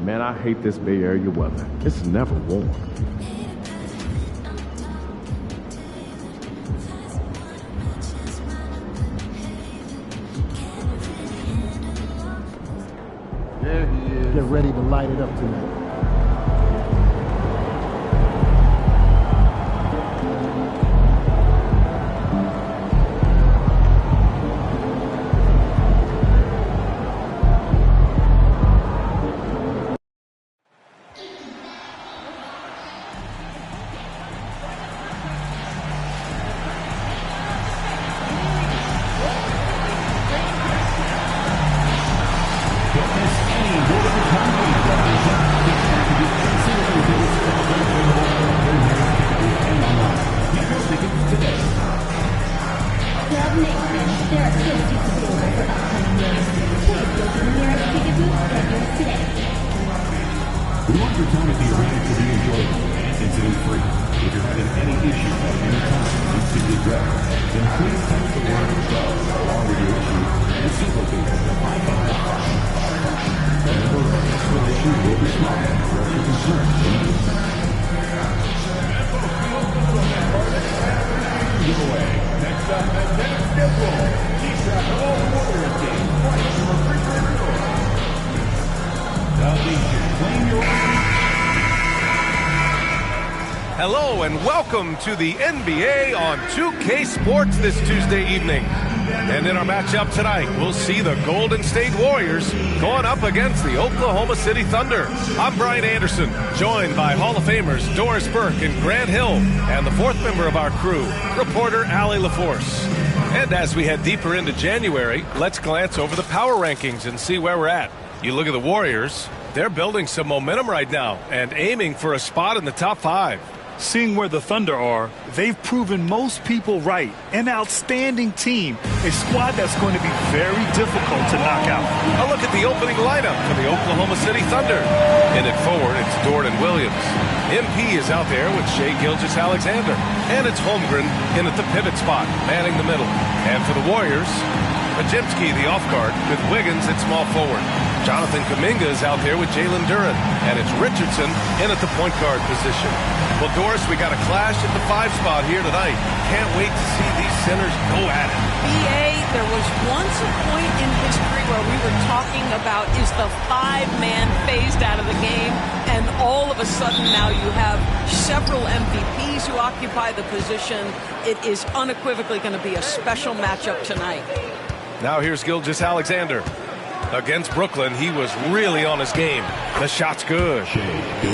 Man, I hate this Bay Area weather. It's never warm. There he is. Get ready to light it up tonight. We want your time at the arena to be enjoyable and incident-free. If you're having any issues at any time that needs to be addressed, then please text the word "yourself" along with your issue and sympathy to 555. Remember, the explanation will be smart and address your concerns immediately. Giveaway. Next up, the next schedule. Keep track of all Warriors games twice from a refrigerator door. Hello and welcome to the NBA on 2K Sports this Tuesday evening. And in our matchup tonight, we'll see the Golden State Warriors going up against the Oklahoma City Thunder. I'm Brian Anderson, joined by Hall of Famers Doris Burke and Grant Hill, and the fourth member of our crew, reporter Allie LaForce. And as we head deeper into January, let's glance over the power rankings and see where we're at. You look at the Warriors, they're building some momentum right now and aiming for a spot in the top 5. Seeing where the Thunder are, they've proven most people right. An outstanding team, a squad that's going to be very difficult to knock out. A look at the opening lineup for the Oklahoma City Thunder. In at forward, it's Jordan Williams. MP is out there with Shai Gilgeous-Alexander. And it's Holmgren in at the pivot spot, manning the middle. And for the Warriors, Ajimski, the off guard, with Wiggins at small forward. Jonathan Kuminga is out there with Jalen Duren. And it's Richardson in at the point guard position. Well, Doris, we got a clash at the 5 spot here tonight. Can't wait to see these centers go at it. BA, there was once a point in history where we were talking about is the 5-man phased out of the game, and all of a sudden now you have several MVPs who occupy the position. It is unequivocally going to be a special matchup tonight. Now here's Gilgeous-Alexander. Against Brooklyn, he was really on his game. The shot's good.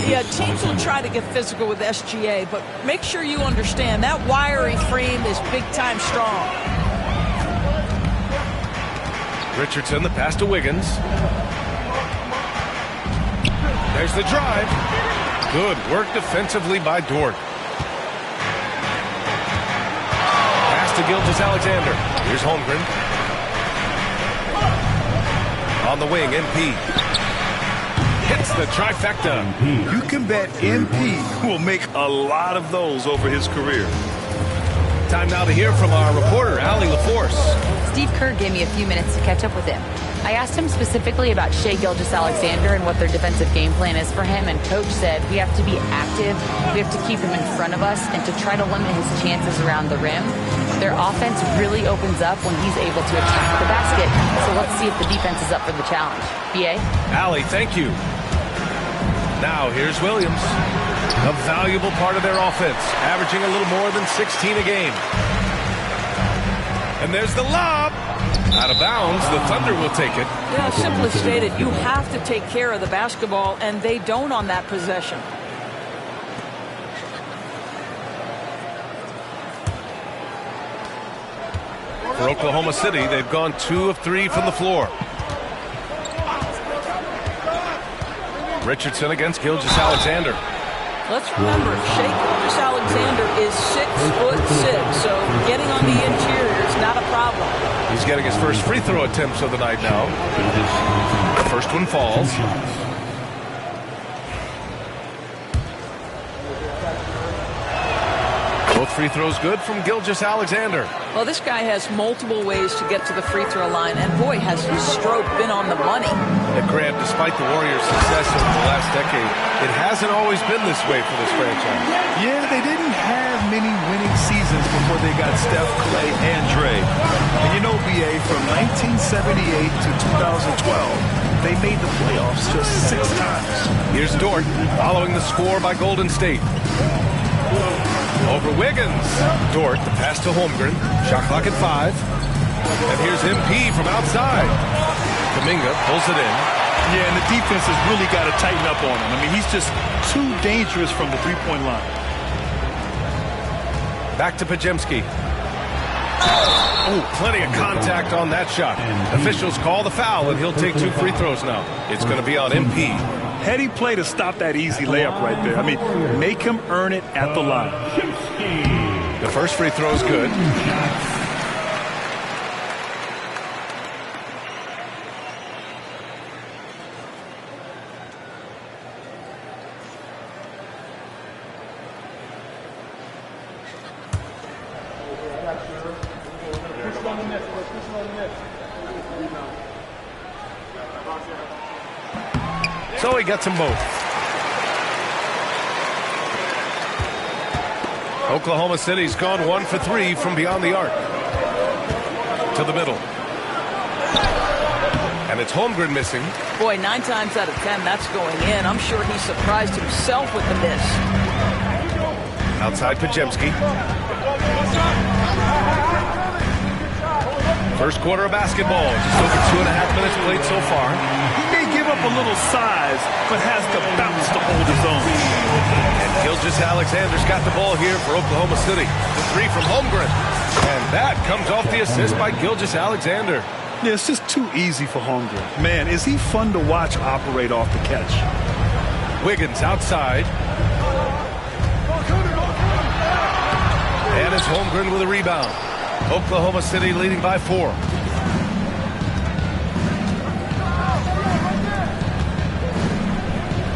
Yeah, teams will try to get physical with SGA, but make sure you understand that wiry frame is big-time strong. Richardson, the pass to Wiggins. There's the drive. Good work defensively by Dort. Pass to Gilgeous-Alexander. Here's Holmgren. On the wing, MP. Hits the trifecta. You can bet MP will make a lot of those over his career. Time now to hear from our reporter, Allie LaForce. Steve Kerr gave me a few minutes to catch up with him. I asked him specifically about Shai Gilgeous-Alexander and what their defensive game plan is for him, and Coach said we have to be active, we have to keep him in front of us, and to try to limit his chances around the rim. Their offense really opens up when he's able to attack the basket, so let's see if the defense is up for the challenge. BA? Allie, thank you. Now here's Williams, a valuable part of their offense, averaging a little more than 16 a game. And there's the lob. Out of bounds, the Thunder will take it. Yeah, simply stated, you have to take care of the basketball, and they don't on that possession. For Oklahoma City, they've gone 2 of 3 from the floor. Richardson against Gilgeous-Alexander. Let's remember, Shai Gilgeous-Alexander is 6'6", so getting on the interior is not a problem. He's getting his first free throw attempts of the night now. The first one falls. Both free throws good from Gilgeous-Alexander. Well, this guy has multiple ways to get to the free throw line, and boy, has his stroke been on the money. And Grant, despite the Warriors' success over the last decade, it hasn't always been this way for this franchise. Yeah, they didn't have many winning seasons before they got Steph, Clay, and Dre. And you know, BA, from 1978 to 2012, they made the playoffs just 6 times. Here's Dort following the score by Golden State. Over Wiggins. Dort, the pass to Holmgren. Shot clock at 5. And here's MP from outside. Kuminga pulls it in. Yeah, and the defense has really got to tighten up on him. I mean, he's just too dangerous from the three-point line. Back to Podziemski. Oh, plenty of contact on that shot. Officials call the foul, and he'll take 2 free throws now. It's going to be on MP. Heady play to stop that easy layup right there. I mean, make him earn it at the line. The first free throw is good. So he gets them both. Oklahoma City's gone 1 for 3 from beyond the arc. To the middle. And it's Holmgren missing. Boy, 9 times out of 10, that's going in. I'm sure he surprised himself with the miss. Outside Podziemski. First quarter of basketball. Just over 2.5 minutes played so far. He may give up a little size, but has the bounce to hold his own. And Gilgeous-Alexander's got the ball here for Oklahoma City. The 3 from Holmgren. And that comes off the assist by Gilgeous-Alexander. Yeah, it's just too easy for Holmgren. Man, is he fun to watch operate off the catch. Wiggins outside. And it's Holmgren with a rebound. Oklahoma City leading by 4.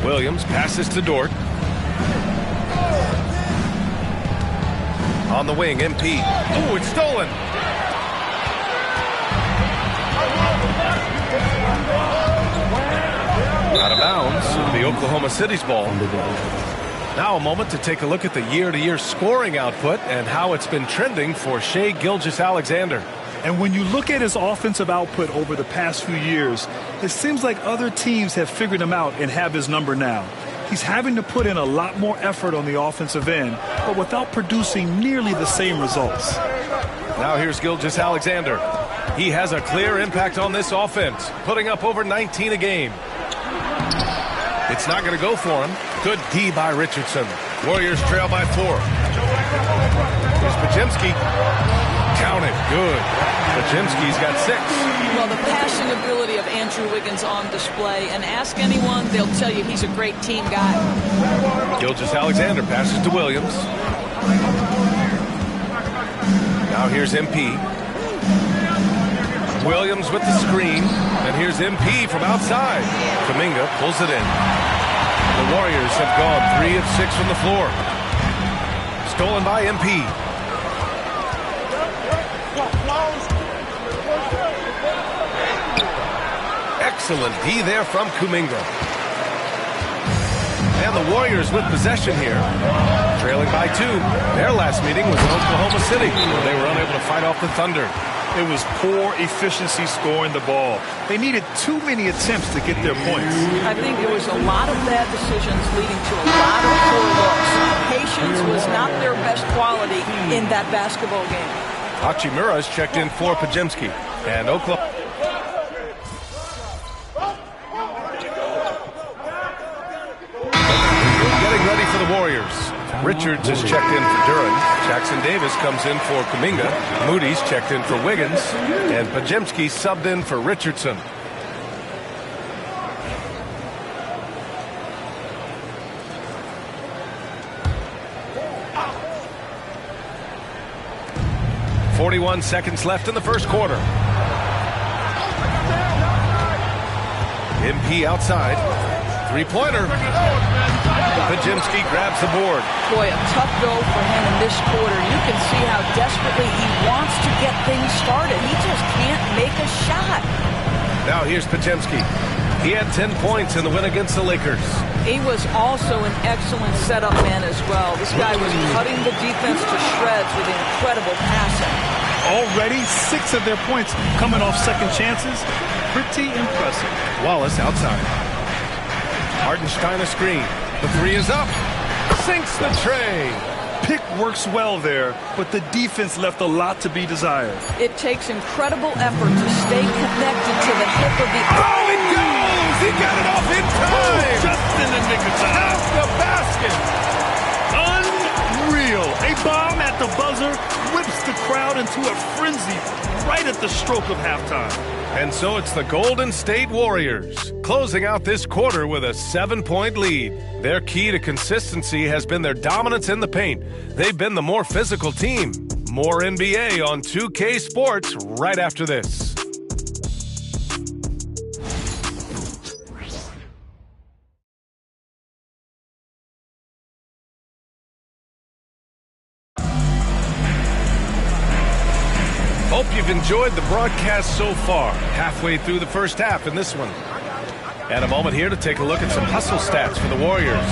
Williams passes to Dort. On the wing, MP. Oh, it's stolen. Out of bounds, it'll be Oklahoma City's ball. Now a moment to take a look at the year-to-year scoring output and how it's been trending for Shai Gilgeous-Alexander. And when you look at his offensive output over the past few years, it seems like other teams have figured him out and have his number now. He's having to put in a lot more effort on the offensive end, but without producing nearly the same results. Now here's Gilgeous-Alexander. He has a clear impact on this offense, putting up over 19 a game. It's not going to go for him. Good D by Richardson. Warriors trail by 4. Here's Podziemski. Count it. Good. Podziemski's got 6. Well, the passing ability of Andrew Wiggins on display, and ask anyone, they'll tell you he's a great team guy. Gilgeous-Alexander passes to Williams. Now here's MP. Williams with the screen, and here's MP from outside. Kuminga pulls it in. The Warriors have gone 3 of 6 from the floor. Stolen by MP. Excellent D there from Kuminga. And the Warriors with possession here, trailing by 2. Their last meeting was in Oklahoma City, where they were unable to fight off the Thunder. It was poor efficiency scoring the ball. They needed too many attempts to get their points. I think there was a lot of bad decisions leading to a lot of poor looks. Patience was not their best quality in that basketball game. Hachimura's checked in for Podziemski. And Oklahoma. Getting ready for the Warriors. Richards is checked in for Duran. Jackson Davis comes in for Kuminga. Moody's checked in for Wiggins. And Podziemski subbed in for Richardson. 41 seconds left in the first quarter. MP outside. Three-pointer. Pajimski grabs the board. Boy, a tough go for him in this quarter. You can see how desperately he wants to get things started. He just can't make a shot. Now here's Pajimski. He had 10 points in the win against the Lakers. He was also an excellent setup man as well. This guy was cutting the defense to shreds with incredible passing. Already 6 of their points coming off second chances. Pretty impressive. Wallace outside. Hartenstein a screen. The three is up. Sinks the tray. Pick works well there, but the defense left a lot to be desired. It takes incredible effort to stay connected to the hip of the... Oh, it goes! He got it off in time! Just in the nick of time. Off the basket! Unreal. A bomb at the buzzer whips the crowd into a frenzy right at the stroke of halftime. And so it's the Golden State Warriors closing out this quarter with a 7-point lead. Their key to consistency has been their dominance in the paint. They've been the more physical team. More NBA on 2K Sports right after this. Hope you've enjoyed the broadcast so far. Halfway through the first half in this one. And a moment here to take a look at some hustle stats for the Warriors.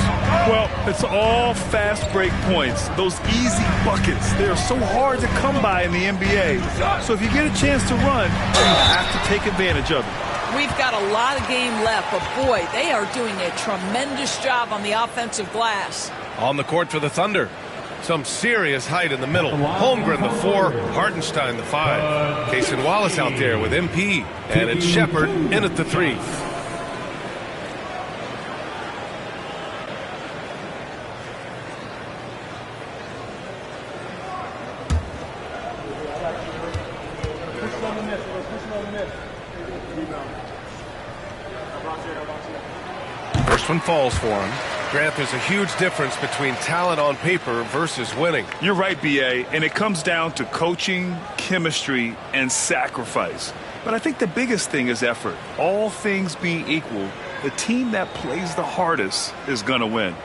Well, it's all fast break points. Those easy buckets. They are so hard to come by in the NBA. So if you get a chance to run, you have to take advantage of it. We've got a lot of game left, but boy, they are doing a tremendous job on the offensive glass. On the court for the Thunder. Some serious height in the middle. Holmgren, the 4. Hartenstein, the 5. Cason Wallace out there with MP. And it's Shepard in at the 3. First one falls for him. Grant, there's a huge difference between talent on paper versus winning. You're right, B.A., and it comes down to coaching, chemistry, and sacrifice. But I think the biggest thing is effort. All things being equal, the team that plays the hardest is going to win.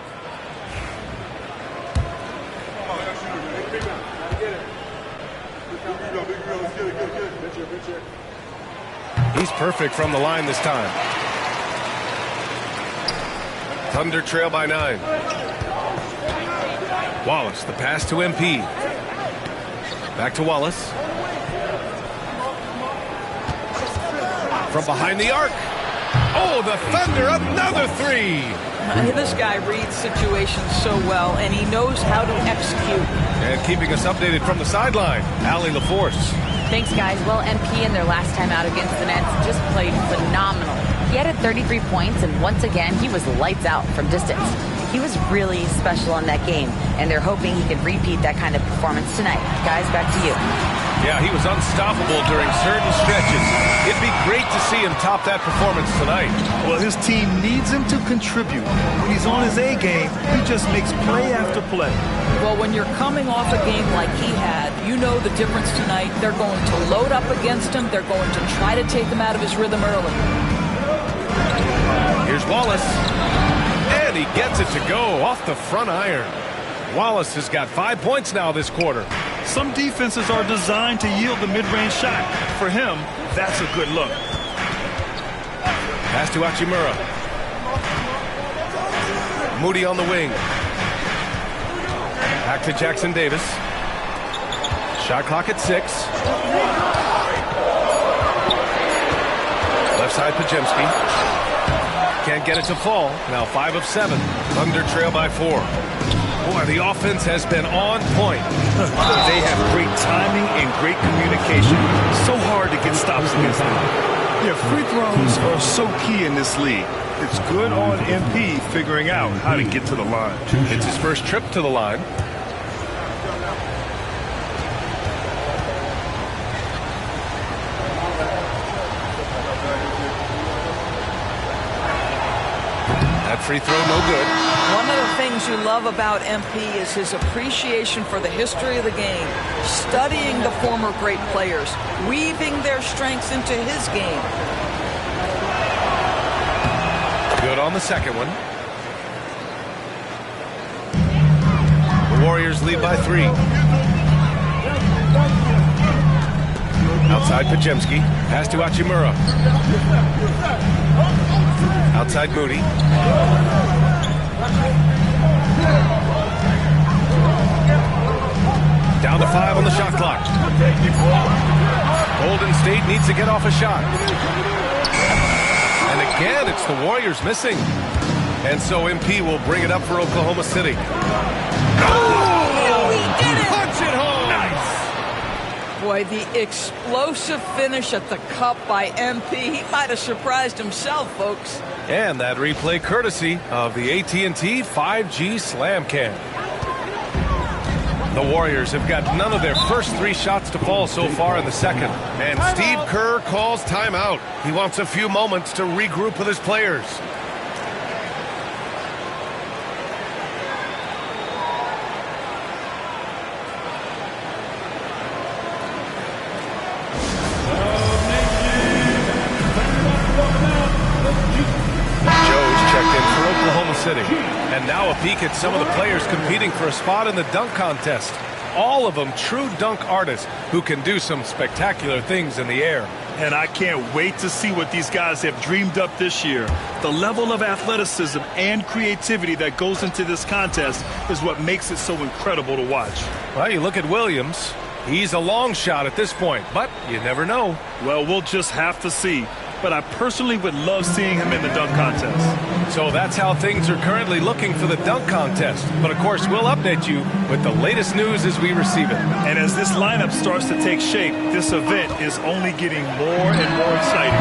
He's perfect from the line this time. Thunder trail by 9. Wallace, the pass to MP. Back to Wallace. From behind the arc. Oh, the Thunder, another 3. This guy reads situations so well, and he knows how to execute. And keeping us updated from the sideline, Allie LaForce. Thanks, guys. Well, MP in their last time out against the Nets just played phenomenal. He added 33 points, and once again, he was lights out from distance. He was really special in that game, and they're hoping he can repeat that kind of performance tonight. Guys, back to you. Yeah, he was unstoppable during certain stretches. It'd be great to see him top that performance tonight. Well, his team needs him to contribute. When he's on his A game, he just makes play after play. Well, when you're coming off a game like he had, you know the difference tonight. They're going to load up against him. They're going to try to take him out of his rhythm early. Here's Wallace. And he gets it to go off the front iron. Wallace has got 5 points now this quarter. Some defenses are designed to yield the mid-range shot. For him, that's a good look. Pass to Hachimura. Moody on the wing. Back to Jackson Davis. Shot clock at 6. Left side Pajimski. Can't get it to fall. Now 5 of 7. Thunder trail by 4. Boy, the offense has been on point. They have great timing and great communication. So hard to get stops against them. Yeah, free throws are so key in this league. It's good on MP figuring out how to get to the line. It's his first trip to the line. That free throw, no good. One of the things you love about MP is his appreciation for the history of the game, studying the former great players, weaving their strengths into his game. Good on the second one. The Warriors lead by 3. Outside Podziemski. Pass to Hachimura. Outside Moody. Down to 5 on the shot clock. Golden State needs to get off a shot. And again, it's the Warriors missing. And so MP will bring it up for Oklahoma City. Oh, he did it! Punch it home! Nice! Boy, the explosive finish at the cup by MP. He might have surprised himself, folks. And that replay courtesy of the AT&T 5G Slam Cam. The Warriors have got none of their first 3 shots to fall so far in the second. And Steve Kerr calls timeout. He wants a few moments to regroup with his players. City. And now a peek at some of the players competing for a spot in the dunk contest. All of them true dunk artists who can do some spectacular things in the air. And I can't wait to see what these guys have dreamed up this year. The level of athleticism and creativity that goes into this contest is what makes it so incredible to watch. Well, you look at Williams. He's a long shot at this point, but you never know. Well, we'll just have to see. But I personally would love seeing him in the dunk contest. So that's how things are currently looking for the dunk contest. But of course, we'll update you with the latest news as we receive it. And as this lineup starts to take shape, this event is only getting more and more exciting.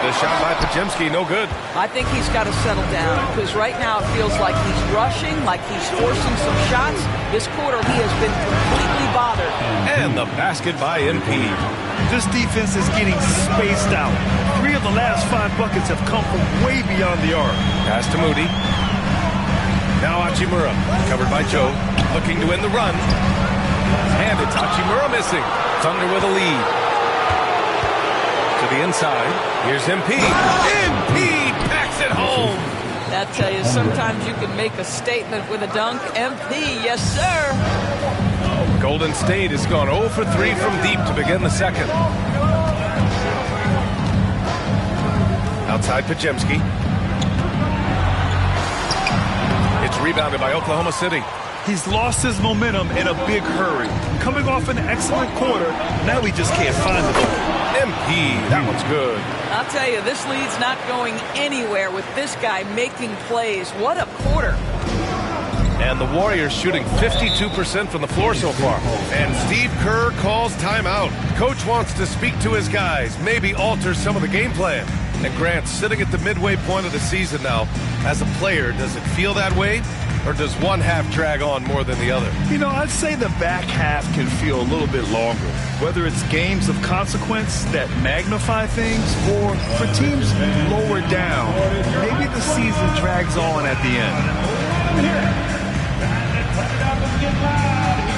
The shot by Podziemski, no good. I think he's got to settle down because right now it feels like he's rushing, like he's forcing some shots. This quarter he has been completely bothered. And the basket by MP. This defense is getting spaced out. 3 of the last 5 buckets have come from way beyond the arc. Pass to Moody. Now Hachimura, covered by Joe, looking to win the run. And it's Hachimura missing. Thunder with a lead. To the inside. Here's MP. MP packs it home. I tell you, sometimes you can make a statement with a dunk. MP, yes, sir. Golden State has gone 0 for 3 from deep to begin the second. Outside Podziemski. It's rebounded by Oklahoma City. He's lost his momentum in a big hurry. Coming off an excellent quarter, now he just can't find the ball. MP, that one's good. I'll tell you, this lead's not going anywhere with this guy making plays. What a quarter. And the Warriors shooting 52% from the floor so far. And Steve Kerr calls timeout. Coach wants to speak to his guys, maybe alter some of the game plan. And Grant, sitting at the midway point of the season now, as a player, does it feel that way? Or does one half drag on more than the other? You know, I'd say the back half can feel a little bit longer. Whether it's games of consequence that magnify things or for teams lower down, maybe the season drags on at the end.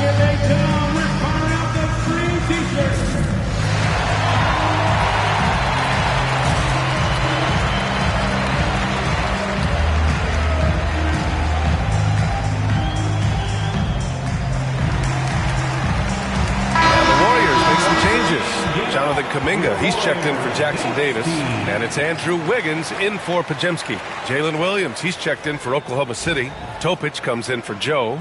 Here they come, we're firing out the free t-shirts. Jonathan Kuminga, he's checked in for Jackson Davis. And it's Andrew Wiggins in for Podziemski. Jalen Williams, he's checked in for Oklahoma City. Topic comes in for Joe.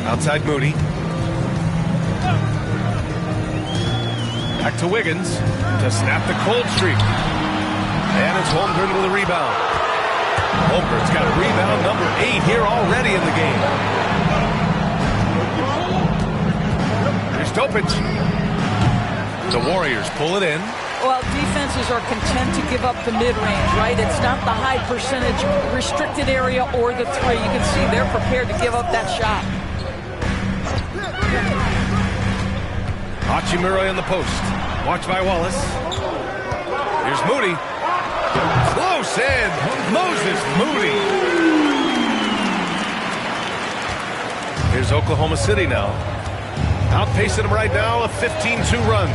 Outside Moody. Back to Wiggins to snap the cold streak. And it's Holmgren with a rebound. Holmgren's got rebound number 8 here already in the game. Here's Topic. The Warriors pull it in. Well, defenses are content to give up the mid-range, right? It's not the high percentage restricted area or the 3. You can see they're prepared to give up that shot. Hachimura in the post. Watched by Wallace. Here's Moody. Close in. Moses Moody. Here's Oklahoma City now. Outpacing them right now, a 15-2 run.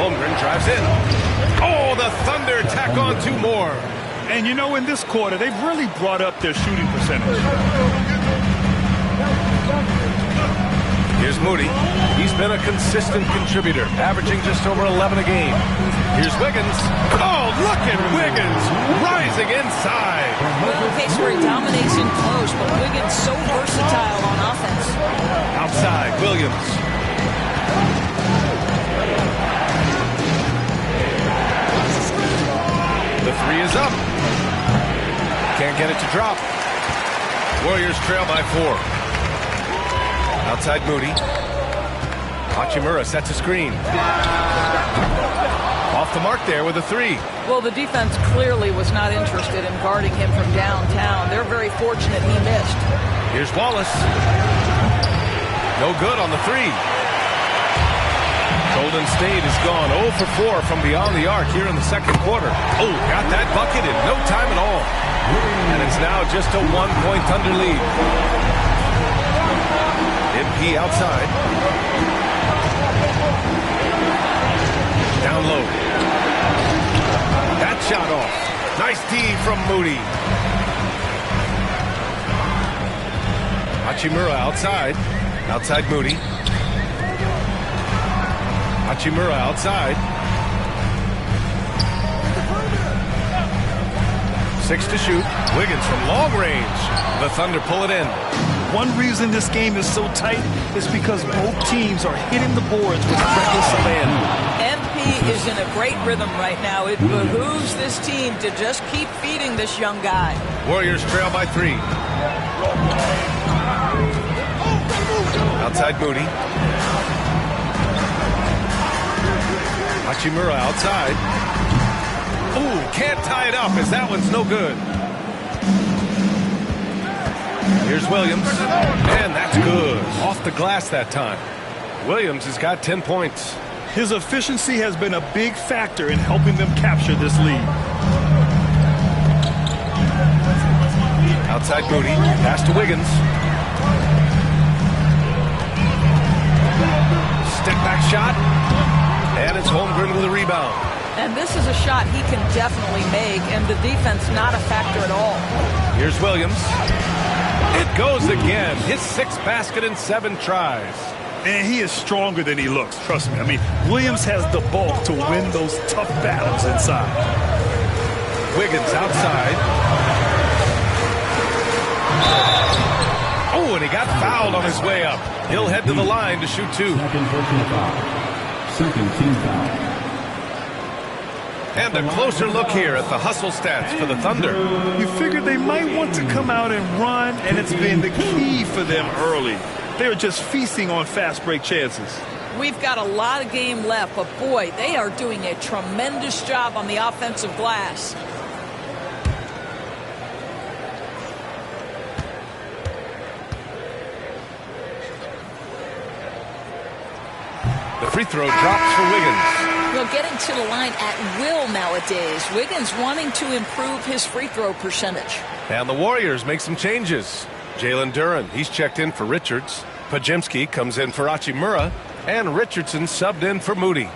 Holmgren drives in. Oh, the Thunder tack on 2 more. And you know, in this quarter, they've really brought up their shooting percentage. Here's Moody. He's been a consistent contributor, averaging just over 11 a game. Here's Wiggins. Oh, look at Wiggins rising inside. Well, in case where he dominates in close, but Wiggins so versatile on offense. Outside, Williams. The 3 is up. Can't get it to drop. Warriors trail by 4. Outside Moody. Hachimura sets a screen. Off the mark there with a 3. Well, the defense clearly was not interested in guarding him from downtown. They're very fortunate he missed. Here's Wallace. No good on the 3. Golden State has gone 0 for 4 from beyond the arc here in the second quarter. Oh, got that bucket in no time at all. And it's now just a 1-point Thunder lead. MP outside. Down low. That shot off. Nice D from Moody. Hachimura outside. Outside Moody. Hachimura outside. 6 to shoot. Wiggins from long range. The Thunder pull it in. One reason this game is so tight is because both teams are hitting the boards with reckless abandon. MP is in a great rhythm right now. It behooves this team to just keep feeding this young guy. Warriors trail by 3. Outside Moody. Hachimura outside. Ooh, can't tie it up as that one's no good. Here's Williams, and that's good. Off the glass that time. Williams has got 10 points. His efficiency has been a big factor in helping them capture this lead. Outside Moody, pass to Wiggins. Step back shot, and it's Holmgren with a rebound. And this is a shot he can definitely make, and the defense not a factor at all. Here's Williams. It goes again. His 6th basket in 7 tries. And he is stronger than he looks, trust me. I mean, Williams has the bulk to win those tough battles inside. Wiggins outside. Oh, and he got fouled on his way up. He'll head to the line to shoot 2. Second team foul. And a closer look here at the hustle stats for the Thunder. You figured they might want to come out and run, and it's been the key for them early. They're just feasting on fast break chances. We've got a lot of game left, but boy, they are doing a tremendous job on the offensive glass. The free throw drops for Wiggins. Well, getting to the line at will nowadays. Wiggins wanting to improve his free throw percentage. And the Warriors make some changes. Jalen Duren, he's checked in for Richards. Pajemski comes in for Hachimura. And Richardson subbed in for Moody.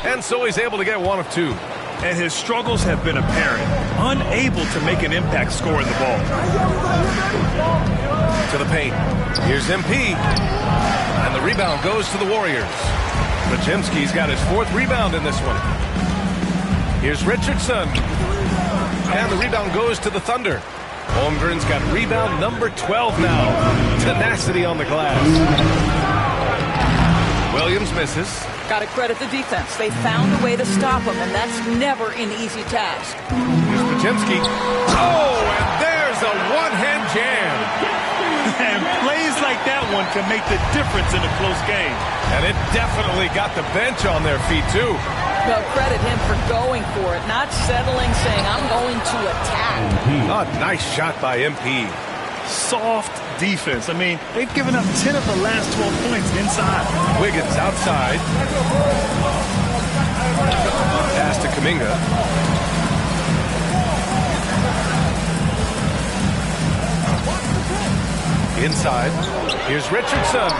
And so he's able to get 1 of 2. And his struggles have been apparent. Unable to make an impact scoring the ball. To the paint. Here's MP. And the rebound goes to the Warriors. Pajemski's got his 4th rebound in this one. Here's Richardson. And the rebound goes to the Thunder. Holmgren's got rebound number 12 now. Tenacity on the glass. Williams misses. Got to credit the defense. They found a way to stop him, and that's never an easy task. Here's Pajemski. Oh, and there's a one-hand jam. And plays like that one can make the difference in a close game. And it definitely got the bench on their feet, too. Well, credit him for going for it, not settling, saying, I'm going to attack. A nice shot by MP. Soft defense. I mean, they've given up 10 of the last 12 points inside. Wiggins outside. Pass to Kuminga. Inside. Here's Richardson.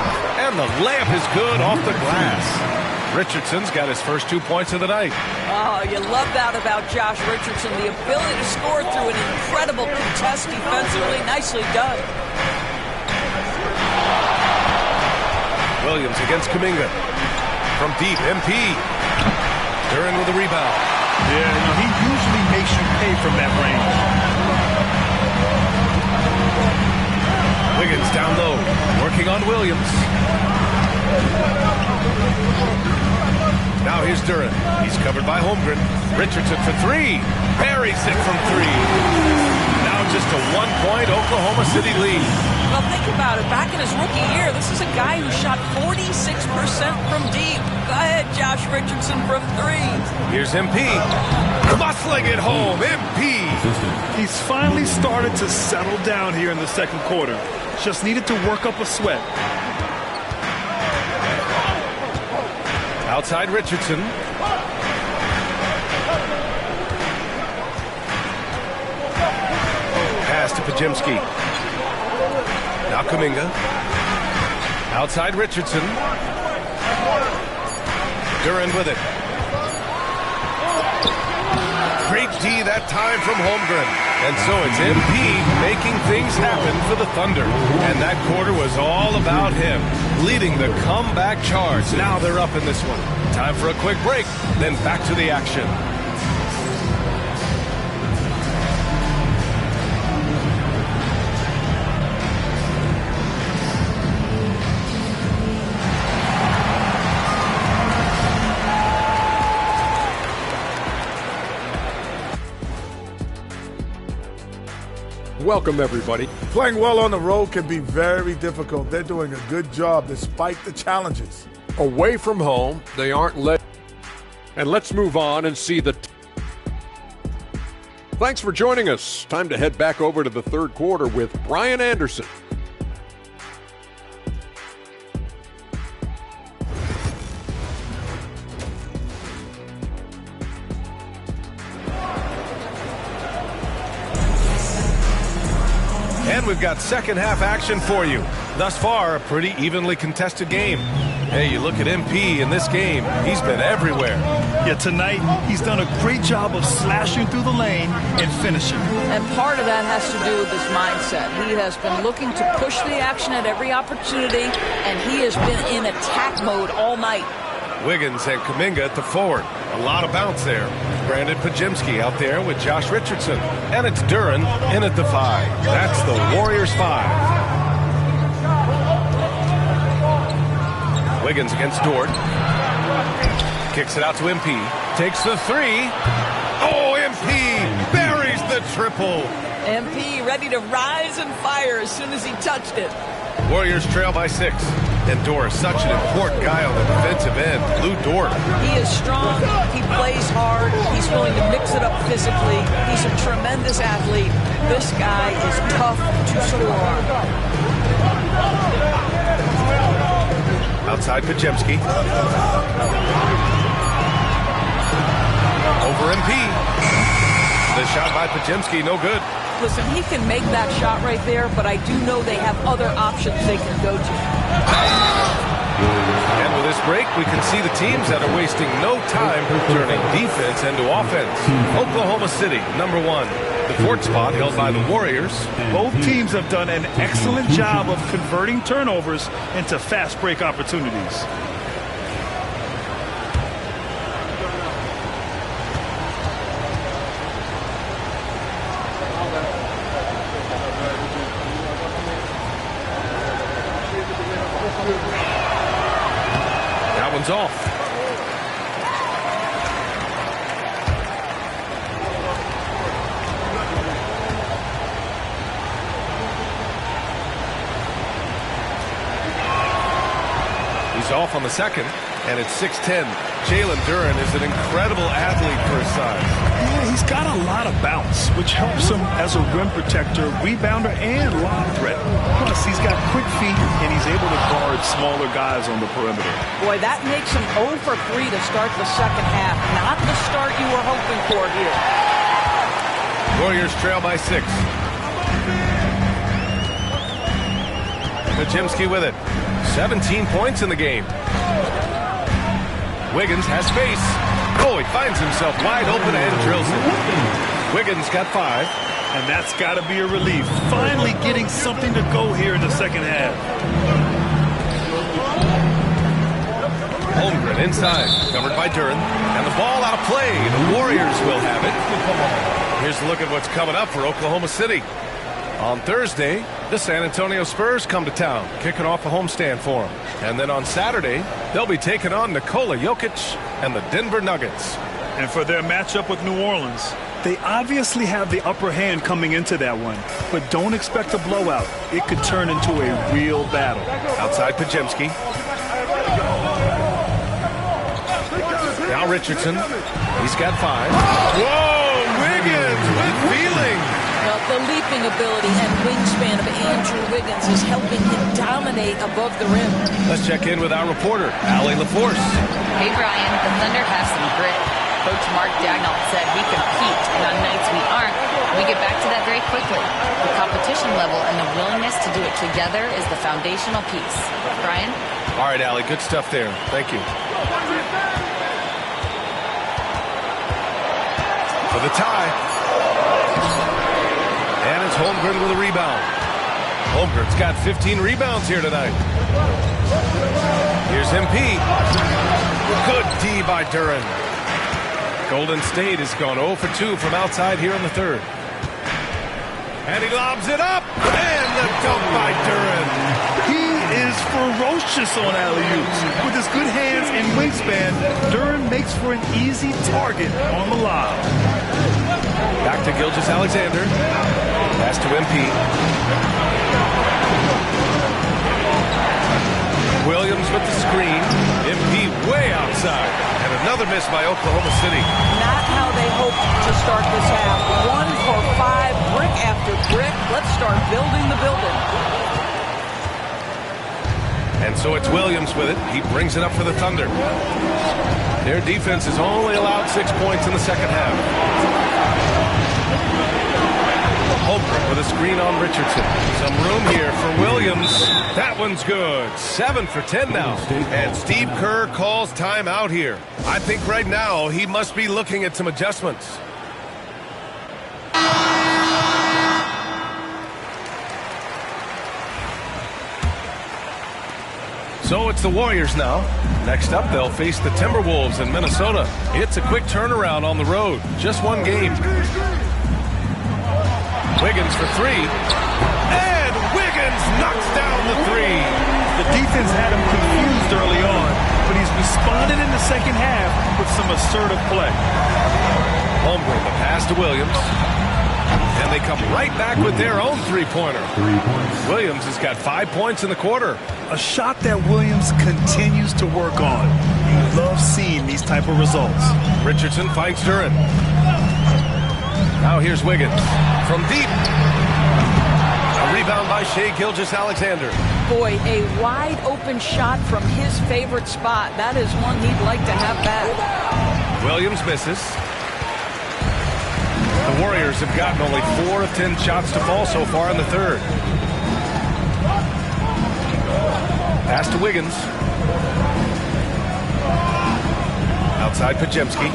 And the layup is good off the glass. Richardson's got his first 2 points of the night. Oh, you love that about Josh Richardson. The ability to score through an incredible contest defensively. Nicely done. Williams against Kuminga. From deep, MP. Duran with a rebound. Yeah, he usually makes you pay from that range. Wiggins down low, working on Williams. Now here's Duran. He's covered by Holmgren. Richardson for three. Buries it from three. Now just a 1-point Oklahoma City lead. Well, think about it. Back in his rookie year, this is a guy who shot 46% from deep. Go ahead, Josh Richardson from three. Here's MP. Muscling it home. MP. He's finally started to settle down here in the second quarter. Just needed to work up a sweat. Outside Richardson. Pass to Pajemski. Now Kuminga. Outside Richardson. Duran with it. Great D that time from Holmgren. And so it's MP making things happen for the Thunder. And that quarter was all about him, leading the comeback charge. Now they're up in this one. Time for a quick break, then back to the action. Welcome, everybody. Playing well on the road can be very difficult. They're doing a good job despite the challenges. Away from home, they aren't led. And let's move on and see the... Thanks for joining us. Time to head back over to the third quarter with Brian Anderson. And we've got second half action for you. Thus far, a pretty evenly contested game. Hey, you look at MP in this game, he's been everywhere. Yeah, tonight he's done a great job of slashing through the lane and finishing. And part of that has to do with his mindset. He has been looking to push the action at every opportunity, and he has been in attack mode all night. Wiggins and Kuminga at the forward. A lot of bounce there. Brandon Pajemski out there with Josh Richardson. And it's Duran in at the 5. That's the Warriors 5. Wiggins against Dort. Kicks it out to MP. Takes the 3. Oh, MP buries the triple. MP ready to rise and fire as soon as he touched it. Warriors trail by 6. And Dort, such an important guy on the defensive end. Lou Dort. He is strong. He plays hard. He's willing to mix it up physically. He's a tremendous athlete. This guy is tough to score on. Outside Pajemski. Over MP. The shot by Pajemski, no good. Listen, he can make that shot right there, but I do know they have other options they can go to. And with this break, we can see the teams that are wasting no time turning defense into offense. Oklahoma City, number 1. The 4th spot held by the Warriors. Both teams have done an excellent job of converting turnovers into fast break opportunities. That one's off. He's off on the second, and it's 6-10. Jalen Duren is an incredible athlete for his size. Yeah, he's got a lot of bounce, which helps him as a rim protector, rebounder, and lob threat. Plus, he's got quick feet, and he's able to guard smaller guys on the perimeter. Boy, that makes him 0 for 3 to start the second half. Not the start you were hoping for here. Warriors trail by 6. Pajemski with it. 17 points in the game. Wiggins has space. Oh, he finds himself wide open and drills it. Wiggins got 5. And that's got to be a relief. Finally getting something to go here in the second half. Holmgren inside, covered by Duren. And the ball out of play. The Warriors will have it. Here's a look at what's coming up for Oklahoma City. On Thursday, the San Antonio Spurs come to town, kicking off a homestand for them. And then on Saturday, they'll be taking on Nikola Jokic and the Denver Nuggets. And for their matchup with New Orleans, they obviously have the upper hand coming into that one. But don't expect a blowout. It could turn into a real battle. Outside Pajemski. Now Richardson. He's got 5. Whoa, Wiggins with feeling. Well, the leaping ability and wingspan of Andrew Wiggins is helping him dominate above the rim. Let's check in with our reporter, Allie LaForce. Hey, Brian, the Thunder have some grit. Coach Mark Dagnall said we compete, and on nights we aren't, we get back to that very quickly. The competition level and the willingness to do it together is the foundational piece. Brian? All right, Allie, good stuff there. Thank you. For the tie. And it's Holmgren with a rebound. Holmgren's got 15 rebounds here tonight. Here's MP. Good D by Duren. Golden State has gone 0 for 2 from outside here in the third. And he lobs it up. And the dunk by Duren. He is ferocious on alley-oops. With his good hands and wingspan, Duren makes for an easy target on the lob. Back to Gilgeous-Alexander. Pass to MP. Williams with the screen. MP way outside. And another miss by Oklahoma City. Not how they hoped to start this half. 1 for 5, brick after brick. Let's start building the building. And so it's Williams with it. He brings it up for the Thunder. Their defense has only allowed 6 points in the second half. Holmgren with a screen on Richardson. Some room here for Williams. That one's good. 7 for 10 now. And Steve Kerr calls timeout here. I think right now he must be looking at some adjustments. So it's the Warriors now. Next up, they'll face the Timberwolves in Minnesota. It's a quick turnaround on the road. Just one game. Wiggins for 3. And Wiggins knocks down the 3. The defense had him confused early on, but he's responded in the second half with some assertive play. Holmgren, the pass to Williams. And they come right back with their own three-pointer. Williams has got 5 points in the quarter. A shot that Williams continues to work on. You love seeing these type of results. Richardson finds Duren. Now here's Wiggins from deep. A rebound by Shai Gilgeous-Alexander. Boy, a wide open shot from his favorite spot. That is one he'd like to have back. Williams misses. The Warriors have gotten only 4 of 10 shots to fall so far in the third. Pass to Wiggins. Outside Pajemski.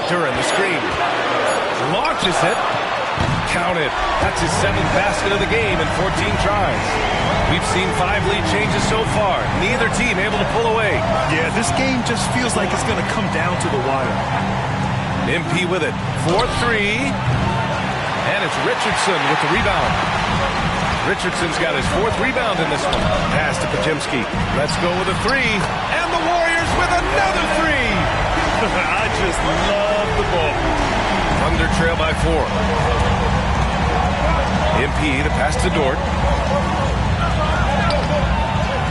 Duren the screen. Launches it. Counted. That's his 7th basket of the game in 14 tries. We've seen 5 lead changes so far. Neither team able to pull away. Yeah, this game just feels like it's going to come down to the wire. MP with it. 4-3. And it's Richardson with the rebound. Richardson's got his 4th rebound in this one. Pass to Pajemski. Let's go with a 3. And the Warriors with another 3. I just love the ball. Thunder trail by 4. MP, the pass to Dort.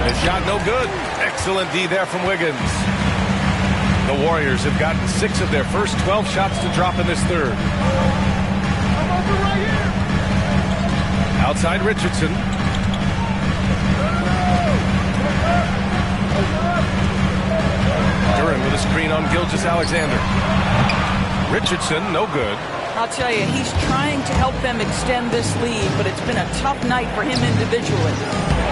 His shot no good. Excellent D there from Wiggins. The Warriors have gotten 6 of their first 12 shots to drop in this third. Outside Richardson. Duran with a screen on Gilgeous-Alexander. Richardson, no good. I'll tell you, he's trying to help them extend this lead, but it's been a tough night for him individually.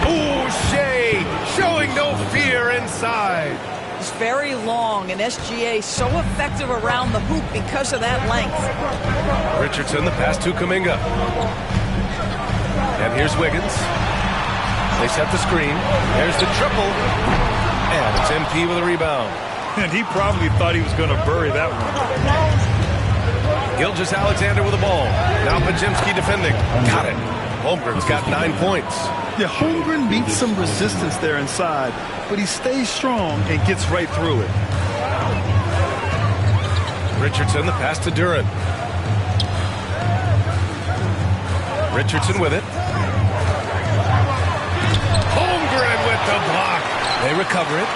Ooh, Shea showing no fear inside. He's very long, and SGA so effective around the hoop because of that length. Richardson, the pass to Kuminga. And here's Wiggins. They set the screen. There's the triple. And it's MP with a rebound. And he probably thought he was going to bury that one. Gilgeous-Alexander with the ball. Now Podziemski defending. Got it. Holmgren's got 9 points. Yeah, Holmgren meets some resistance there inside, but he stays strong and gets right through it. Richardson, the pass to Duran. Richardson with it. Holmgren with the block. They recover it.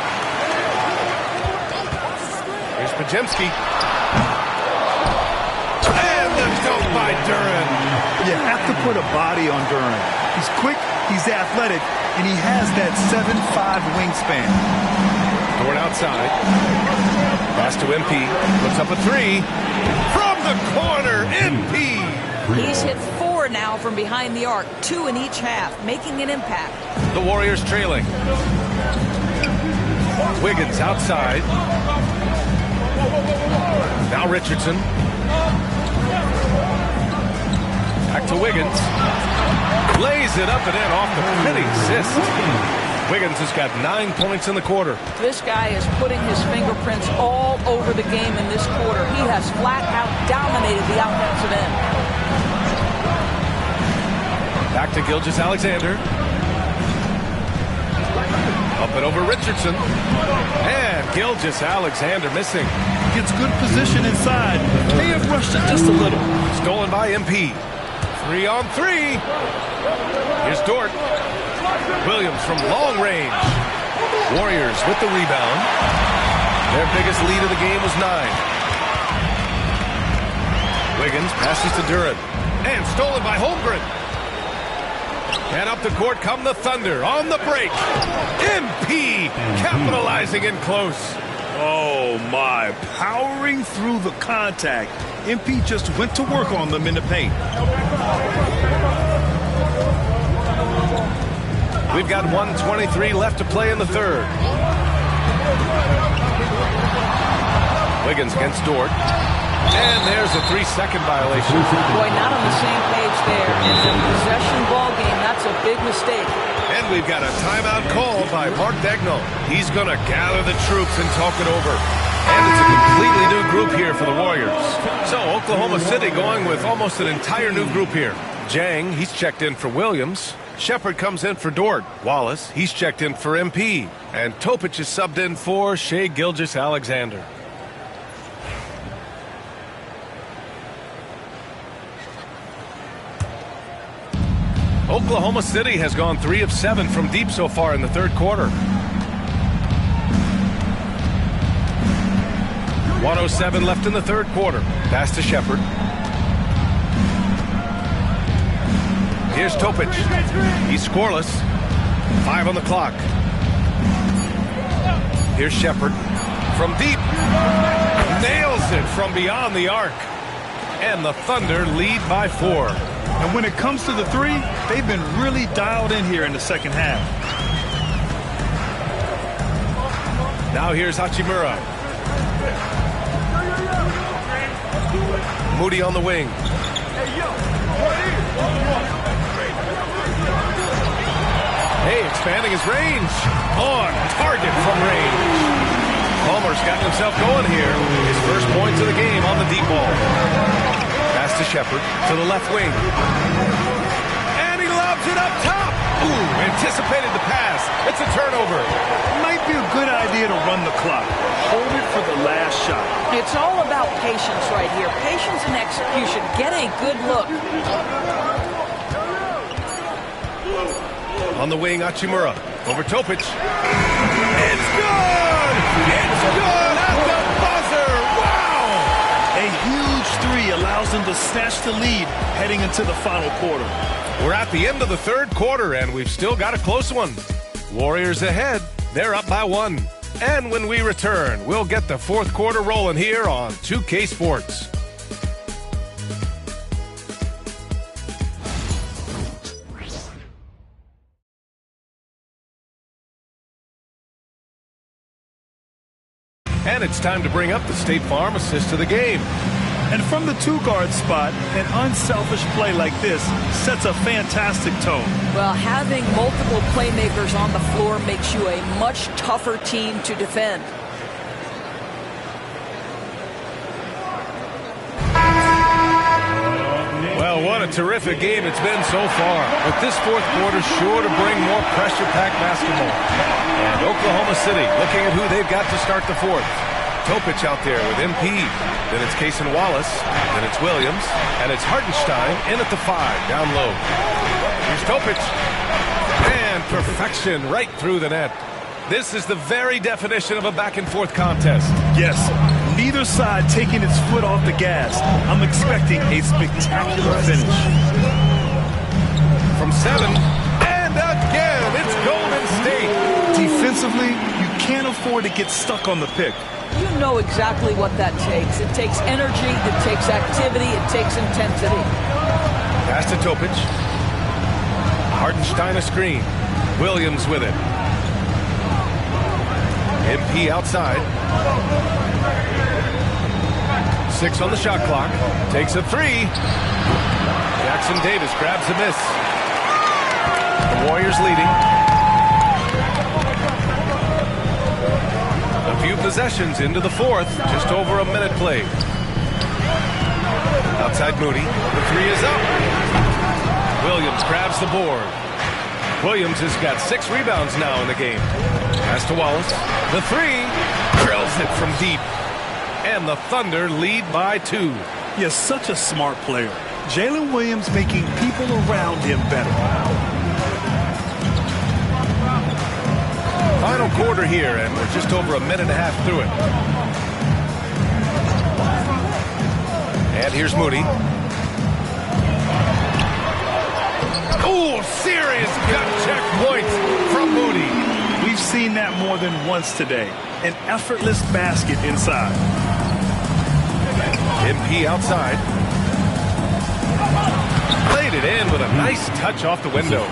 Here's Podziemski. And the dunk by Duran. You have to put a body on Duran. He's quick, he's athletic, and he has that 7'5" wingspan. Duran outside. Pass to MP. Puts up a 3. From the corner, MP. He's hit 4 now from behind the arc, 2 in each half, making an impact. The Warriors trailing. Wiggins outside. Now Richardson. Back to Wiggins. Lays it up and in off the pretty assist. Wiggins has got 9 points in the quarter. This guy is putting his fingerprints all over the game in this quarter. He has flat out dominated the offensive end. Back to Gilgeous-Alexander. Up and over Richardson. And Gilgeous-Alexander missing. Gets good position inside. May have rushed it just a little. Stolen by MP. 3 on 3. Here's Dort. Williams from long range. Warriors with the rebound. Their biggest lead of the game was 9. Wiggins passes to Duran. And stolen by Holmgren. And up the court come the Thunder on the break. MP capitalizing in close. Oh, my. Powering through the contact. MP just went to work on them in the paint. We've got 1:23 left to play in the third. Wiggins against Dort. And there's a 3-second violation. Boy, not on the same page there. In a possession ball game, that's a big mistake. And we've got a timeout called by Mark Daigneault. He's going to gather the troops and talk it over. And it's a completely new group here for the Warriors. So Oklahoma City going with almost an entire new group here. Jang, he's checked in for Williams. Shepard comes in for Dort. Wallace, he's checked in for MP. And Topic is subbed in for Shai Gilgeous-Alexander. Oklahoma City has gone 3 of 7 from deep so far in the third quarter. 1:07 left in the third quarter. Pass to Shepard. Here's Topic. He's scoreless. 5 on the clock. Here's Shepard. From deep. Nails it from beyond the arc. And the Thunder lead by 4. And when it comes to the 3, they've been really dialed in here in the second half. Now here's Hachimura. Moody on the wing. Hey, expanding his range. On target from range. Palmer's gotten himself going here. His first points of the game on the deep ball. Pass to Shepard to the left wing. And he lobs it up top. Ooh, anticipated the pass. It's a turnover. Might be a good idea to run the clock. Hold it for the last shot. It's all about patience right here. Patience and execution. Get a good look. On the wing, Hachimura. Over Topic. It's good! It's good at the buzzer! Wow! A huge three allows them to snatch the lead heading into the final quarter. We're at the end of the third quarter, and we've still got a close one. Warriors ahead. They're up by 1. And when we return, we'll get the fourth quarter rolling here on 2K Sports. And it's time to bring up the State Farm assist of the game. And from the 2-guard spot, an unselfish play like this sets a fantastic tone. Well, having multiple playmakers on the floor makes you a much tougher team to defend. Well, what a terrific game it's been so far. But this fourth quarter sure to bring more pressure-packed basketball. And Oklahoma City looking at who they've got to start the fourth. Topic out there with MP. Then it's Cason Wallace. Then it's Williams. And it's Hartenstein in at the 5, down low. Here's Topic. And perfection right through the net. This is the very definition of a back-and-forth contest. Yes, neither side taking its foot off the gas. I'm expecting a spectacular finish. From 7, and again, it's Golden State. Defensively, you can't afford to get stuck on the pick. You know exactly what that takes. It takes energy, it takes activity, it takes intensity. Pass to Topic. Hartenstein a screen. Williams with it. MP outside. 6 on the shot clock. Takes a 3. Jackson Davis grabs the miss. The Warriors leading. A few possessions into the fourth. Just over a minute played. Outside Moody. The 3 is up. Williams grabs the board. Williams has got 6 rebounds now in the game. Pass to Wallace. The 3 drills it from deep. And the Thunder lead by 2. Yes, such a smart player. Jalen Williams making people around him better. Final quarter here, and we're just over a minute and a half through it. And here's Moody. Oh, serious gut check points from Moody. We've seen that more than once today. An effortless basket inside. MP outside. Played it in with a nice touch off the window.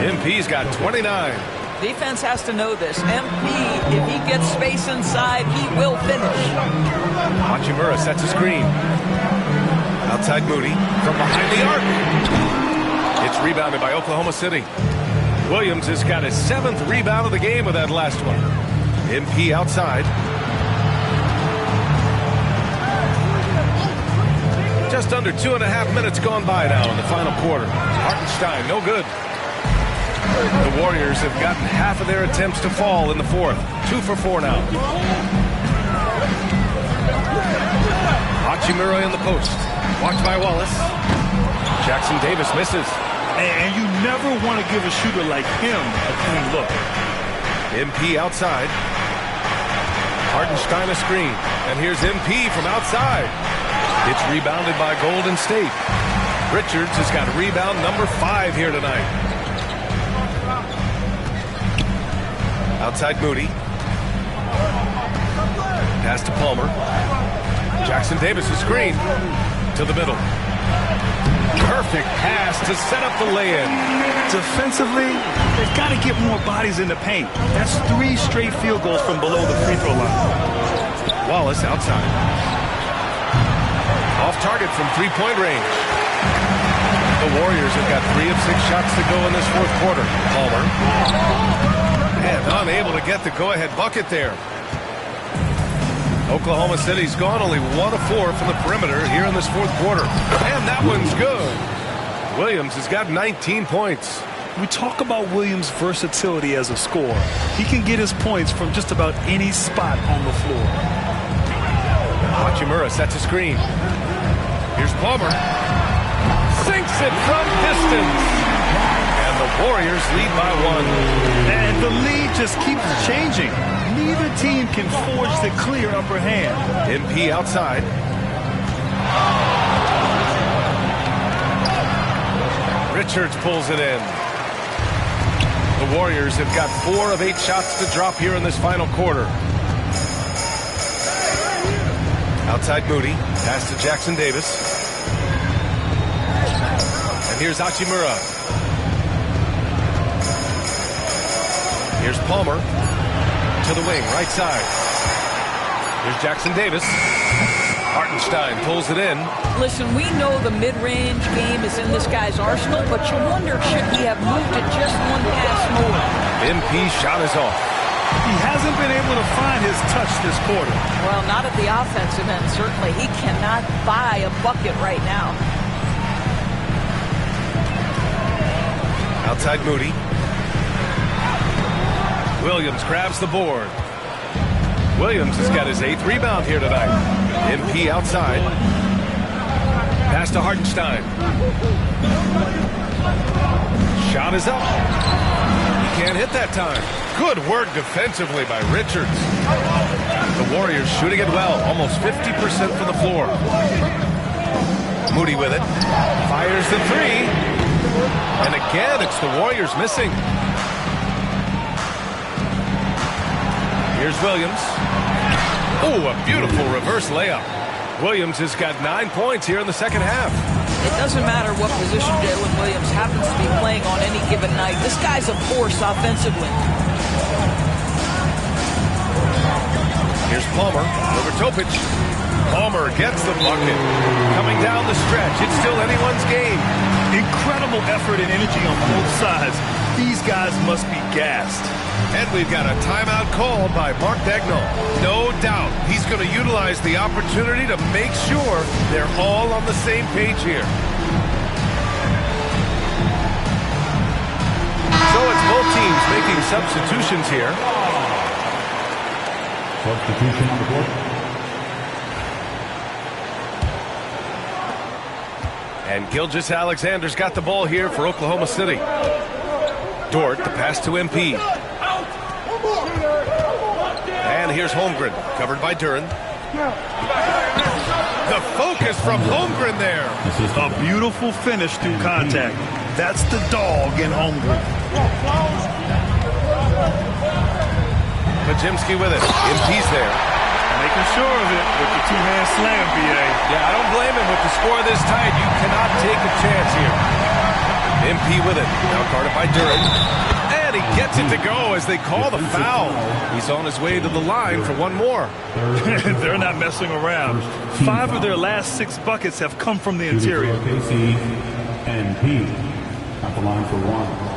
MP's got 29. Defense has to know this. MP, if he gets space inside, he will finish. Hachimura sets a screen. Outside Moody from behind the arc. It's rebounded by Oklahoma City. Williams has got his 7th rebound of the game with that last one. MP outside. Just under 2.5 minutes gone by now in the final quarter. Hartenstein, no good. The Warriors have gotten half of their attempts to fall in the fourth. 2 for 4 now. Hachimura in the post. Blocked by Wallace. Jackson Davis misses. And you never want to give a shooter like him a clean look. MP outside. Hartenstein a screen. And here's MP from outside. It's rebounded by Golden State. Richards has got rebound number 5 here tonight. Outside Moody. Pass to Palmer. Jackson Davis a screen. To the middle. Perfect pass to set up the lay-in. Defensively, they've got to get more bodies in the paint. That's 3 straight field goals from below the free throw line. Wallace outside. Off target from 3-point range. The Warriors have got 3 of 6 shots to go in this fourth quarter. Palmer. And unable to get the go-ahead bucket there. Oklahoma City's gone only 1 of 4 from the perimeter here in this fourth quarter. And that one's good. Williams has got 19 points. We talk about Williams' versatility as a scorer. He can get his points from just about any spot on the floor. Hachimura sets a screen. Here's Palmer. Sinks it from distance. And the Warriors lead by 1. And the lead just keeps changing. Neither team can forge the clear upper hand. MP outside. Richards pulls it in. The Warriors have got 4 of 8 shots to drop here in this final quarter. Outside Moody. Pass to Jackson Davis. And here's Hachimura. Here's Palmer. To the wing, right side. Here's Jackson Davis. Hartenstein pulls it in. Listen, we know the mid-range game is in this guy's arsenal, but you wonder, should he have moved it just one pass more? MP's shot is off. He hasn't been able to find his touch this quarter. Well, not at the offensive end, certainly. He cannot buy a bucket right now. Outside Moody. Williams grabs the board. Williams has got his 8th rebound here tonight. MP outside. Pass to Hartenstein. Shot is up. He can't hit that time. Good work defensively by Richards. The Warriors shooting it well. Almost 50% from the floor. Moody with it. Fires the 3. And again, it's the Warriors missing. Here's Williams. Oh, a beautiful reverse layup. Williams has got 9 points here in the second half. It doesn't matter what position Jalen Williams happens to be playing on any given night. This guy's a force offensively. Here's Palmer over Topic. Palmer gets the bucket. Coming down the stretch. It's still anyone's game. Incredible effort and energy on both sides. These guys must be gassed. And we've got a timeout called by Mark Dagnall. No doubt he's going to utilize the opportunity to make sure they're all on the same page here. So it's both teams making substitutions here. Substitution on the board. And Gilgeous-Alexander's got the ball here for Oklahoma City. Dort, the pass to MP. And here's Holmgren, covered by Duren. The focus from Holmgren there. A beautiful finish through contact. That's the dog in Holmgren. Pajemski with it. MP's there. Making sure of it with the two-hand slam, BA. Yeah, I don't blame him. With the score this tight, you cannot take a chance here. MP with it. Now guarded by Duren. And he gets it to go as they call the foul. He's on his way to the line for one more. They're not messing around. 5 of their last 6 buckets have come from the interior. OKC NP at the line for 1.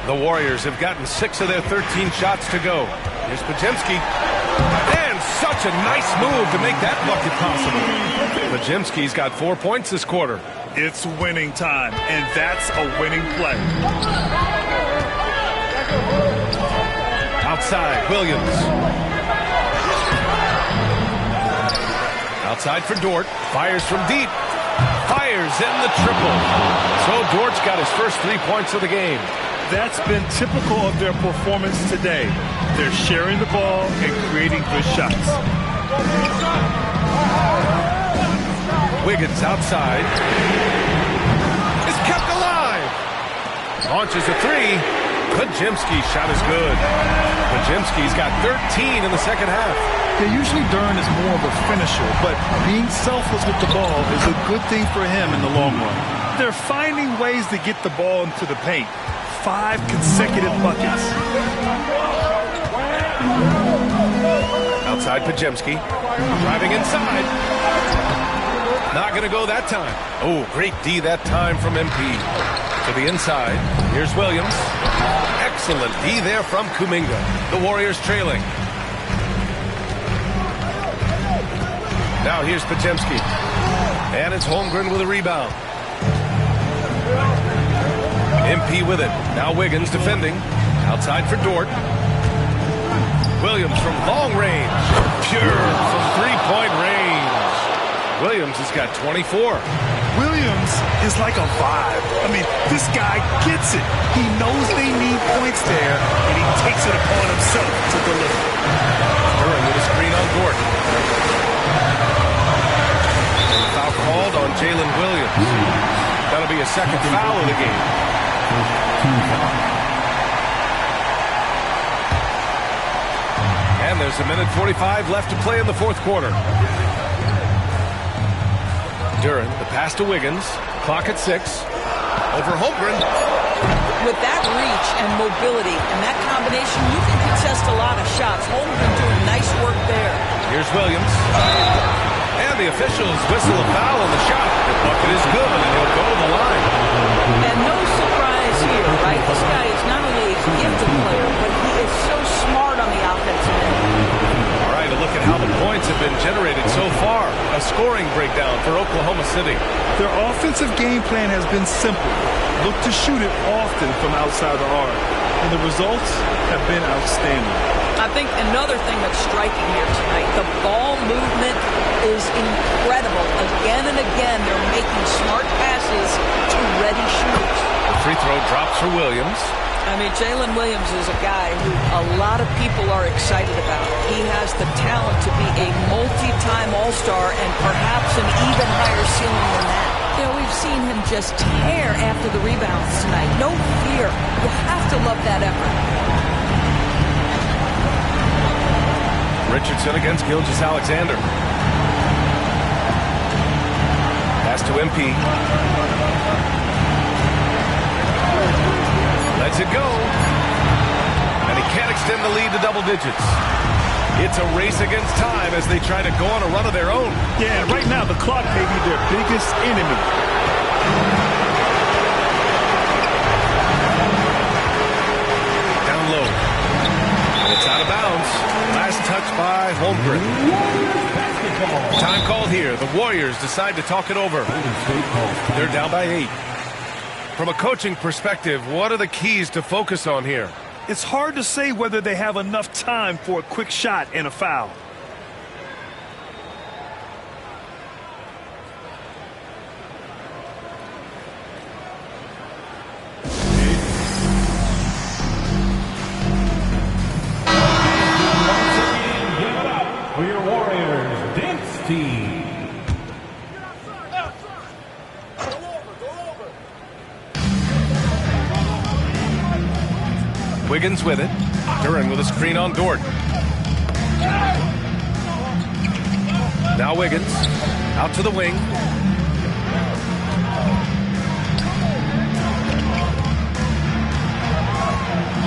The Warriors have gotten 6 of their 13 shots to go. Here's Pajemski. And such a nice move to make that bucket possible. Pajemski's got 4 points this quarter. It's winning time, and that's a winning play. Outside, Williams. Outside for Dort. Fires from deep. Fires in the triple. So Dort's got his first 3 points of the game. That's been typical of their performance today. They're sharing the ball and creating good shots. Wiggins outside. Is kept alive. Launches a 3. Pajemski's shot is good. Pajemski's got 13 in the second half. Yeah, usually Duren is more of a finisher, but being selfless with the ball is a good thing for him in the long run. They're finding ways to get the ball into the paint. 5 consecutive buckets. Outside Pajemski. Driving inside. Not going to go that time. Oh, great D that time from MP. To the inside. Here's Williams. Excellent D there from Kuminga. The Warriors trailing. Now here's Pajemski. And it's Holmgren with a rebound. MP with it. Now Wiggins defending. Outside for Dort. Williams from long range. Pure from three-point range. Williams has got 24. Williams is like a vibe. I mean, this guy gets it. He knows they need points there, and he takes it upon himself to deliver. Duran with a screen on Gordon. And the foul called on Jalen Williams. That'll be a second foul of the game. And there's a minute 45 left to play in the fourth quarter. Duran, the pass to Wiggins. Clock at 6. Over Holmgren. With that reach and mobility and that combination, you can contest a lot of shots. Holmgren doing nice work there. Here's Williams. And the officials whistle a foul on the shot. The bucket is good, and he'll go to the line. And no surprise here, right? This guy is not only a gifted player, but he is so smart on the offensive end. All right, a look at how the points have been generated so far. A scoring breakdown for Oklahoma City. Their offensive game plan has been simple. Look to shoot it often from outside the arc. And the results have been outstanding. I think another thing that's striking here tonight, the ball movement is incredible. Again and again, they're making smart passes to ready shooters. The free throw drops for Williams. I mean, Jalen Williams is a guy who a lot of people are excited about. He has the talent to be a multi-time All-Star and perhaps an even higher ceiling than that. You know, we've seen him just tear after the rebounds tonight. No fear. You have to love that effort. Richardson against Gilgeous-Alexander. Pass to MP. Lets it go. And he can't extend the lead to double digits. It's a race against time as they try to go on a run of their own. Yeah, and right now the clock may be their biggest enemy. Down low. And it's out of bounds. Last touch by Holmgren. Time called here. The Warriors decide to talk it over. They're down by 8. From a coaching perspective, what are the keys to focus on here? It's hard to say whether they have enough time for a quick shot and a foul. For your Warriors dance team. Wiggins with it. Duran with a screen on Dort. Now Wiggins. Out to the wing.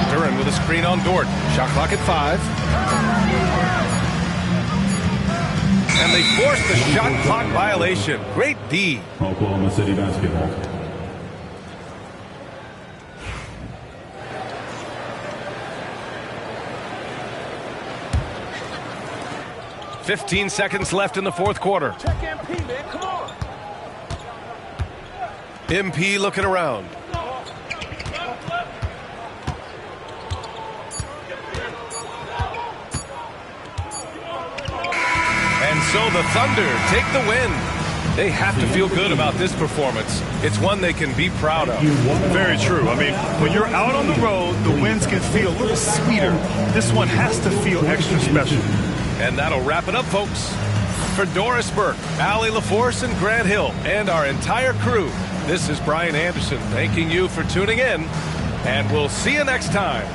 Duran with a screen on Dort. Shot clock at 5. And they forced the shot clock violation. Great D. Oklahoma City basketball. .15 seconds left in the fourth quarter. Check MP, man. Come on. MP looking around. And so the Thunder take the win. They have to feel good about this performance. It's one they can be proud of. Very true. I mean, when you're out on the road, the wins can feel a little sweeter. This one has to feel extra special. And that'll wrap it up, folks. For Doris Burke, Allie LaForce, and Grant Hill, and our entire crew, this is Brian Anderson thanking you for tuning in, and we'll see you next time.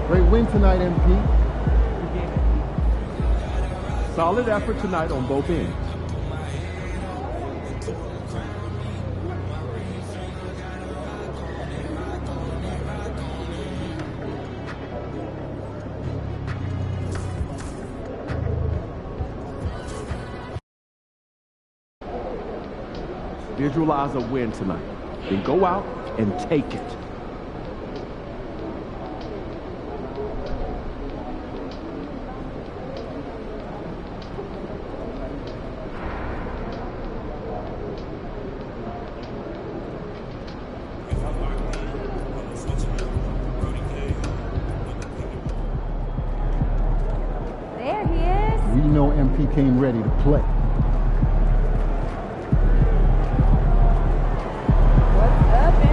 Great win tonight, MP. Solid effort tonight on both ends. Visualize a win tonight. then go out and take it. There he is. We know MP came ready to play. What's up, MP?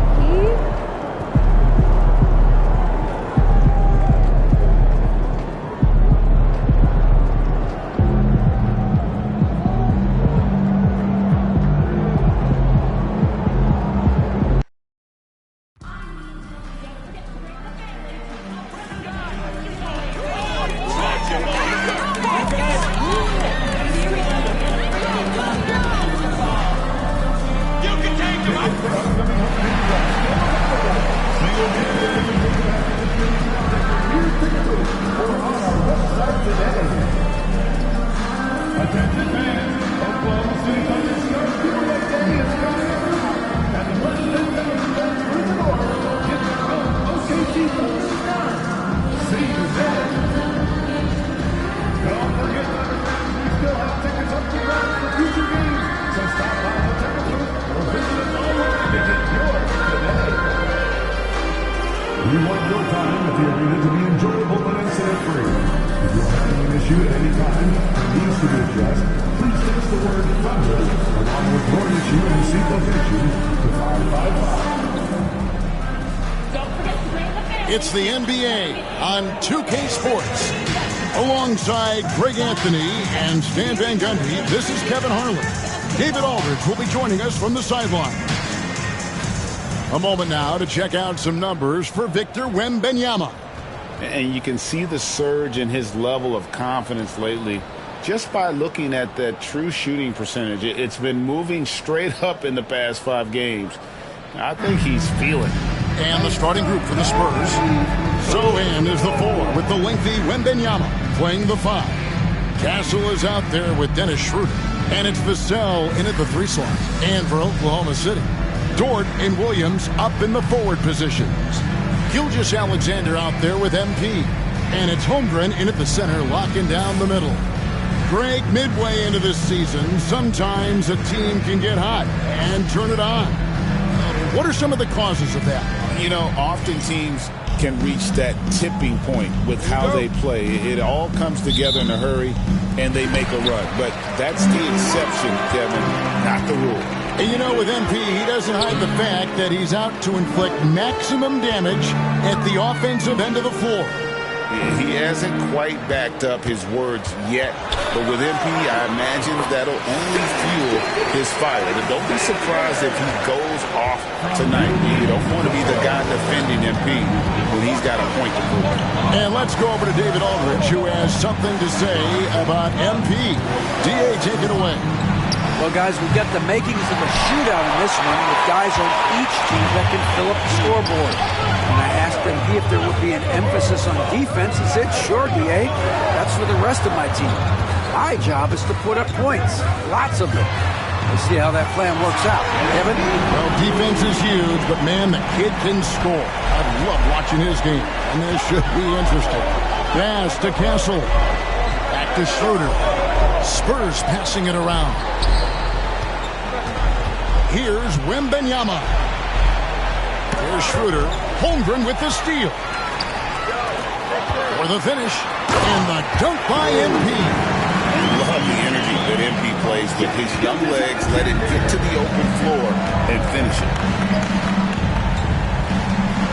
We want your time at the arena to be enjoyable and incident-free. If you're having an issue at any time that needs to be addressed, please text the word "thunder" along with your issue and seat location to 555. It's the NBA on 2K Sports. Alongside Greg Anthony and Stan Van Gundy, this is Kevin Harlan. David Aldridge will be joining us from the sideline. A moment now to check out some numbers for Victor Wembanyama. And you can see the surge in his level of confidence lately just by looking at that true shooting percentage. It's been moving straight up in the past 5 games. I think he's feeling it. And the starting group for the Spurs. Sohan is the 4 with the lengthy Wembanyama playing the 5. Castle is out there with Dennis Schroeder. And it's Vassell in at the 3 slot. And for Oklahoma City, Dort and Williams up in the forward positions. Gilgeous Alexander out there with MP. And it's Holmgren in at the center, locking down the middle. Greg, midway into this season, sometimes a team can get hot and turn it on. What are some of the causes of that? You know, often teams can reach that tipping point with how they play. It all comes together in a hurry, and they make a run. But that's the exception, Kevin, not the rule. And you know, with MP, he doesn't hide the fact that he's out to inflict maximum damage at the offensive end of the floor. Yeah, he hasn't quite backed up his words yet, but with MP, I imagine that'll only fuel his fire. And don't be surprised if he goes off tonight. You don't want to be the guy defending MP when he's got a point to prove. And let's go over to David Aldridge, who has something to say about MP. DA, take it away. Well, guys, we've got the makings of a shootout in this one with guys on each team that can fill up the scoreboard. And I asked MP if there would be an emphasis on defense. He said, sure, DA. That's for the rest of my team. My job is to put up points. Lots of them. We'll see how that plan works out. Kevin? Well, defense is huge, but, man, the kid can score. I love watching his game, and this should be interesting. Pass to Castle. Back to Schroeder. Spurs passing it around. Here's Wembanyama. Here's Schroeder. Holmgren with the steal. For the finish. And the dunk by MP. I love the energy that MP plays with his young legs. Let it get to the open floor and finish it.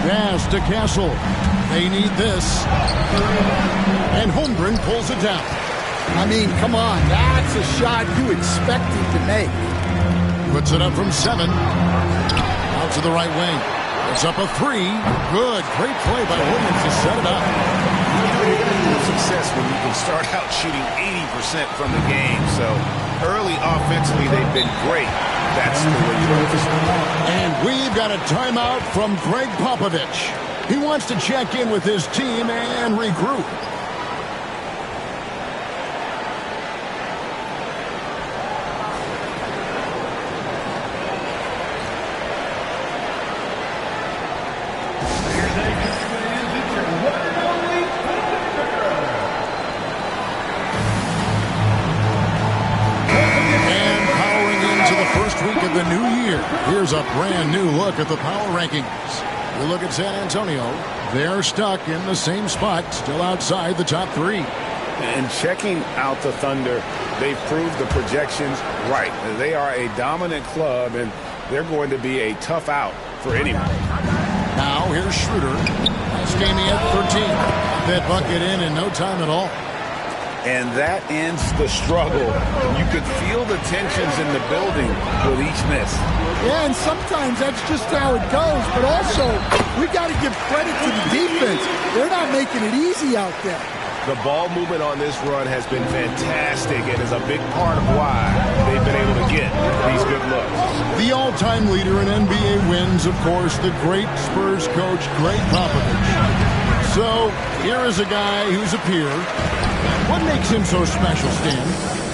Pass to Castle. They need this. And Holmgren pulls it down. I mean, come on. That's a shot you expect him to make. Puts it up from 7. Out to the right wing. It's up a 3. Good. Great play by Williams to set it up. Success when you can start out shooting 80% from the game. So early offensively, they've been great. That's the way you do it. And we've got a timeout from Greg Popovich. He wants to check in with his team and regroup. Here's a brand new look at the power rankings. You look at San Antonio. They're stuck in the same spot, still outside the top 3. And checking out the Thunder, they've proved the projections right. They are a dominant club, and they're going to be a tough out for anyone. Now here's Schroeder. Last game he had 13. That bucket in no time at all. And that ends the struggle. You could feel the tensions in the building with each miss. Yeah, and sometimes that's just how it goes. But also, we got to give credit to the defense. They're not making it easy out there. The ball movement on this run has been fantastic and is a big part of why they've been able to get these good looks. The all-time leader in NBA wins, of course, the great Spurs coach, Greg Popovich. So here is a guy who's a peer. What makes him so special, Stan?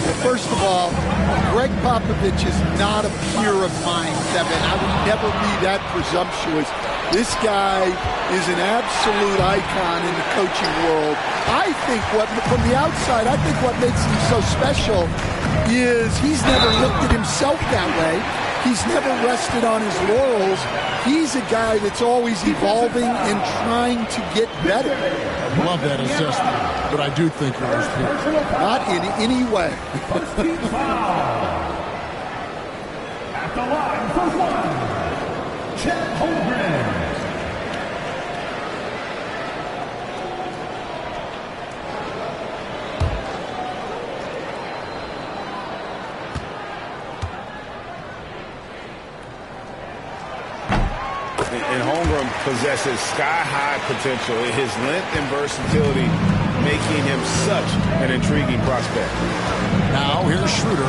Well, first of all, Greg Popovich is not a peer of mine, Kevin. I would never be that presumptuous. This guy is an absolute icon in the coaching world. I think from the outside, I think what makes him so special is he's never looked at himself that way. He's never rested on his laurels. He's a guy that's always evolving and trying to get better. I love that assessment, but I do think you're his peer. Not in any way. At the line for one, Chet Holmgren. And Holmgren possesses sky-high potential. His length and versatility making him such an intriguing prospect. Now here's Schroeder.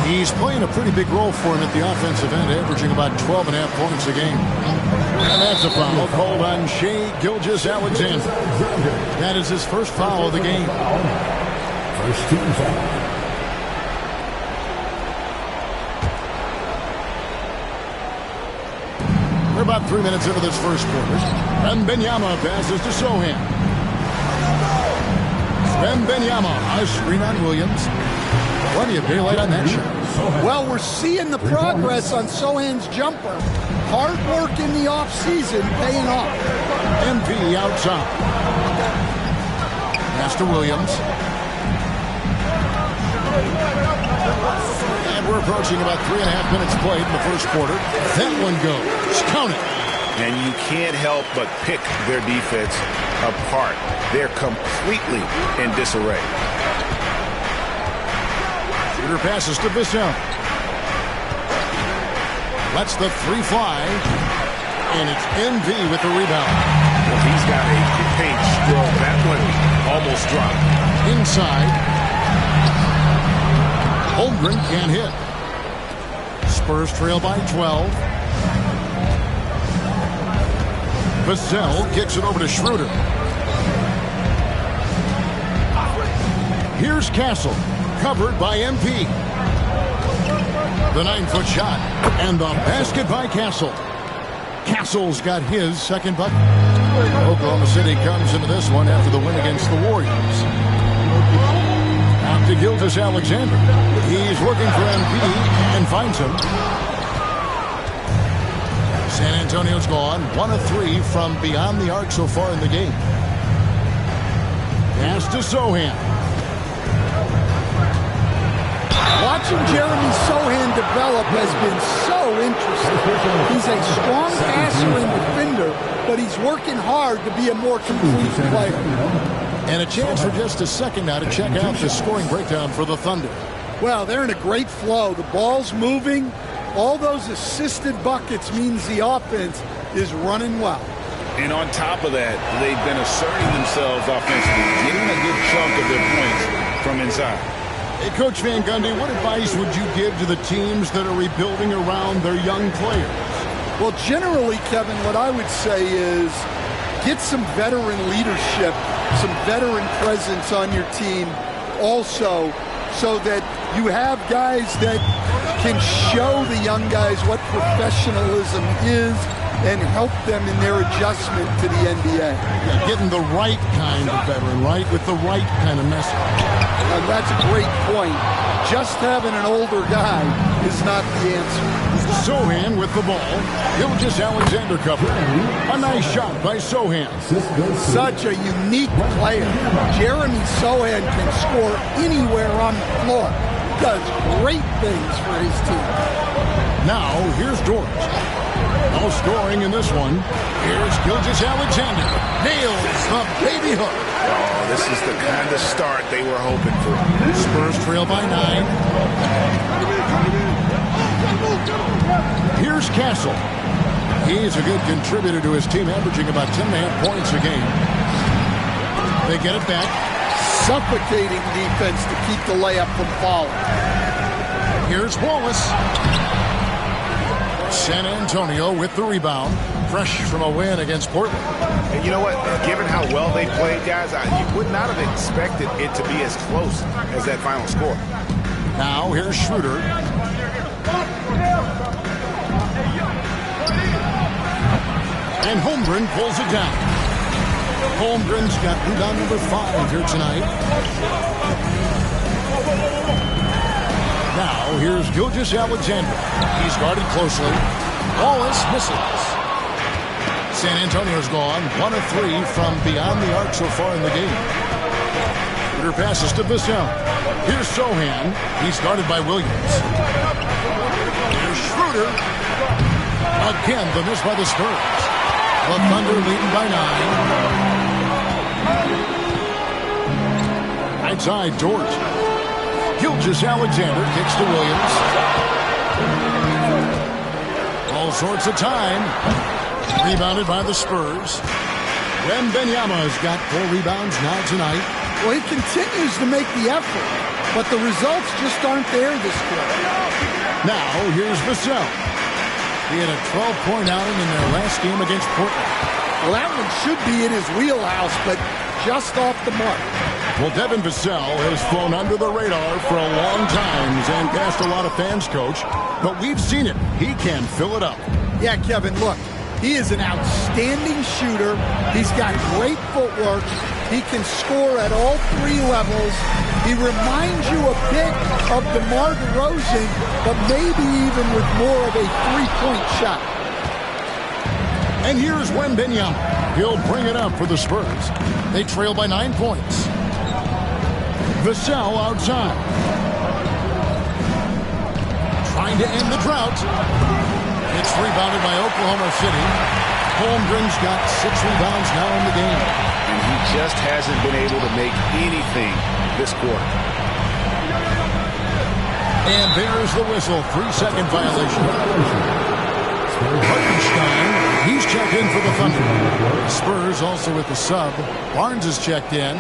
He's playing a pretty big role for him at the offensive end, averaging about 12.5 points a game. And that's a foul called on Shai Gilgeous-Alexander. That is his first foul of the game. First team foul. We're about 3 minutes into this first quarter. And Benyama passes to Sohan. And Benyama, a screen on Williams. Plenty of daylight on that shot. Well, we're seeing the progress on Sohan's jumper. Hard work in the offseason paying off. MP outside. Pass to Williams. And we're approaching about 3.5 minutes played in the first quarter. That one goes. Count it. And you can't help but pick their defense apart. They're completely in disarray. Shooter passes to Bissell. Lets the three fly. And it's MV with the rebound. Well, he's got a paint stroke. That one almost dropped. Inside. Holmgren can't hit. Spurs trail by 12. Vassell kicks it over to Schroeder. Here's Castle, covered by MP. The 9-foot shot, and the basket by Castle. Castle's got his second bucket. Oklahoma City comes into this one after the win against the Warriors. Out to Gilgeous-Alexander. He's looking for MP and finds him. San Antonio's gone 1 of 3 from beyond the arc so far in the game. Pass to Sohan. Watching Jeremy Sohan develop has been so interesting. He's a strong passer and defender, but he's working hard to be a more complete player. And a chance for just a second now to check out the scoring breakdown for the Thunder. Well, they're in a great flow. The ball's moving. All those assisted buckets means the offense is running well. And on top of that, they've been asserting themselves offensively, getting a good chunk of their points from inside. Hey, Coach Van Gundy, what advice would you give to the teams that are rebuilding around their young players? Well, generally, Kevin, what I would say is get some veteran leadership, some veteran presence on your team also, so that you have guys that can show the young guys what professionalism is and help them in their adjustment to the NBA. Yeah, getting the right kind of veteran, right, with the right kind of message. And that's a great point. Just having an older guy is not the answer. Sohan with the ball. Gilgeous-Alexander covered. A nice shot by Sohan. Such a unique player. Jeremy Sohan can score anywhere on the floor. Does great things for his team. Now, here's Dort. No scoring in this one. Here's Gilgeous-Alexander. Nails the baby hook. Oh, this is the kind of start they were hoping for. Spurs trail by 9. Here's Castle. He's a good contributor to his team, averaging about 10.5 points a game. They get it back. Suffocating defense to keep the layup from falling. Here's Wallace. San Antonio with the rebound. Fresh from a win against Portland. And you know what? Given how well they played, guys, you would not have expected it to be as close as that final score. Now, here's Schroeder. And Holmgren pulls it down. Holmgren's got rebound number 5 here tonight. Now, here's Gilgeous-Alexander. He's guarded closely. Wallace misses. San Antonio's gone 1 of 3 from beyond the arc so far in the game. Schroeder passes to Vassell. Here's Sohan. He's guarded by Williams. Here's Schroeder. Again, the miss by the Spurs. The Thunder leading by 9. Right side, Dort. Gilgeous-Alexander kicks to Williams. All sorts of time. Rebounded by the Spurs. Wembanyama's got 4 rebounds now tonight. Well, he continues to make the effort, but the results just aren't there this quarter. Now, here's Vassell. He had a 12-point outing in their last game against Portland. Well, that one should be in his wheelhouse, but just off the mark. Well, Devin Vassell has flown under the radar for a long time and passed a lot of fans, Coach. But we've seen it. He can fill it up. Yeah, Kevin, look. He is an outstanding shooter. He's got great footwork. He can score at all 3 levels. He reminds you a bit of DeMar DeRozan, but maybe even with more of a 3-point shot. And here's Wembanyama. He'll bring it up for the Spurs. They trail by 9 points. Vassell outside. Trying to end the drought. It's rebounded by Oklahoma City. Holmgren's got 6 rebounds now in the game. And he just hasn't been able to make anything this quarter. And there's the whistle. 3-second violation. Hartenstein, he's checked in for the Thunder. The Spurs also with the sub. Barnes is checked in.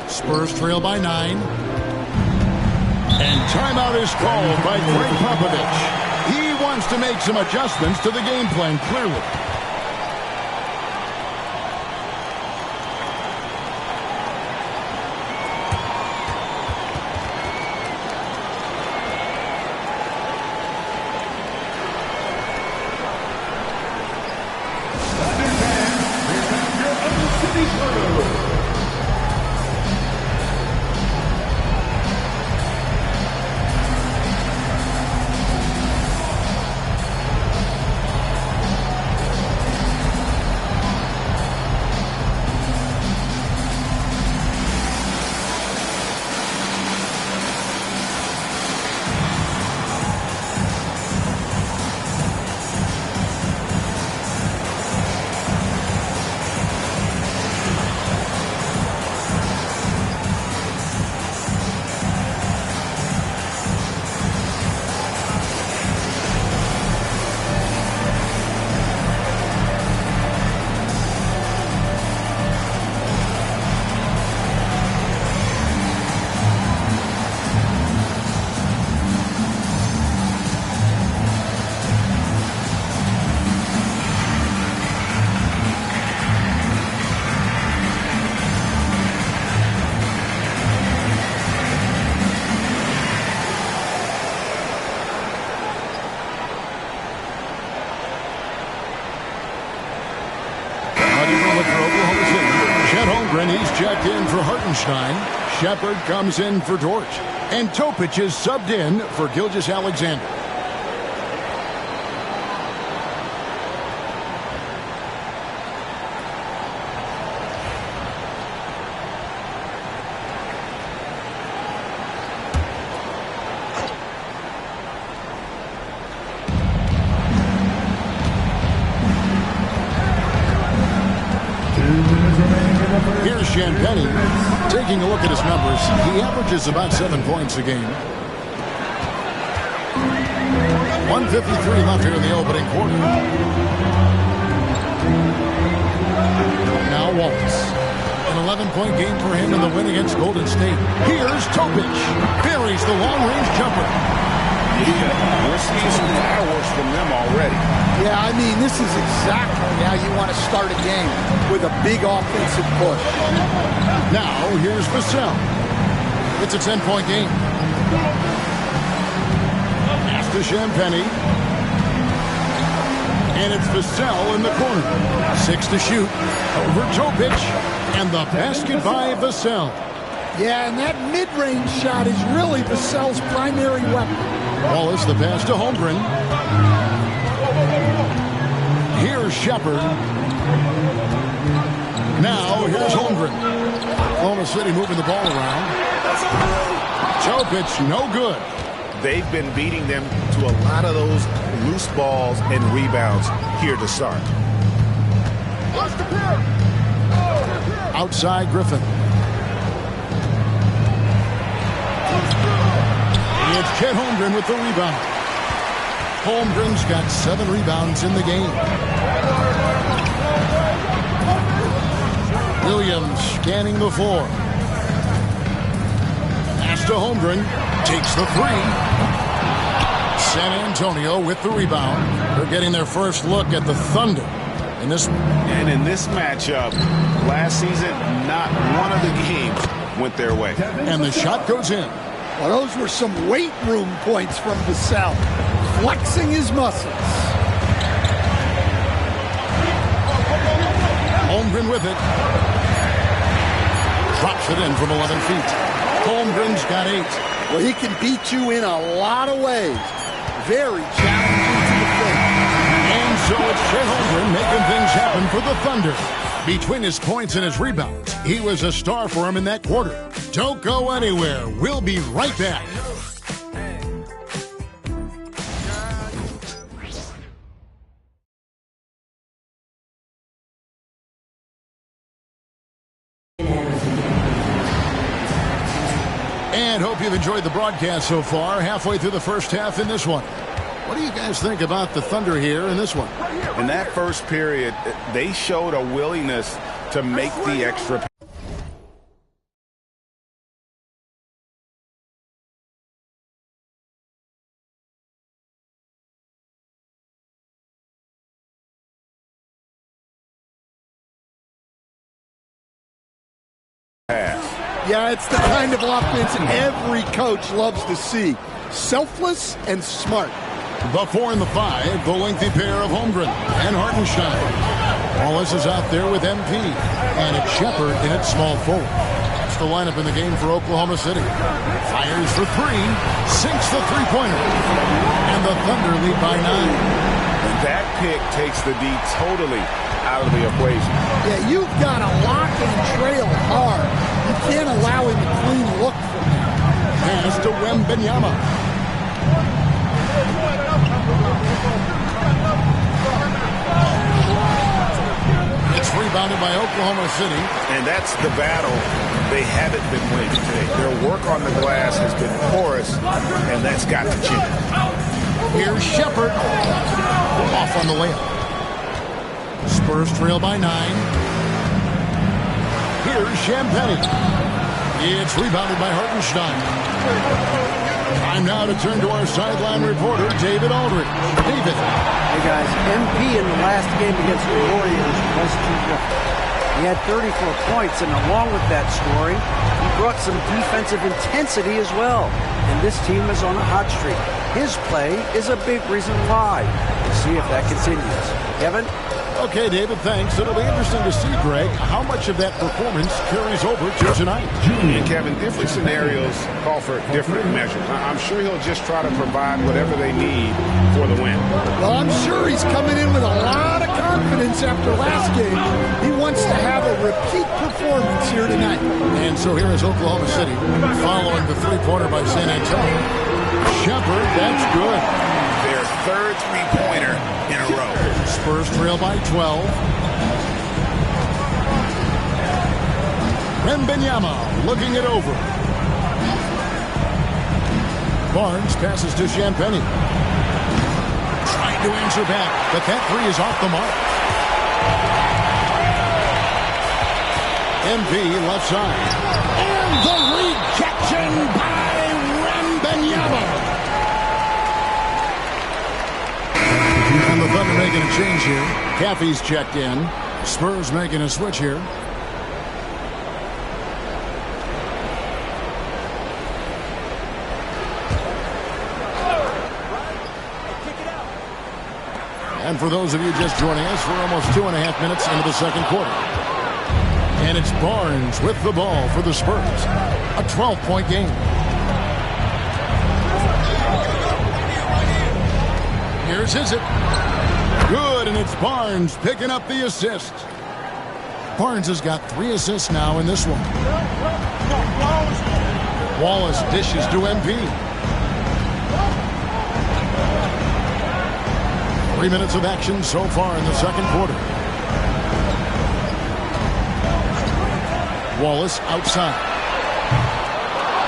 Spurs trail by 9. And timeout is called by Greg Popovich. He wants to make some adjustments to the game plan, clearly. He's checked in for Hartenstein. Shepard comes in for Dort. And Topic is subbed in for Gilgeous-Alexander. Here's Champagny. Taking a look at his numbers, he averages about 7 points a game. 1:53 left here in the opening quarter. Now Wallace. An 11-point game for him in the win against Golden State. Here's Topic. Buries the long-range jumper. Yeah, we're seeing some fireworks from them already. Yeah, I mean, this is exactly how you want to start a game, with a big offensive push. Now, here's Vassell. It's a 10-point game. Pass to Champagny. And it's Vassell in the corner. 6 to shoot. Over Topic. And the basket by Vassell. Yeah, and that mid-range shot is really Vassell's primary weapon. Wallace, the pass to Holmgren. Here's Shepard. Now, here's Holmgren. Oklahoma City moving the ball around. Topic, no good. They've been beating them to a lot of those loose balls and rebounds here to start. Outside Griffin. It's Chet Holmgren with the rebound. Holmgren's got 7 rebounds in the game. Williams scanning the floor. Pass to Holmgren. Takes the 3. San Antonio with the rebound. They're getting their first look at the Thunder. And in this matchup, last season, not one of the games went their way. And the shot goes in. Well, those were some weight room points from Vassell, flexing his muscles. Holmgren with it. Drops it in from 11 feet. Holmgren's got 8. Well, he can beat you in a lot of ways. Very challenging to defend. And so it's Chet Holmgren making things happen for the Thunder. Between his points and his rebounds, he was a star for him in that quarter. Don't go anywhere. We'll be right back. And hope you've enjoyed the broadcast so far. Halfway through the first half in this one. What do you guys think about the Thunder here in this one? In that first period, they showed a willingness to make the extra pass. Yeah, it's the kind of offense every coach loves to see. Selfless and smart. The 4 and the 5, the lengthy pair of Holmgren and Hartenstein. Wallace is out there with MP. And it's Shepard in at small forward. That's the lineup in the game for Oklahoma City. Fires for 3, sinks the three-pointer. And the Thunder lead by 9. And that pick takes the D totally out of the equation. Yeah, you've got to lock and trail hard. You can't allow him to clean look from there. Pass to Wembanyama. It's rebounded by Oklahoma City. And that's the battle they haven't been winning today. Their work on the glass has been porous, and that's got to change. Here's Shepard. Off on the layup. Spurs trail by 9. Here's Champagny. It's rebounded by Hartenstein. Time now to turn to our sideline reporter, David Aldridge. David. Hey, guys. MP in the last game against the Warriors was terrific. He had 34 points, and along with that scoring, he brought some defensive intensity as well. And this team is on a hot streak. His play is a big reason why. We'll see if that continues. Kevin? Okay, David, thanks. It'll be interesting to see, Greg, how much of that performance carries over to tonight. And Kevin, different scenarios call for different measures. I'm sure he'll just try to provide whatever they need for the win. Well, I'm sure he's coming in with a lot of confidence after last game. He wants to have a repeat performance here tonight. And so here is Oklahoma City following the three-pointer by San Antonio. Shepard, that's good. Their third three-pointer in a row. Spurs trail by 12. Wembanyama looking it over. Barnes passes to Champagny. Trying to answer back, but that three is off the mark. MP left side. And the rejection by Wembanyama. And the Thunder making a change here. Caffey's checked in. Spurs making a switch here. And for those of you just joining us, we're almost 2.5 minutes into the second quarter. And it's Barnes with the ball for the Spurs. A 12-point game. Here's it. Good, and it's Barnes picking up the assist. Barnes has got 3 assists now in this one. Wallace dishes to MP. 3 minutes of action so far in the second quarter. Wallace outside.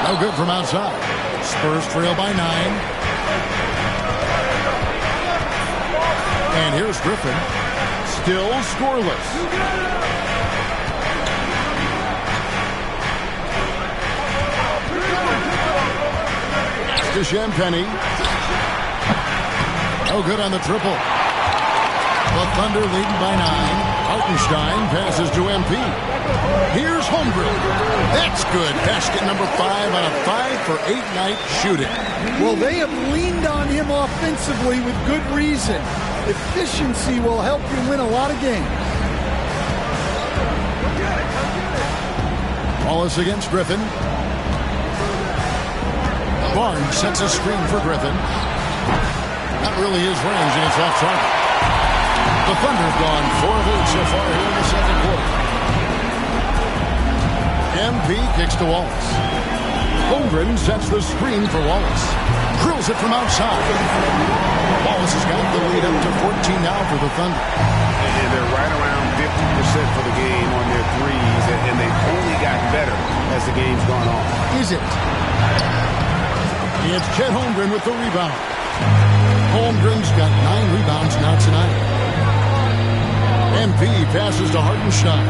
No good from outside. Spurs trail by 9. And here's Griffin. Still scoreless. To Champagny. No good on the triple. The Thunder leading by 9. Hartenstein passes to MP. Here's Holmgren. That's good. Basket number 5 on a 5-for-8 night shooting. Well, they have leaned on him offensively with good reason. Efficiency will help you win a lot of games. Wallace against Griffin. Barnes sets a screen for Griffin. Not really his range, and it's off target. The Thunder have gone 4 of 8 so far here in the second quarter. MP kicks to Wallace. Holmgren sets the screen for Wallace. Drills it from outside. Wallace has got the lead up to 14 now for the Thunder. And they're right around 50% for the game on their threes, and they've only gotten better as the game's gone on. Is it? It's Chet Holmgren with the rebound. Holmgren's got 9 rebounds now tonight. MP passes to Hartenstein.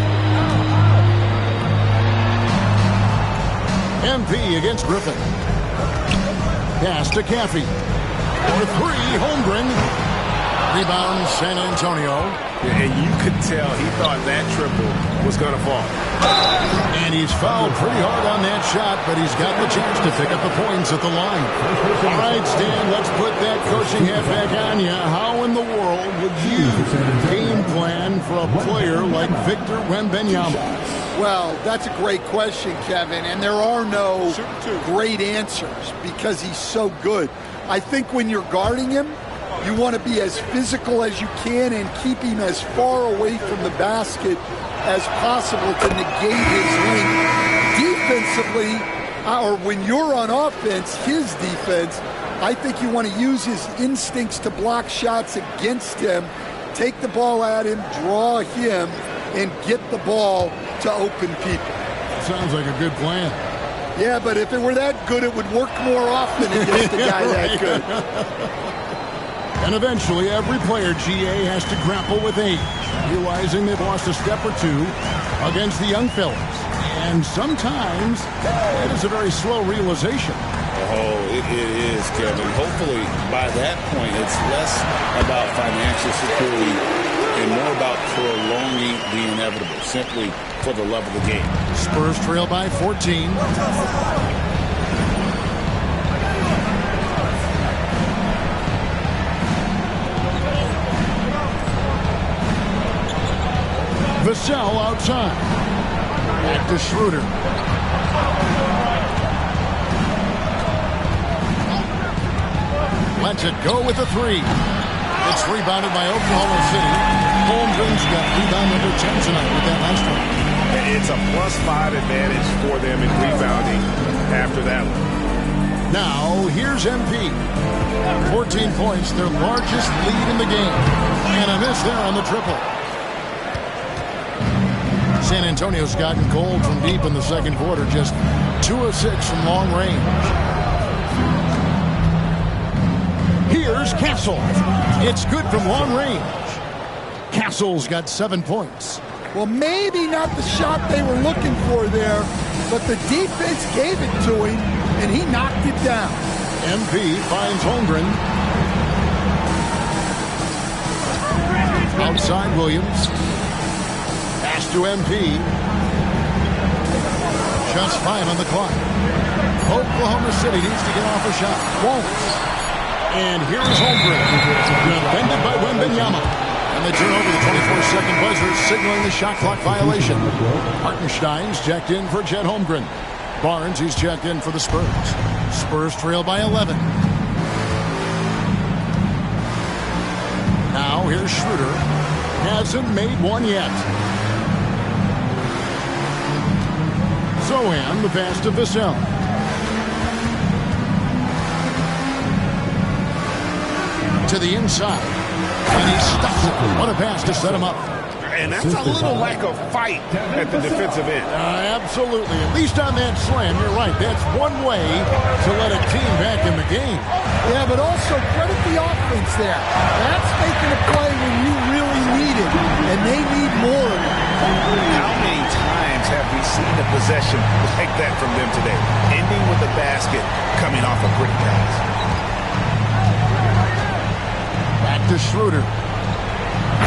MP against Griffin. Pass to Caffey. For 3, Holmgren. Rebound, San Antonio. And you could tell he thought that triple was going to fall. And he's fouled pretty hard on that shot, but he's got the chance to pick up the points at the line. All right, Stan, let's put that coaching hat back on you. How in the world would you game plan for a player like Victor Wembanyama? Well, that's a great question, Kevin, and there are no great answers because he's so good. I think when you're guarding him, you want to be as physical as you can and keep him as far away from the basket as possible to negate his length. Defensively, or when you're on offense, his defense, I think you want to use his instincts to block shots against him, take the ball at him, draw him, and get the ball to open people. Sounds like a good plan. Yeah, but if it were that good, it would work more often against a guy that good. And eventually, every player, GA, has to grapple with age, realizing they've lost a step or two against the young fellas. And sometimes, it is a very slow realization. Oh, it is, Kevin. Hopefully, by that point, it's less about financial security and more about prolonging the inevitable, simply for the love of the game. Spurs trail by 14. Vassell outside. Back to Schroeder. Lets it go with a three. It's rebounded by Oklahoma City. Holmgren's got rebound number 10 tonight with that last one. It's a +5 advantage for them in rebounding after that one. Now, here's MP. 14 points, their largest lead in the game. And a miss there on the triple. San Antonio's gotten cold from deep in the second quarter, just 2 of 6 from long range. Here's Castle. It's good from long range. Castle's got 7 points. Well, maybe not the shot they were looking for there, but the defense gave it to him, and he knocked it down. MP finds Holmgren. Outside Williams. Pass to MP. Just 5 on the clock. Oklahoma City needs to get off a shot. Won't. And here is Holmgren. Defended by Wembanyama. And they turn over the 24-second buzzer, signaling the shot clock violation. Hartenstein's checked in for Chet Holmgren. Barnes, he's checked in for the Spurs. Spurs trail by 11. Now here's Schroeder. Hasn't made one yet. Zohan, the pass to Vassell. To the inside. And he stops it. What a pass to set him up. And that's a little lack of fight at the defensive end. Absolutely. At least on that slam, you're right. That's one way to let a team back in the game. Yeah, but also credit the offense there. That's making a play when you really need it, and they need more of it. How many times have we seen a possession like that from them today? Ending with a basket, coming off a pretty pass. Back to Schroeder.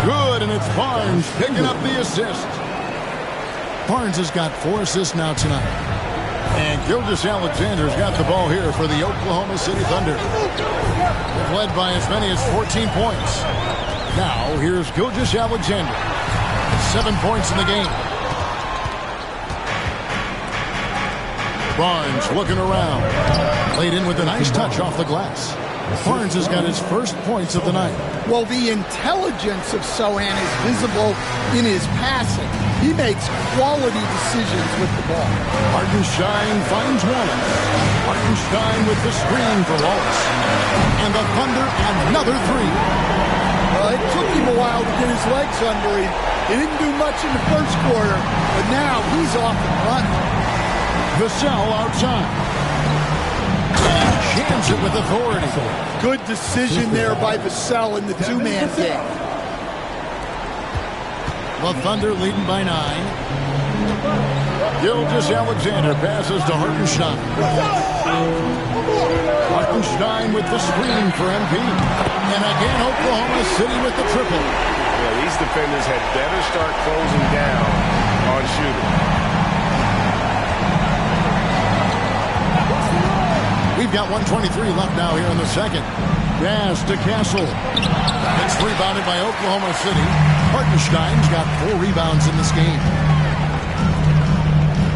Good, and it's Barnes picking up the assist. Barnes has got 4 assists now tonight. And Gilgeous-Alexander's got the ball here for the Oklahoma City Thunder. They've led by as many as 14 points. Now, here's Gilgeous-Alexander. 7 points in the game. Barnes looking around. Laid in with a nice touch off the glass. Barnes has got his first points of the night. Well, the intelligence of Zohan is visible in his passing. He makes quality decisions with the ball. Hartenstein finds Wallace. Hartenstein with the screen for Wallace. And the Thunder another 3. Well, it took him a while to get his legs under him. He didn't do much in the first quarter, but now he's off and running. Vassell outside. Jams it with authority. Good decision there by Vassell in the 2-man game. The Thunder leading by 9. Gilgeous-Alexander passes to Hartenstein. Hartenstein with the screen for MP. And again, Oklahoma City with the triple. Yeah, these defenders had better start closing down on shooting. We've got 1:23 left now here in the second. Pass to Castle. It's rebounded by Oklahoma City. Hartenstein's got 4 rebounds in this game.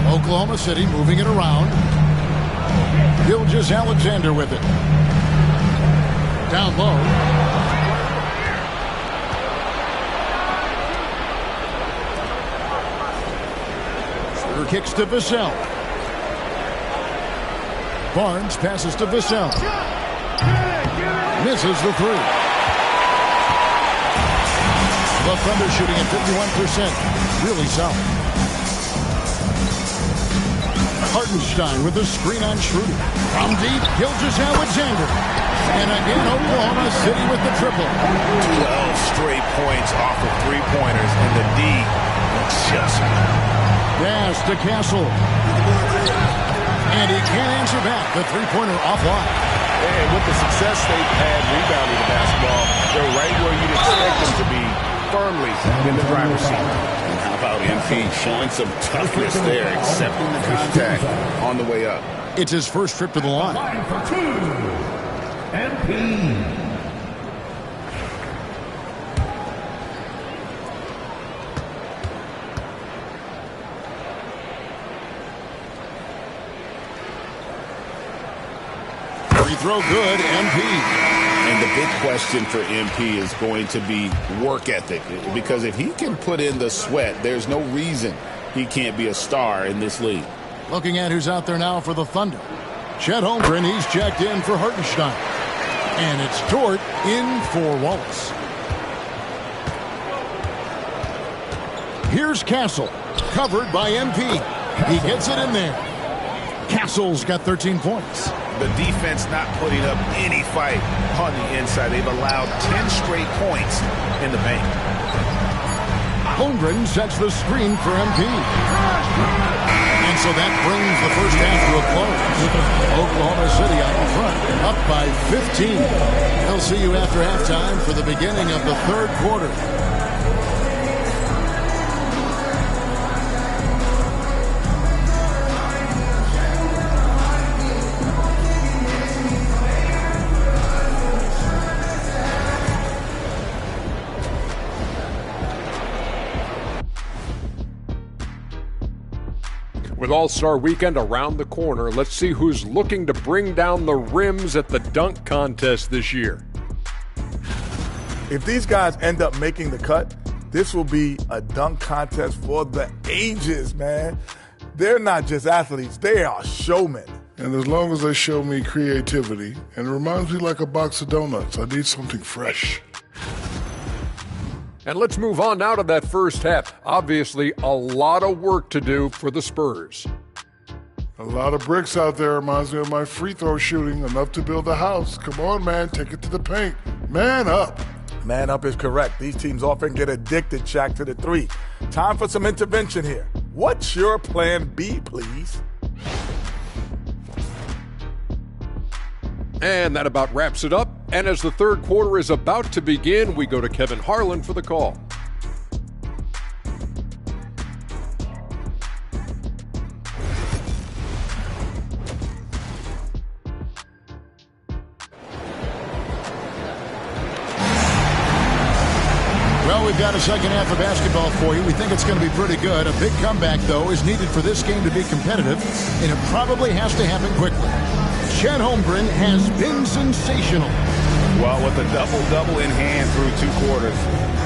Oklahoma City moving it around. Gilgeous-Alexander with it. Down low. Schroeder kicks to Vassell. Barnes passes to Vassell. Misses the 3. The Thunder shooting at 51%. Really solid. Hartenstein with the screen on Schroeder. From deep, Gilgeous-Alexander. And again, Oklahoma City with the triple. 12 straight points off of 3-pointers, and the D just... Pass to Castle. And he can't answer back. The 3-pointer offline. And with the success they've had rebounding the basketball, they're right where you'd expect them to be, firmly in the driver's seat. And how about MP showing some toughness there, accepting the contact on the way up. It's his first trip to the line. Line for 2, MP. throw good, MP. And the big question for MP is going to be work ethic. Because if he can put in the sweat, there's no reason he can't be a star in this league. Looking at who's out there now for the Thunder. Chet Holmgren, he's checked in for Hartenstein. And it's Dort in for Wallace. Here's Castle, covered by MP. He gets it in there. Castle's got 13 points. The defense not putting up any fight on the inside. They've allowed 10 straight points in the paint. Holmgren sets the screen for MP. And so that brings the first half to a close. Oklahoma City out in front, up by 15. They'll see you after halftime for the beginning of the third quarter. With All-Star Weekend around the corner, let's see who's looking to bring down the rims at the dunk contest this year. If these guys end up making the cut, this will be a dunk contest for the ages, man. They're not just athletes, they are showmen. And as long as they show me creativity, and it reminds me like a box of donuts, I need something fresh. And let's move on now to that first half. Obviously, a lot of work to do for the Spurs. A lot of bricks out there reminds me of my free throw shooting, enough to build a house. Come on, man, take it to the paint. Man up. Man up is correct. These teams often get addicted, Shaq, to the three. Time for some intervention here. What's your plan B, please? And that about wraps it up. And as the third quarter is about to begin, we go to Kevin Harlan for the call. Well, we've got a second half of basketball for you. We think it's going to be pretty good. A big comeback, though, is needed for this game to be competitive, and it probably has to happen quickly. Chet Holmgren has been sensational. Well, with a double-double in hand through two quarters,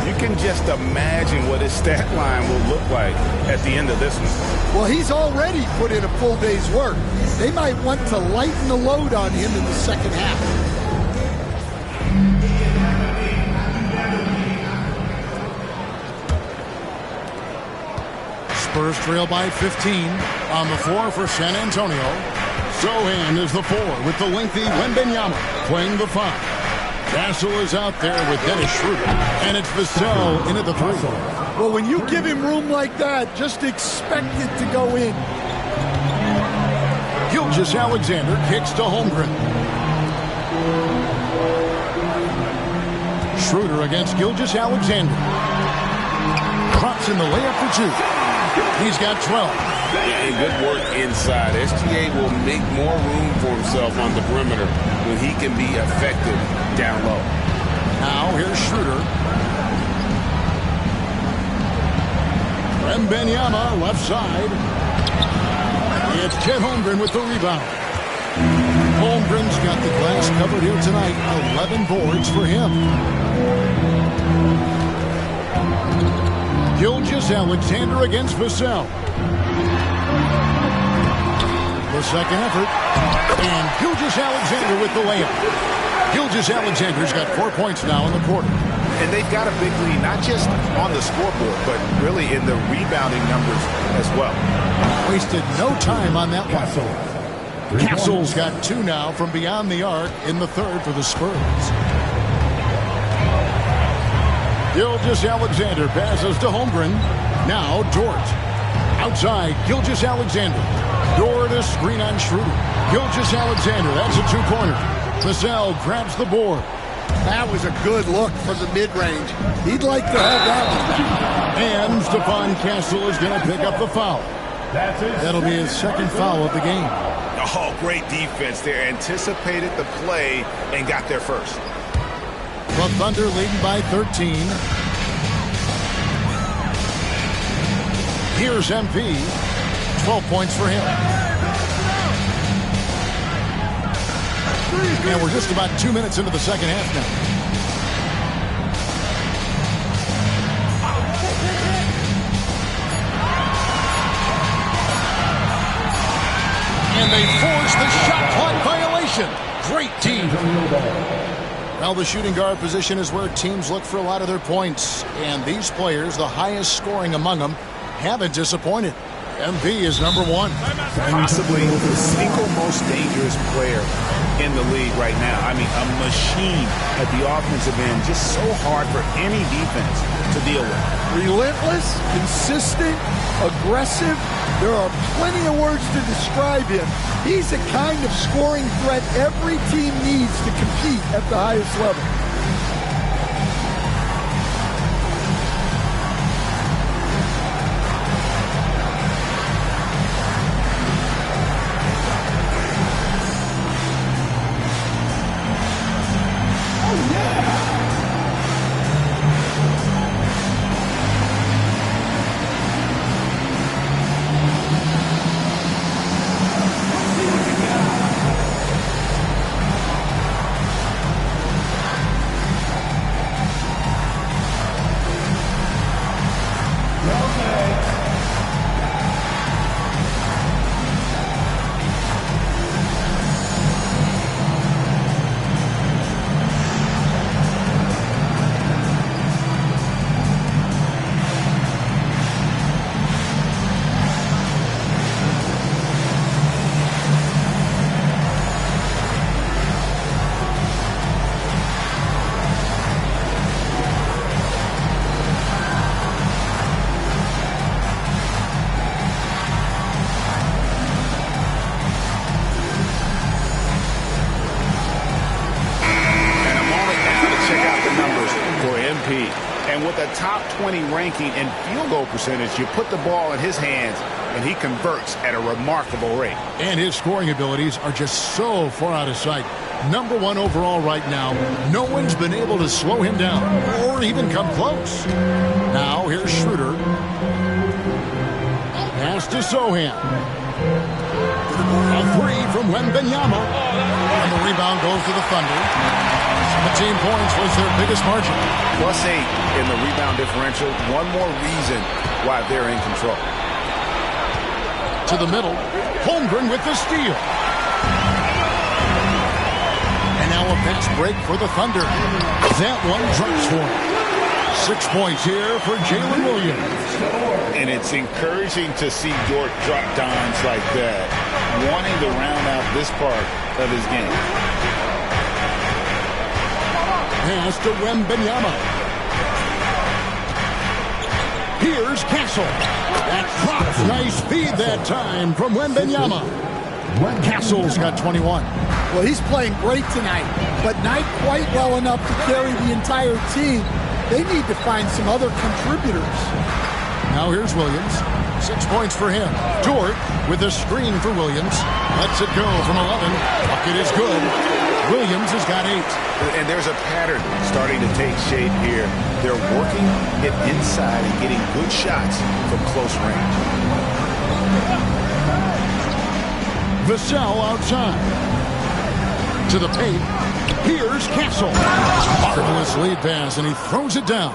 you can just imagine what his stat line will look like at the end of this one. Well, he's already put in a full day's work. They might want to lighten the load on him in the second half. Spurs trail by 15 on the floor for San Antonio. Sohan is the 4 with the lengthy Wembanyama playing the 5. Castle is out there with Dennis Schroeder, and it's Vassell in at the 3. Well, when you give him room like that, just expect it to go in. Gilgeous-Alexander kicks to Holmgren. Schroeder against Gilgeous-Alexander. Drops in the layup for 2. He's got 12. And good work inside. SGA will make more room for himself on the perimeter when he can be effective down low. Now here's Schroeder. Wembanyama left side. It's Chet Holmgren with the rebound. Holmgren's got the glass covered here tonight. 11 boards for him. Gilgeous-Alexander against Vassell. The second effort. And Gilgeous-Alexander with the layup. Gilgeous-Alexander's got 4 points now in the quarter. And they've got a big lead, not just on the scoreboard, but really in the rebounding numbers as well. Wasted no time on that one. Castle's got 2 now from beyond the arc in the third for the Spurs. Gilgeous-Alexander passes to Holmgren. Now Dort. Outside, Gilgeous-Alexander. Dort a screen on Schroeder. Gilgeous-Alexander, that's a 2-pointer. Vassell grabs the board. That was a good look from the mid-range. He'd like to have that one. And Stephon Castle is going to pick up the foul. That'll be his second foul of the game. Oh, great defense there. Anticipated the play and got there first. The Thunder leading by 13. Here's MP. 12 points for him. And we're just about 2 minutes into the second half now. And they force the shot clock violation. Great team. Well, the shooting guard position is where teams look for a lot of their points. And these players, the highest scoring among them, haven't disappointed. MP is number one. Possibly the single most dangerous player in the league right now. I mean, a machine at the offensive end. Just so hard for any defense to deal with. Relentless, consistent, aggressive. There are plenty of words to describe him. He's the kind of scoring threat every team needs to compete at the highest level. And with a top 20 ranking in field goal percentage, you put the ball in his hands, and he converts at a remarkable rate. And his scoring abilities are just so far out of sight. Number one overall right now. No one's been able to slow him down or even come close. Now here's Schroeder. Pass to Sohan. A three from Wembanyama. And the rebound goes to the Thunder. 17 points was their biggest margin. +8 in the rebound differential. One more reason why they're in control. To the middle. Holmgren with the steal. And now a fast break for the Thunder. That one drops for him. 6 points here for Jalen Williams. And it's encouraging to see Dort drop dimes like that, wanting to round out this part of his game. Pass to Wembanyama. Here's Castle. That drops. Nice feed that time from Wembanyama. Castle's got 21. Well, he's playing great tonight, but not quite well enough to carry the entire team. They need to find some other contributors. Now here's Williams. 6 points for him. Dort with a screen for Williams. Lets it go from 11. Bucket is good. Williams has got 8. And there's a pattern starting to take shape here. They're working it inside and getting good shots from close range. Vassell outside. To the paint. Here's Castle. Marvelous lead pass, and he throws it down.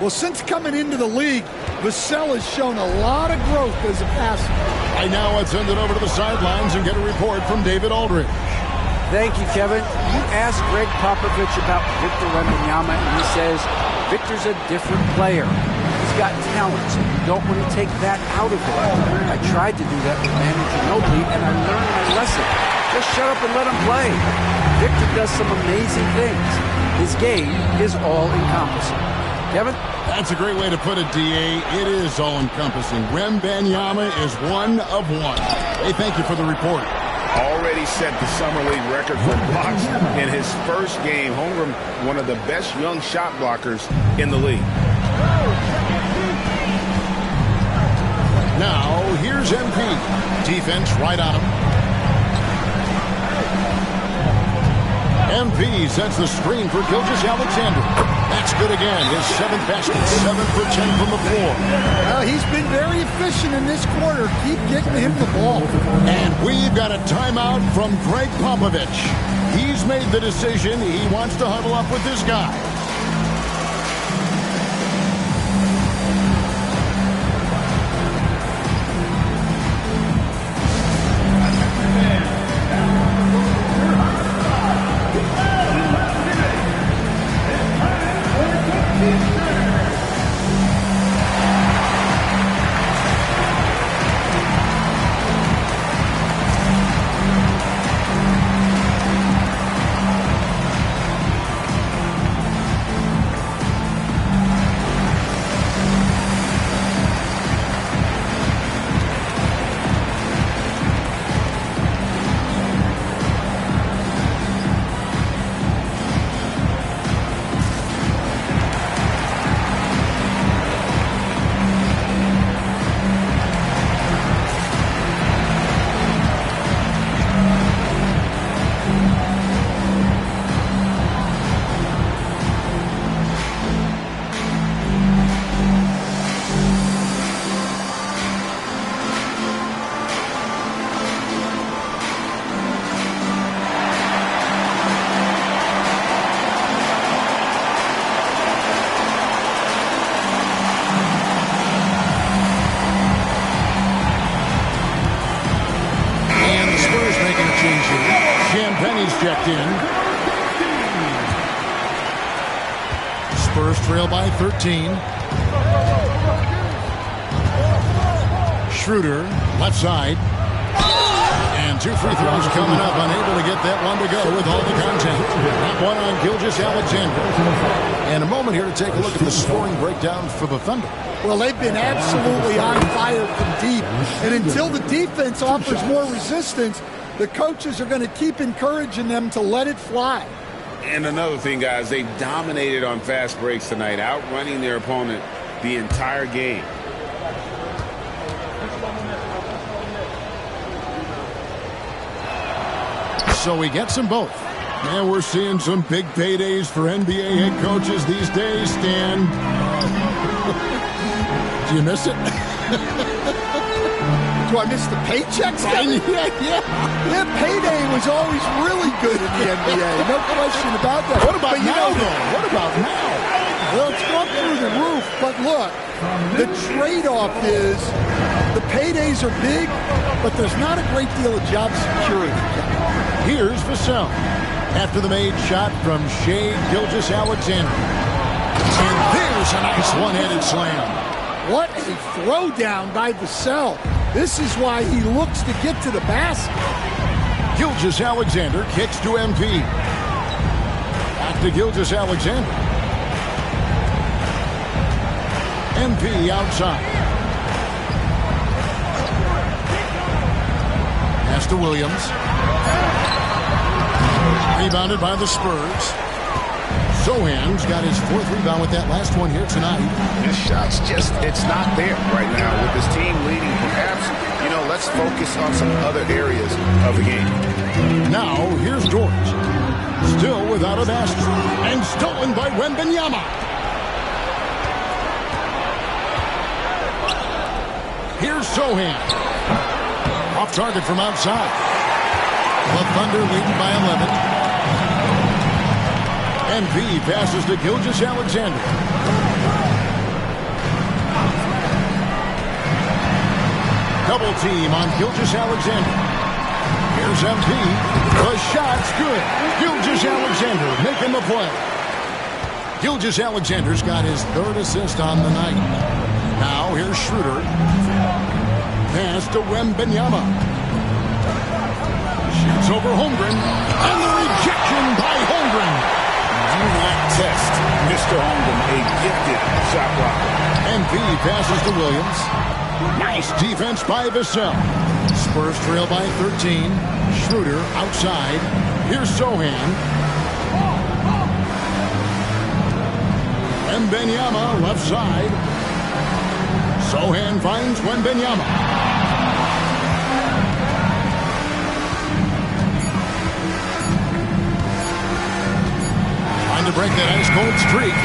Well, since coming into the league, Vassell has shown a lot of growth as a passer. Right now, let's send it over to the sidelines and get a report from David Aldridge. Thank you, Kevin. You asked Greg Popovich about Victor Wembanyama, and he says Victor's a different player. He's got talent. You don't want to take that out of him. I tried to do that with Manu Ginobili, and I learned my lesson. Just shut up and let him play. Victor does some amazing things. His game is all-encompassing. Kevin? That's a great way to put it, D.A. It is all-encompassing. Wembanyama is one of one. Hey, thank you for the report. Already set the Summer League record for blocks in his first game. Holmgren, one of the best young shot blockers in the league. Now, here's MP. Defense right on him. MP sets the screen for Gilgeous-Alexander. That's good again. His 7th basket, 7 for 10 from the floor. Well, he's been very efficient in this quarter. Keep getting him the ball. And we've got a timeout from Greg Popovich. He's made the decision. He wants to huddle up with this guy. Checked in. Spurs trail by 13. Schroeder, left side. And 2 free throws coming up. Unable to get that one to go with all the contact. That one on Gilgeous-Alexander. And a moment here to take a look at the scoring breakdown for the Thunder. Well, they've been absolutely on fire from deep. And until the defense offers more resistance, the coaches are going to keep encouraging them to let it fly. And another thing, guys, they dominated on fast breaks tonight, outrunning their opponent the entire game. So he gets them both. And we're seeing some big paydays for NBA head coaches these days, Stan. Do you miss it? Do I miss the paychecks? Yeah, payday was always really good in the NBA. No question about that. What about now, though? What about now? Well, it's gone through the roof. But look, the trade-off is the paydays are big, but there's not a great deal of job security. Here's Vassell. After the made shot from Shai Gilgeous-Alexander. And there's a nice one-handed slam. What a throwdown by Vassell. This is why he looks to get to the basket. Gilgeous-Alexander kicks to MP. Back to Gilgeous-Alexander. MP outside. Pass to Williams. Rebounded by the Spurs. Sohan's got his 4th rebound with that last one here tonight. His shot's just, it's not there right now. With his team leading, perhaps, let's focus on some other areas of the game. Now, here's George. Still without a basket. And stolen by Wembanyama. Here's Sohan. Off target from outside. The Thunder leading by 11. MP passes to Gilgeous-Alexander. Double team on Gilgeous-Alexander. Here's MP. The shot's good. Gilgeous-Alexander making the play. Gilgeous-Alexander's got his 3rd assist on the night. Now here's Schroeder. Pass to Wembanyama. Shoots over Holmgren. And the rejection by Holmgren. Do not test Mr. Holmgren, a gifted shot blocker. MP passes to Williams. Nice defense by Vassell. Spurs trail by 13. Schroeder outside. Here's Sohan. Wembanyama left side. Sohan finds Wembanyama. to break that ice-cold streak.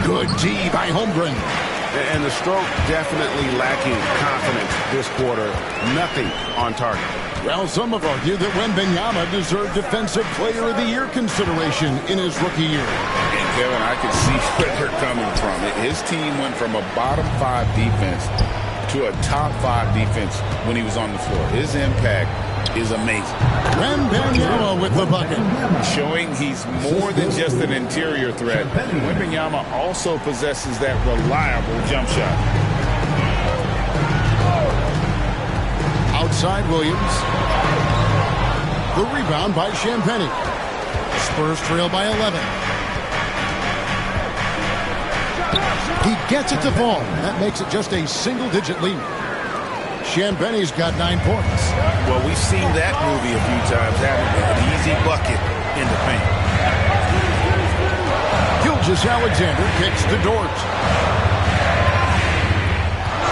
Good D by Holmgren. And the stroke definitely lacking confidence this quarter. Nothing on target. Well, some have argued that Wembanyama deserved Defensive Player of the Year consideration in his rookie year. And Kevin, I can see where they're coming from. His team went from a bottom 5 defense to a top 5 defense when he was on the floor. His impact is amazing. Wembanyama with the bucket. Showing he's more than just an interior threat. Wembanyama also possesses that reliable jump shot. Outside Williams. The rebound by Champagnie. Spurs trail by 11. He gets it to fall. That makes it just a single-digit lead. Champagnie's got 9 points. Well, we've seen that movie a few times, haven't we? An easy bucket in the paint. Gilgeous-Alexander kicks to Dort.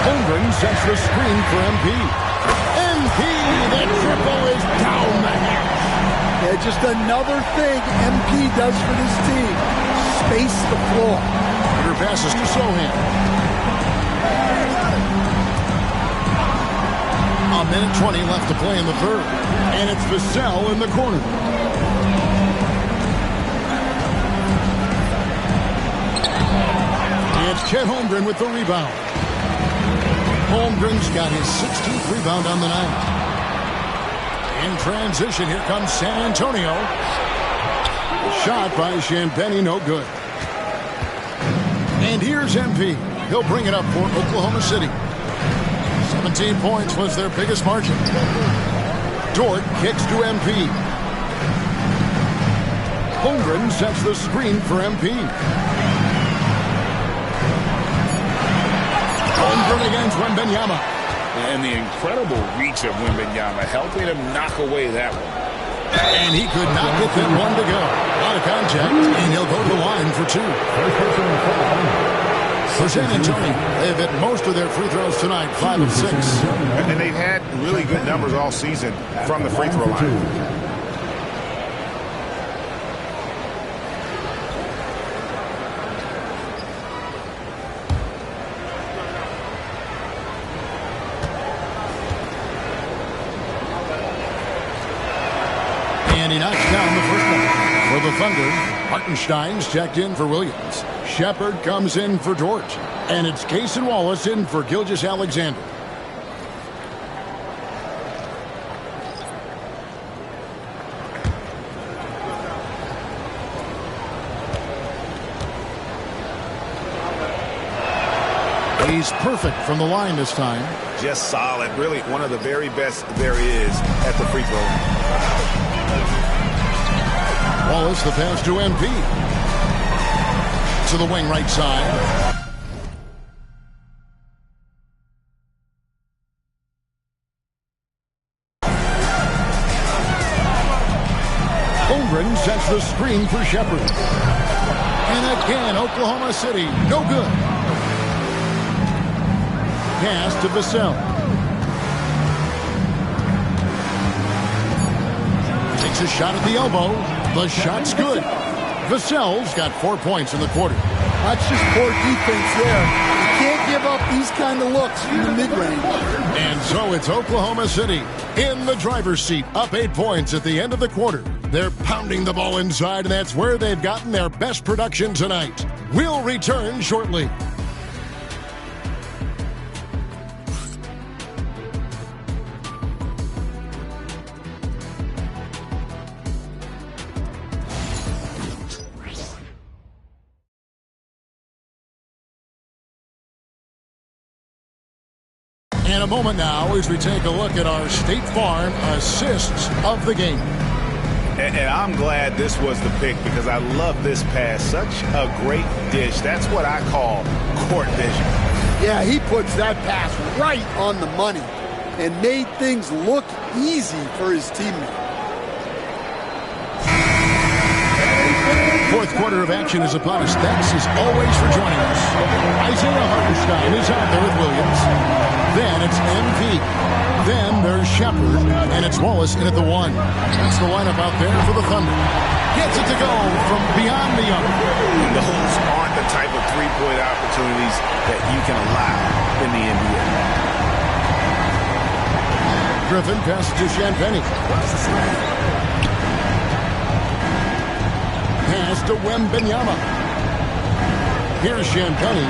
Holmgren sets the screen for MP. MP, the triple is down the hatch. Yeah, just another thing MP does for this team. Space the floor. Peter passes to Sohan. A minute 20 left to play in the third. And it's Vassell in the corner. It's Chet Holmgren with the rebound. Holmgren's got his 16th rebound on the night. In transition, here comes San Antonio. Shot by Champagnie, no good. And here's MP. He'll bring it up for Oklahoma City. 17 points was their biggest margin. Dort kicks to MP. Holmgren sets the screen for MP. Holmgren against Wembanyama. And the incredible reach of Wembanyama helping him knock away that one. And he could not get that one to go. A lot of contact, and he'll go to the line for 2. For San Antonio, they've hit most of their free throws tonight, 5 of 6. And they've had really good numbers all season from the free throw line. And he knocks down the first one. For the Thunder, Hartenstein's checked in for Williams. Shepard comes in for Dort. And it's Cason Wallace in for Gilgeous-Alexander. He's perfect from the line this time. Just solid. Really one of the very best there is at the free throw line. Wallace, the pass to MP. To the wing right side. Holmgren sets the screen for Shepard. And again, Oklahoma City, no good. Pass to Vassell. Takes a shot at the elbow. The shot's good. Vassell's got 4 points in the quarter. That's just poor defense there. You can't give up these kind of looks from the mid-range. And so it's Oklahoma City in the driver's seat, up 8 points at the end of the quarter. They're pounding the ball inside, and that's where they've gotten their best production tonight. We'll return shortly. In a moment now as we take a look at our State Farm assists of the game. And I'm glad this was the pick because I love this pass. Such a great dish. That's what I call court vision. Yeah, he puts that pass right on the money and made things look easy for his teammate. Fourth fourth quarter of action is upon us. Thanks as always for joining us. Isaiah Hartenstein is out there with Williams. Then it's MP. Then there's Shepard, and it's Wallace in at the 1. That's the lineup out there for the Thunder. Gets it to go from beyond the arc. Those aren't the type of three-point opportunities that you can allow in the NBA. Griffin passes to Champagnie. Pass to Wembanyama. Here's Champagnie.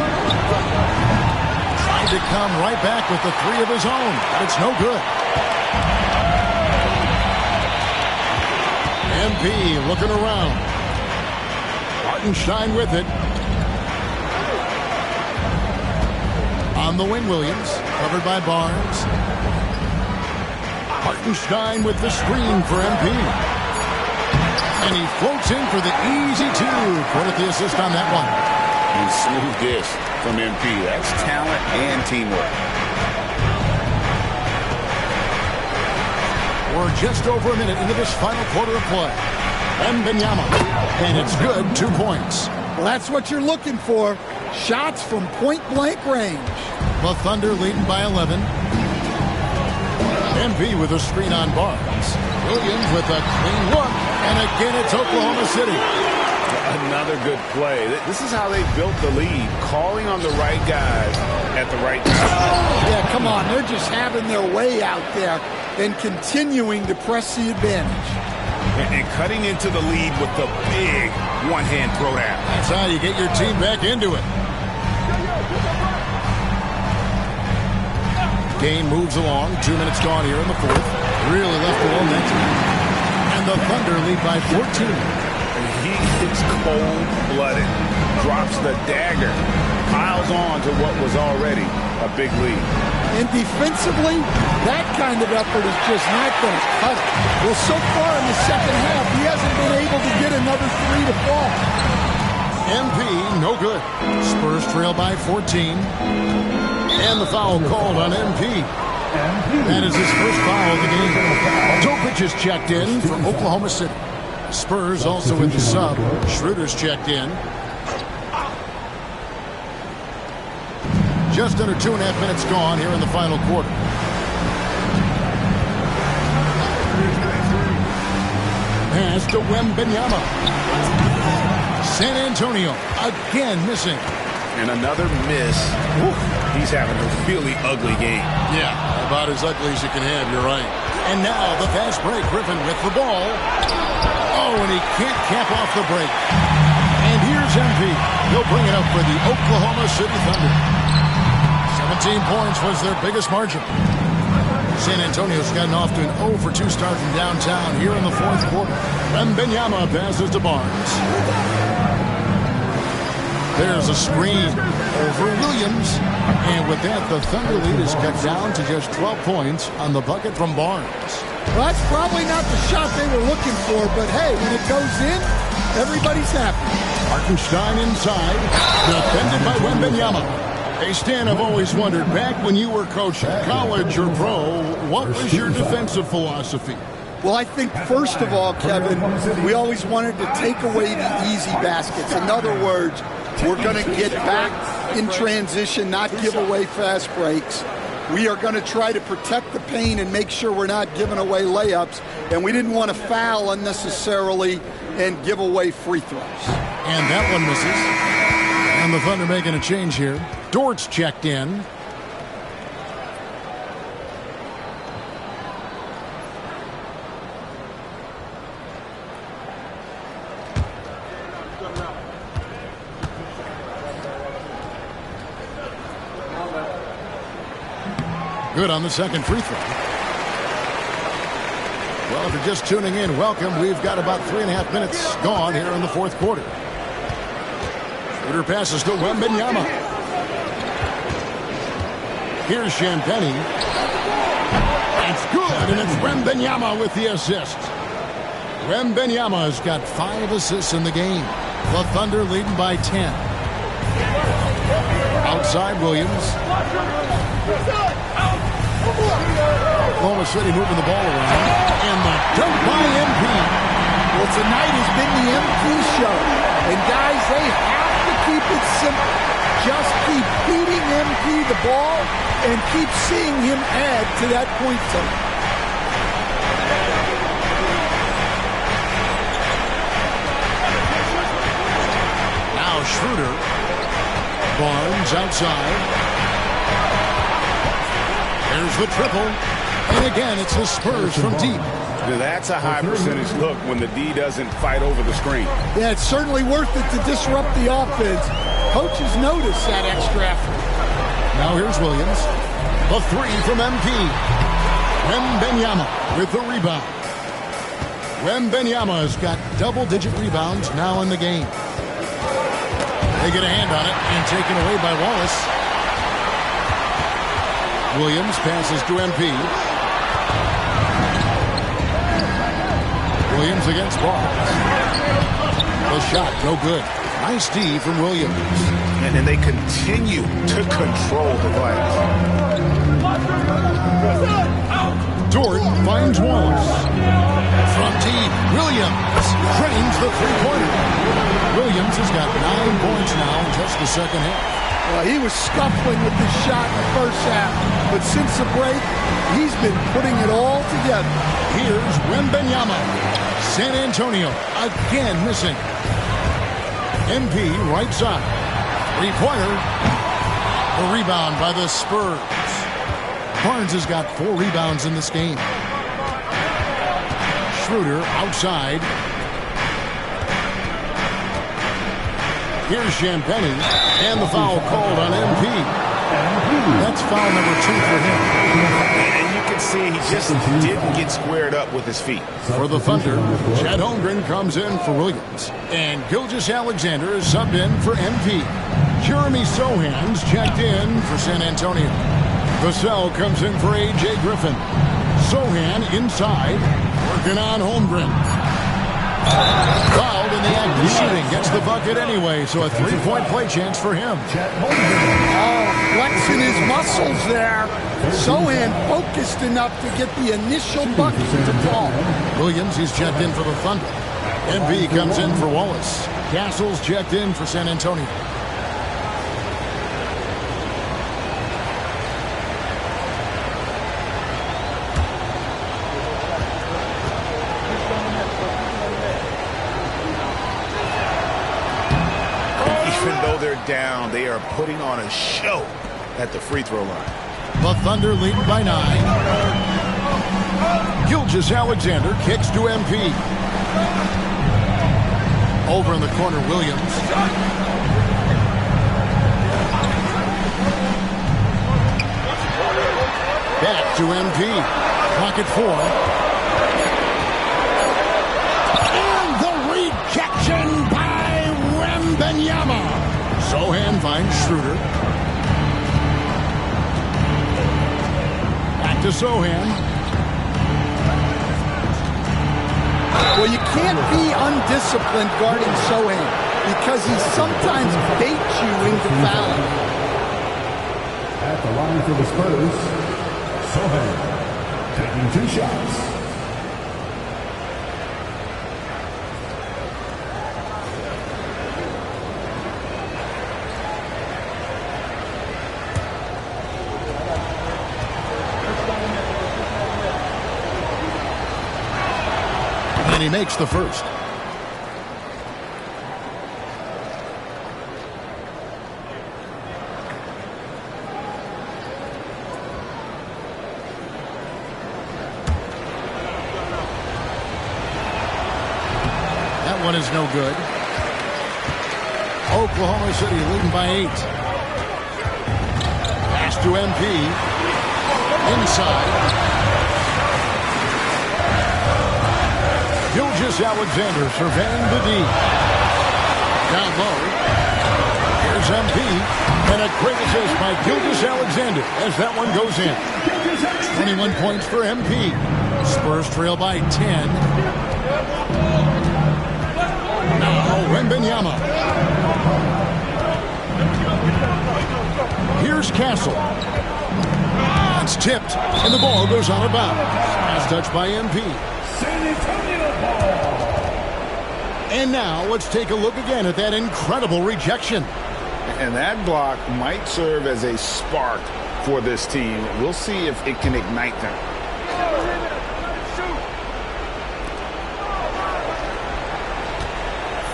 Trying to come right back with the 3 of his own, but it's no good. MP looking around. Hartenstein with it. On the wing, Williams. Covered by Barnes. Hartenstein with the screen for MP. And he floats in for the easy 2. Credit the assist on that one. And smooth dish from MP. That's talent and teamwork. We're just over a minute into this final quarter of play. Wembanyama. And it's good, 2 points. Well, that's what you're looking for. Shots from point-blank range. The Thunder leading by 11. MP with a screen on Barnes. Williams with a clean look. And again, it's Oklahoma City. Another good play. This is how they built the lead. Calling on the right guys at the right time. Yeah, come on. They're just having their way out there and continuing to press the advantage. And cutting into the lead with the big one-hand throwdown. That's how you get your team back into it. Game moves along. 2 minutes gone here in the fourth. Really left alone that time. And the Thunder lead by 14. He is cold-blooded. Drops the dagger. Piles on to what was already a big lead. And defensively, that kind of effort is just not going to cut it. Well, so far in the second half, he hasn't been able to get another 3 to fall. MP, no good. Spurs trail by 14. And the foul called on MP. That is his first foul of the game. Topic is checked in for Oklahoma City. Spurs also with the sub. Schroeder's checked in. Just under 2.5 minutes gone here in the final quarter. Pass to Wembanyama. San Antonio again missing. And another miss. Woo. He's having a really ugly game. Yeah, about as ugly as you can have, you're right. And now the fast break. Griffin with the ball. Oh, and he can't cap off the break. And here's MP. He'll bring it up for the Oklahoma City Thunder. 17 points was their biggest margin. San Antonio's gotten off to an 0 for 2 start from downtown here in the fourth quarter. Wembanyama passes to Barnes. There's a screen over Williams. And with that, the Thunder lead is cut down to just 12 points on the bucket from Barnes. Well, that's probably not the shot they were looking for, but hey, when it goes in, everybody's happy. Hartenstein inside, defended by Wembanyama. Hey, Stan, I've always wondered, back when you were coaching, college or pro, what was your defensive philosophy? Well, I think, first of all, Kevin, we always wanted to take away the easy baskets. In other words, we're going to get back in transition, not give away fast breaks. We are going to try to protect the paint and make sure we're not giving away layups. And we didn't want to foul unnecessarily and give away free throws. And that one misses. And the Thunder making a change here. Dort's checked in. Good on the second free throw. Well, if you're just tuning in, welcome. We've got about 3.5 minutes gone here in the fourth quarter. Shooter passes to Wembanyama. Here's Champagnie. It's good, and it's Wembanyama with the assist. Wembanyama has got 5 assists in the game. The Thunder leading by 10. Outside Williams. Oklahoma City moving the ball around. And the dunk by MP. Well, tonight has been the MP show. And is they have to keep it simple. Just keep feeding MP the ball and keep seeing him add to that point total. Now Schroeder. Barnes outside. There's the triple. And again, it's the Spurs from deep. That's a high percentage look when the D doesn't fight over the screen. Yeah, it's certainly worth it to disrupt the offense. Coaches notice that extra effort. Now here's Williams. A three from MP. Wembanyama with the rebound. Wembanyama has got double-digit rebounds now in the game. They get a hand on it and taken away by Wallace. Williams passes to MP. Williams against Barnes. The shot, no good. Nice D from Williams. And then they continue to control the glass. Dort finds Wallace. From deep, Williams drains the three-pointer. Williams has got 9 points now in just the second half. Well, he was scuffling with this shot in the first half, but since the break, he's been putting it all together. Here's Wembanyama. San Antonio again missing. MP right side. Three-pointer. The rebound by the Spurs. Barnes has got 4 rebounds in this game. Schroeder outside. Here's Champagny, and the foul called on MP. That's foul number 2 for him. And you can see he just didn't get squared up with his feet. For the Thunder, Chet Holmgren comes in for Williams, and Gilgeous-Alexander is subbed in for MP. Jeremy Sohan's checked in for San Antonio. Vassell comes in for A.J. Griffin. Sohan inside, working on Holmgren. Fouled in the act of shooting. Gets the bucket anyway, so a 3-point play chance for him. Flexing his muscles there. Sohan focused enough to get the initial bucket to fall. Williams, he's checked in for the Thunder. MB comes in for Wallace. Castle's checked in for San Antonio. Down, they are putting on a show at the free throw line. The Thunder leading by 9. Gilgeous-Alexander kicks to MP. Over in the corner, Williams. Back to MP. Clock at 4. And the rejection by Wembanyama. Sohan finds Schroeder. Back to Sohan. Well, you can't be undisciplined guarding Sohan because he sometimes baits you into fouling. At the line for the Spurs, Sohan taking 2 shots. He makes the first. That one is no good. Oklahoma City leading by 8. Pass to MP. Inside. Gilgeous-Alexander surveying the D. Down low. Here's MP. And a great assist by Gilgeous-Alexander as that one goes in. 21 points for MP. Spurs trail by 10. Now Wembanyama. Here's Castle. It's tipped. And the ball goes out of bounds. Last touch by MP. And now let's take a look again at that incredible rejection. And that block might serve as a spark for this team. We'll see if it can ignite them.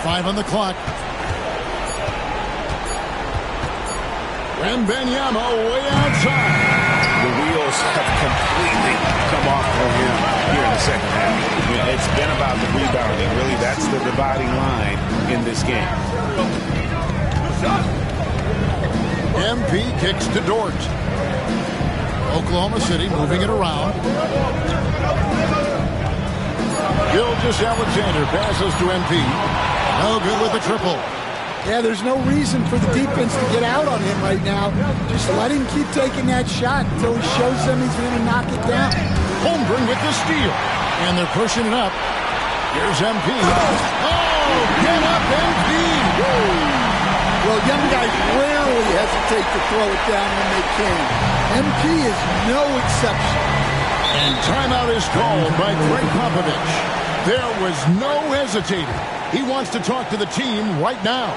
Five on the clock. Wembanyama way outside. The wheels have completely come off for him here in the second half. It's been about the rebounding. Really, that's the dividing line in this game. MP kicks to Dort. Oklahoma City moving it around. Gilgeous-Alexander passes to MP. No good with the triple. Yeah, there's no reason for the defense to get out on him right now. Just let him keep taking that shot until he shows them he's going to knock it down. Holmgren with the steal. And they're pushing it up. Here's MP. Oh, get up, MP. Well, young guys rarely hesitate to throw it down when they can. MP is no exception. And timeout is called by Greg Popovich. There was no hesitating. He wants to talk to the team right now.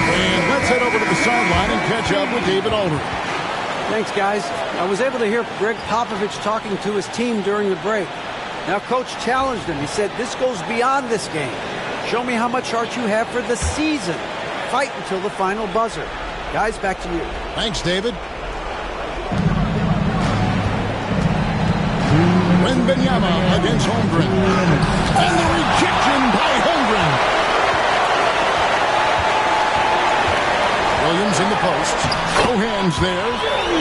And let's head over to the sideline and catch up with David Aldridge. Thanks, guys. I was able to hear Greg Popovich talking to his team during the break. Now, Coach challenged him. He said, this goes beyond this game. Show me how much heart you have for the season. Fight until the final buzzer. Guys, back to you. Thanks, David. Wembanyama against Holmgren. And the rejection by Holmgren. Williams in the post. No hands there.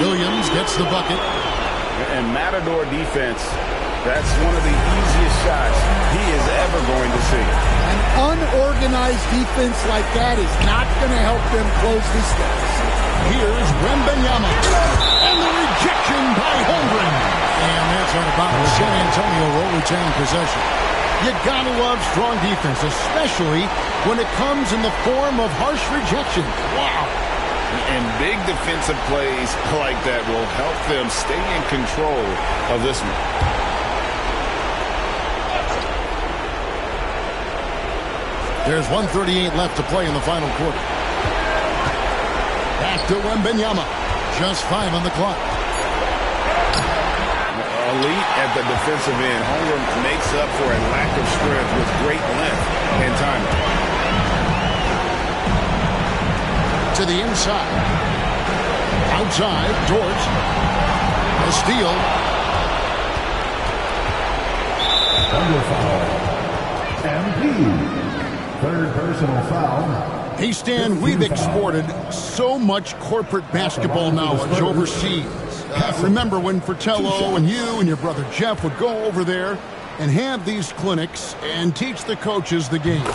Williams gets the bucket. And Matador defense, that's one of the easiest shots he is ever going to see. An unorganized defense like that is not going to help them close this deficit. Here's Wembanyama. And the rejection by Holmgren. And that's on the bottom. San Antonio will retain possession. You gotta love strong defense, especially when it comes in the form of harsh rejection. Wow. And big defensive plays like that will help them stay in control of this one. There's 1:38 left to play in the final quarter. Back to Wembanyama. Just 5 on the clock. Elite at the defensive end. Holmgren makes up for a lack of strength with great length and timing. To the inside. Outside, Dort. A steal. Under foul. MP. Third personal foul. Hey, Stan, we've exported so much corporate basketball knowledge overseas. Remember when Fratello and you and your brother Jeff would go over there and have these clinics and teach the coaches the game.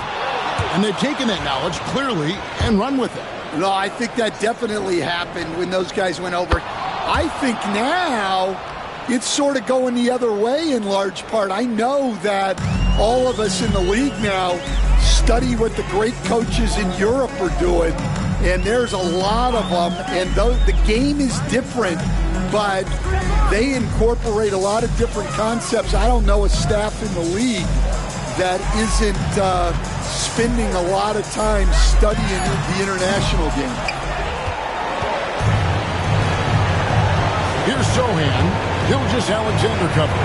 And they've taken that knowledge clearly and run with it. No, I think that definitely happened when those guys went over. I think now it's sort of going the other way in large part. I know that all of us in the league now study what the great coaches in Europe are doing, and there's a lot of them, and the game is different, but they incorporate a lot of different concepts. I don't know a staff in the league that isn't spending a lot of time studying the international game. Here's Sohan. Gilgeous-Alexander cover.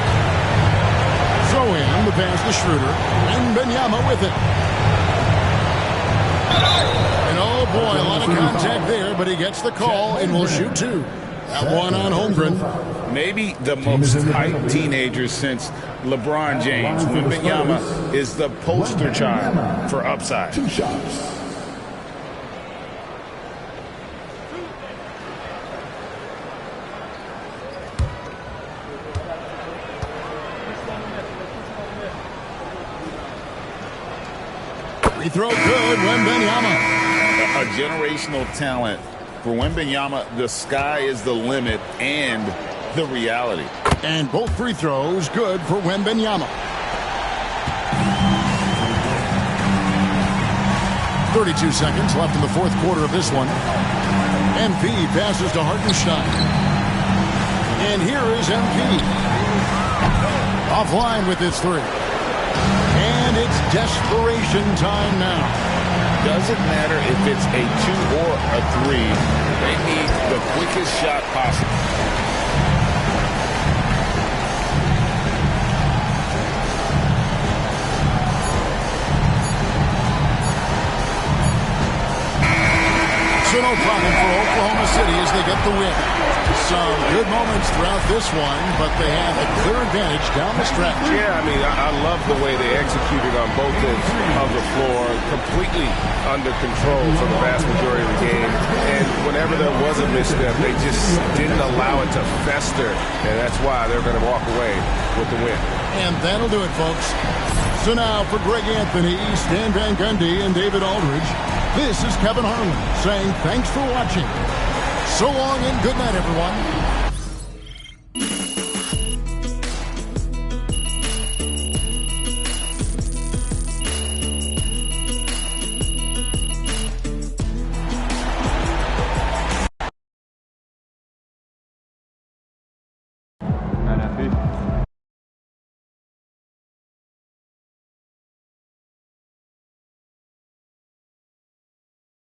Sohan, the pass to Schroeder, and Wembanyama with it. And oh boy, a lot of contact there, but he gets the call and will shoot 2. That one on Holmgren. Maybe the most hyped teenager since LeBron James. Wembanyama is the poster child for upside. 2 shots. Free throw good, Wembanyama. A generational talent. For Wembanyama, the sky is the limit and the reality. And both free throws good for Wembanyama. 32 seconds left in the fourth quarter of this one. MP passes to Hartenstein. And here is MP. Offline with his three. And it's desperation time now. Doesn't matter if it's a 2 or a 3. They need the quickest shot possible. So no problem for Oklahoma City as they get the win. Some good moments throughout this one, but they have a clear advantage down the stretch. Yeah, I mean, I love the way they executed on both ends of the floor, completely under control for the vast majority of the game. And whenever there was a misstep, they just didn't allow it to fester, and that's why they're going to walk away with the win. And that'll do it, folks. So now for Greg Anthony, Stan Van Gundy, and David Aldridge, this is Kevin Harlan saying thanks for watching. So long and good night, everyone. Happy.